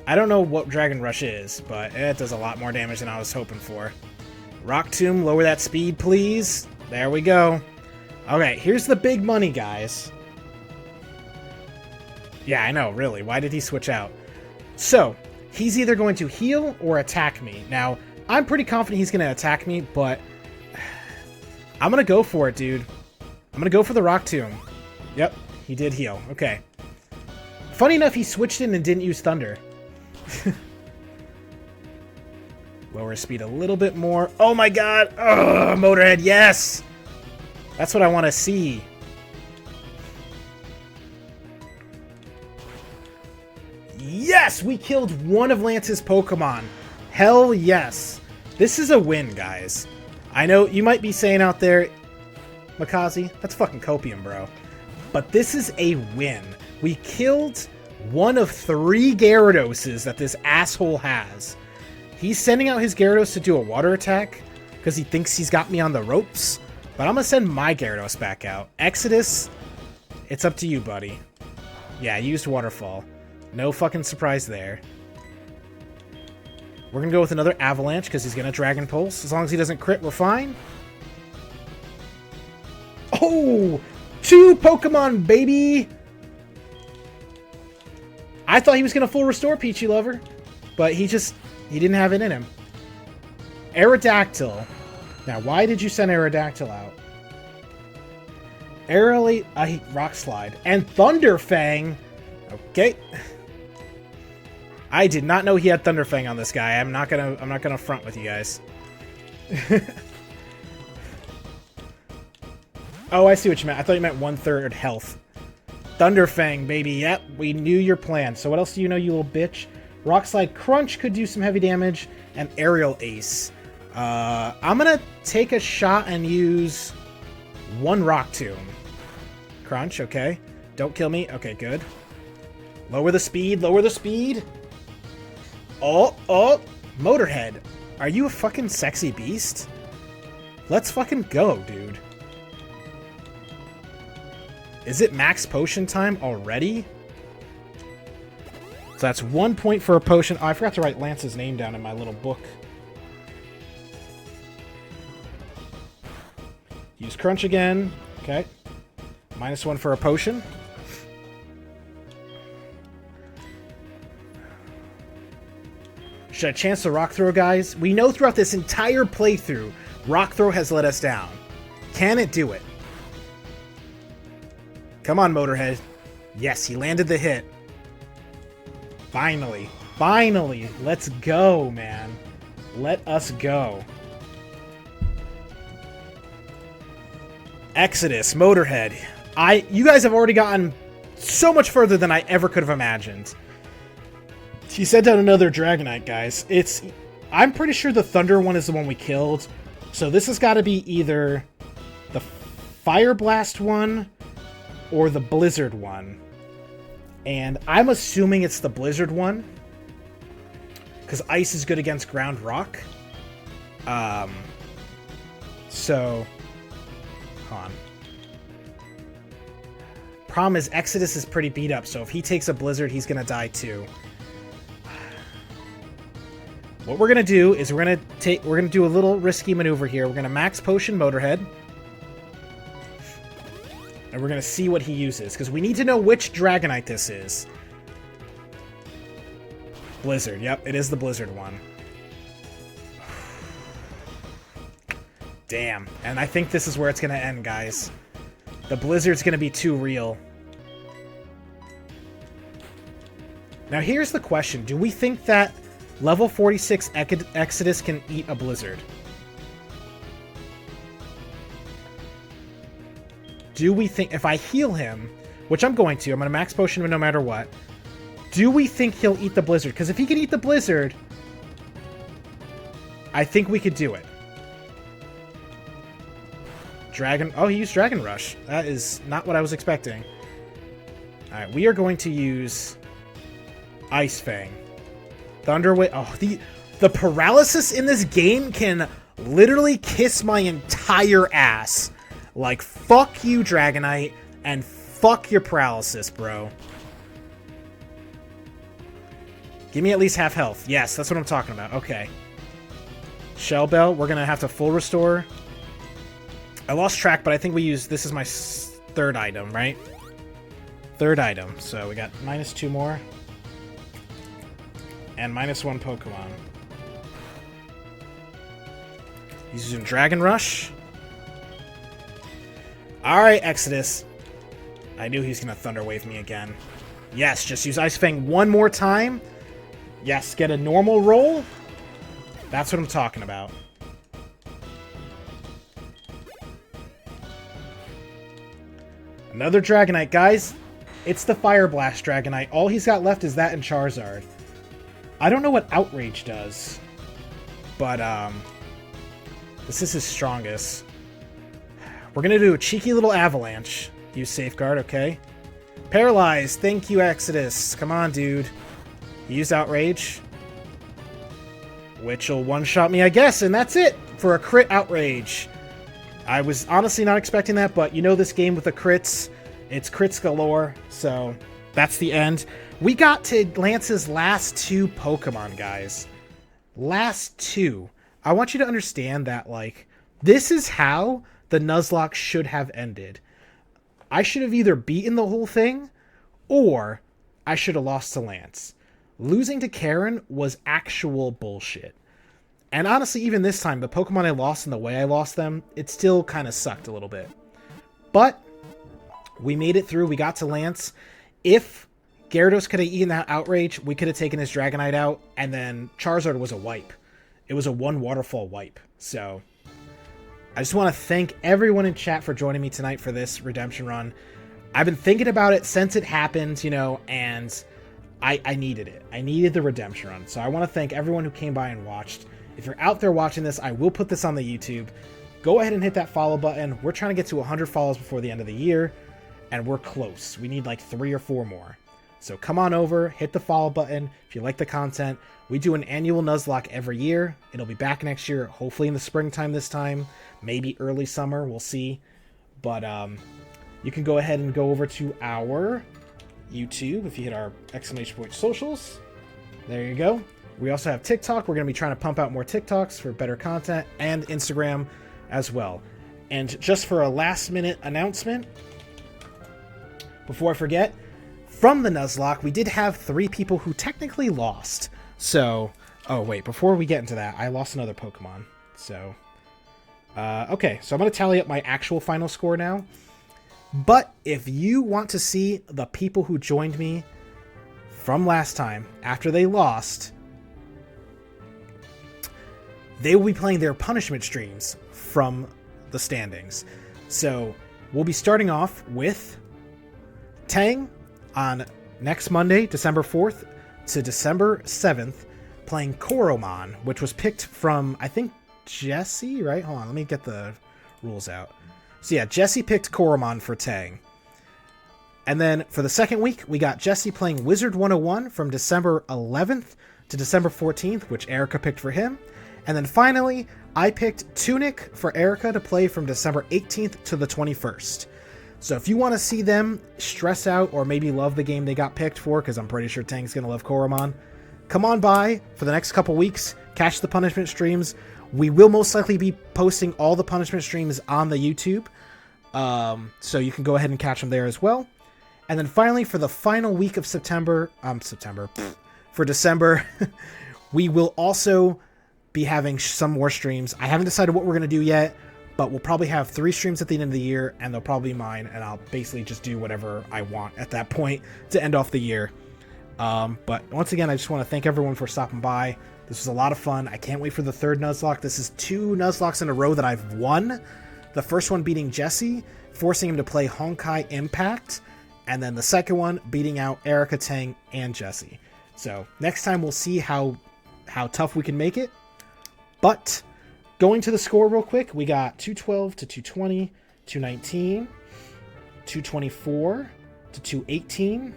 I don't know what Dragon Rush is, but it does a lot more damage than I was hoping for. Rock Tomb, lower that speed, please. There we go. Okay, here's the big money, guys. Yeah, I know, really. Why did he switch out? So, he's either going to heal or attack me. Now, I'm pretty confident he's going to attack me, but I'm going to go for it, dude. I'm going to go for the Rock Tomb. Yep, he did heal. Okay. Funny enough, he switched in and didn't use Thunder. Lower speed a little bit more. Oh my god! Ugh, Motorhead, yes! That's what I want to see. Yes! We killed one of Lance's Pokemon. Hell yes. This is a win, guys. I know you might be saying out there, Makazi, that's fucking copium, bro. But this is a win. We killed one of 3 Gyarados that this asshole has. He's sending out his Gyarados to do a water attack because he thinks he's got me on the ropes. But I'm going to send my Gyarados back out. Exodus, it's up to you, buddy. Yeah, I used Waterfall. No fucking surprise there. We're going to go with another Avalanche because he's going to Dragon Pulse. As long as he doesn't crit, we're fine. Oh! 2 Pokemon, baby! I thought he was going to full restore Peachy Lover, but he didn't have it in him. Aerodactyl. Now, why did you send Aerodactyl out? Rock Slide. And Thunderfang. Okay. I did not know he had Thunderfang on this guy. I'm not gonna front with you guys. Oh, I see what you meant. I thought you meant 1/3 health. Thunderfang, baby. Yep, we knew your plan. So what else do you know, you little bitch? Rock Slide Crunch could do some heavy damage, and Aerial Ace. I'm gonna take a shot and use 1 Rock Tomb. Crunch, okay. Don't kill me. Okay, good. Lower the speed, lower the speed. Oh, Motorhead. Are you a fucking sexy beast? Let's fucking go, dude. Is it max potion time already? So that's 1 point for a potion. Oh, I forgot to write Lance's name down in my little book. Use Crunch again. Okay. -1 for a potion. Should I chance the Rock Throw, guys? We know throughout this entire playthrough, Rock Throw has let us down. Can it do it? Come on, Motorhead. Yes, he landed the hit. Finally. Finally. Let's go, man. Let us go. Exodus, Motorhead. You guys have already gotten so much further than I ever could have imagined. He sent out another Dragonite, guys. I'm pretty sure the Thunder one is the one we killed. So this has got to be either the Fire Blast one or the Blizzard one. And I'm assuming it's the Blizzard one, because Ice is good against Ground Rock. So, hold on. Problem is, Exodus is pretty beat up, so if he takes a Blizzard, he's gonna die too. What we're gonna do is we're gonna do a little risky maneuver here. We're gonna max potion Motorhead. And we're going to see what he uses, because we need to know which Dragonite this is. Blizzard. Yep, it is the Blizzard one. Damn. And I think this is where it's going to end, guys. The Blizzard's going to be too real. Now, here's the question. Do we think that level 46 Exodus can eat a Blizzard? Do we think, if I heal him, which I'm going to max potion him no matter what, do we think he'll eat the Blizzard? Because if he can eat the Blizzard, I think we could do it. Oh, he used Dragon Rush. That is not what I was expecting. Alright, we are going to use Ice Fang. Thunder Wave. Oh, The paralysis in this game can literally kiss my entire ass. Like, fuck you, Dragonite, and fuck your paralysis, bro. Give me at least half health. Yes, that's what I'm talking about. Okay. Shell Bell, we're going to have to full restore. I lost track, but I think we use... This is my third item, right? Third item. So we got -2 more. And -1 Pokemon. He's using Dragon Rush. Alright, Exodus. I knew he was going to Thunder Wave me again. Yes, just use Ice Fang one more time. Yes, get a normal roll. That's what I'm talking about. Another Dragonite, guys. It's the Fire Blast Dragonite. All he's got left is that and Charizard. I don't know what Outrage does, but this is his strongest. We're gonna do a cheeky little Avalanche. Use Safeguard, okay? Paralyzed. Thank you, Exodus. Come on, dude. He used Outrage, which will one-shot me, I guess, and that's it for a crit Outrage. I was honestly not expecting that, but you know this game with the crits, it's crits galore, so that's the end. We got to Lance's last 2 Pokemon, guys. Last 2. I want you to understand that, like, this is how the Nuzlocke should have ended. I should have either beaten the whole thing, or I should have lost to Lance. Losing to Karen was actual bullshit. And honestly, even this time, the Pokemon I lost and the way I lost them, it still kind of sucked a little bit. But we made it through. We got to Lance. If Gyarados could have eaten that Outrage, we could have taken his Dragonite out, and then Charizard was a wipe. It was a 1 waterfall wipe. So I just want to thank everyone in chat for joining me tonight for this redemption run. I've been thinking about it since it happened, you know, and I needed it. I needed the redemption run. So I want to thank everyone who came by and watched. If you're out there watching this, I will put this on the YouTube. Go ahead and hit that follow button. We're trying to get to 100 follows before the end of the year, and we're close. We need like 3 or 4 more. So come on over, hit the follow button if you like the content. We do an annual Nuzlocke every year. It'll be back next year, hopefully in the springtime this time, maybe early summer, we'll see. But you can go ahead and go over to our YouTube if you hit our ! socials. There you go. We also have TikTok. We're going to be trying to pump out more TikToks for better content, and Instagram as well. And just for a last minute announcement, before I forget, from the Nuzlocke, we did have 3 people who technically lost. So, oh wait, before we get into that, I lost another Pokemon. So, okay, so I'm going to tally up my actual final score now. But if you want to see the people who joined me from last time after they lost, they will be playing their punishment streams from the standings. So we'll be starting off with Tang on next Monday, December 4th to December 7th, playing Koromon, which was picked from, I think, Jesse, right? Hold on, let me get the rules out. So yeah, Jesse picked Koromon for Tang. And then for the second week, we got Jesse playing Wizard 101 from December 11th to December 14th, which Erica picked for him. And then finally, I picked Tunic for Erica to play from December 18th to the 21st. So if you want to see them stress out or maybe love the game they got picked for, because I'm pretty sure Tang's going to love Koromon, come on by for the next couple weeks, catch the punishment streams. We will most likely be posting all the punishment streams on the YouTube, so you can go ahead and catch them there as well. And then finally, for the final week of for December, we will also be having some more streams. I haven't decided what we're going to do yet, but we'll probably have 3 streams at the end of the year, and they'll probably be mine, and I'll basically just do whatever I want at that point to end off the year. But once again, I just want to thank everyone for stopping by. This was a lot of fun. I can't wait for the 3rd Nuzlocke. This is 2 Nuzlockes in a row that I've won. The first one beating Jesse, forcing him to play Honkai Impact, and then the second one beating out Erica, Tang, and Jesse. So next time we'll see how tough we can make it. But going to the score real quick, we got 212 to 220, 219, 224 to 218,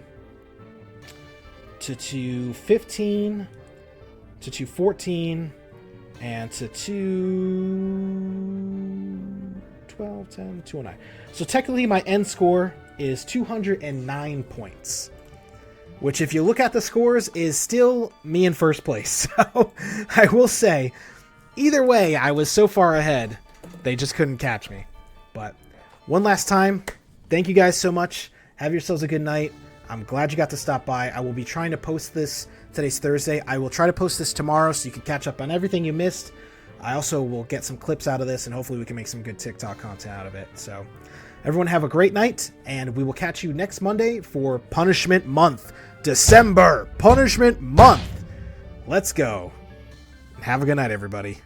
to 215, to 214, and to 212, 10, 209. So technically my end score is 209 points, which if you look at the scores is still me in first place. So I will say, either way, I was so far ahead, they just couldn't catch me. But one last time, thank you guys so much. Have yourselves a good night. I'm glad you got to stop by. I will be trying to post this. Today's Thursday. I will try to post this tomorrow so you can catch up on everything you missed. I also will get some clips out of this, and hopefully we can make some good TikTok content out of it. So everyone have a great night, and we will catch you next Monday for Punishment Month. December Punishment Month. Let's go. Have a good night, everybody.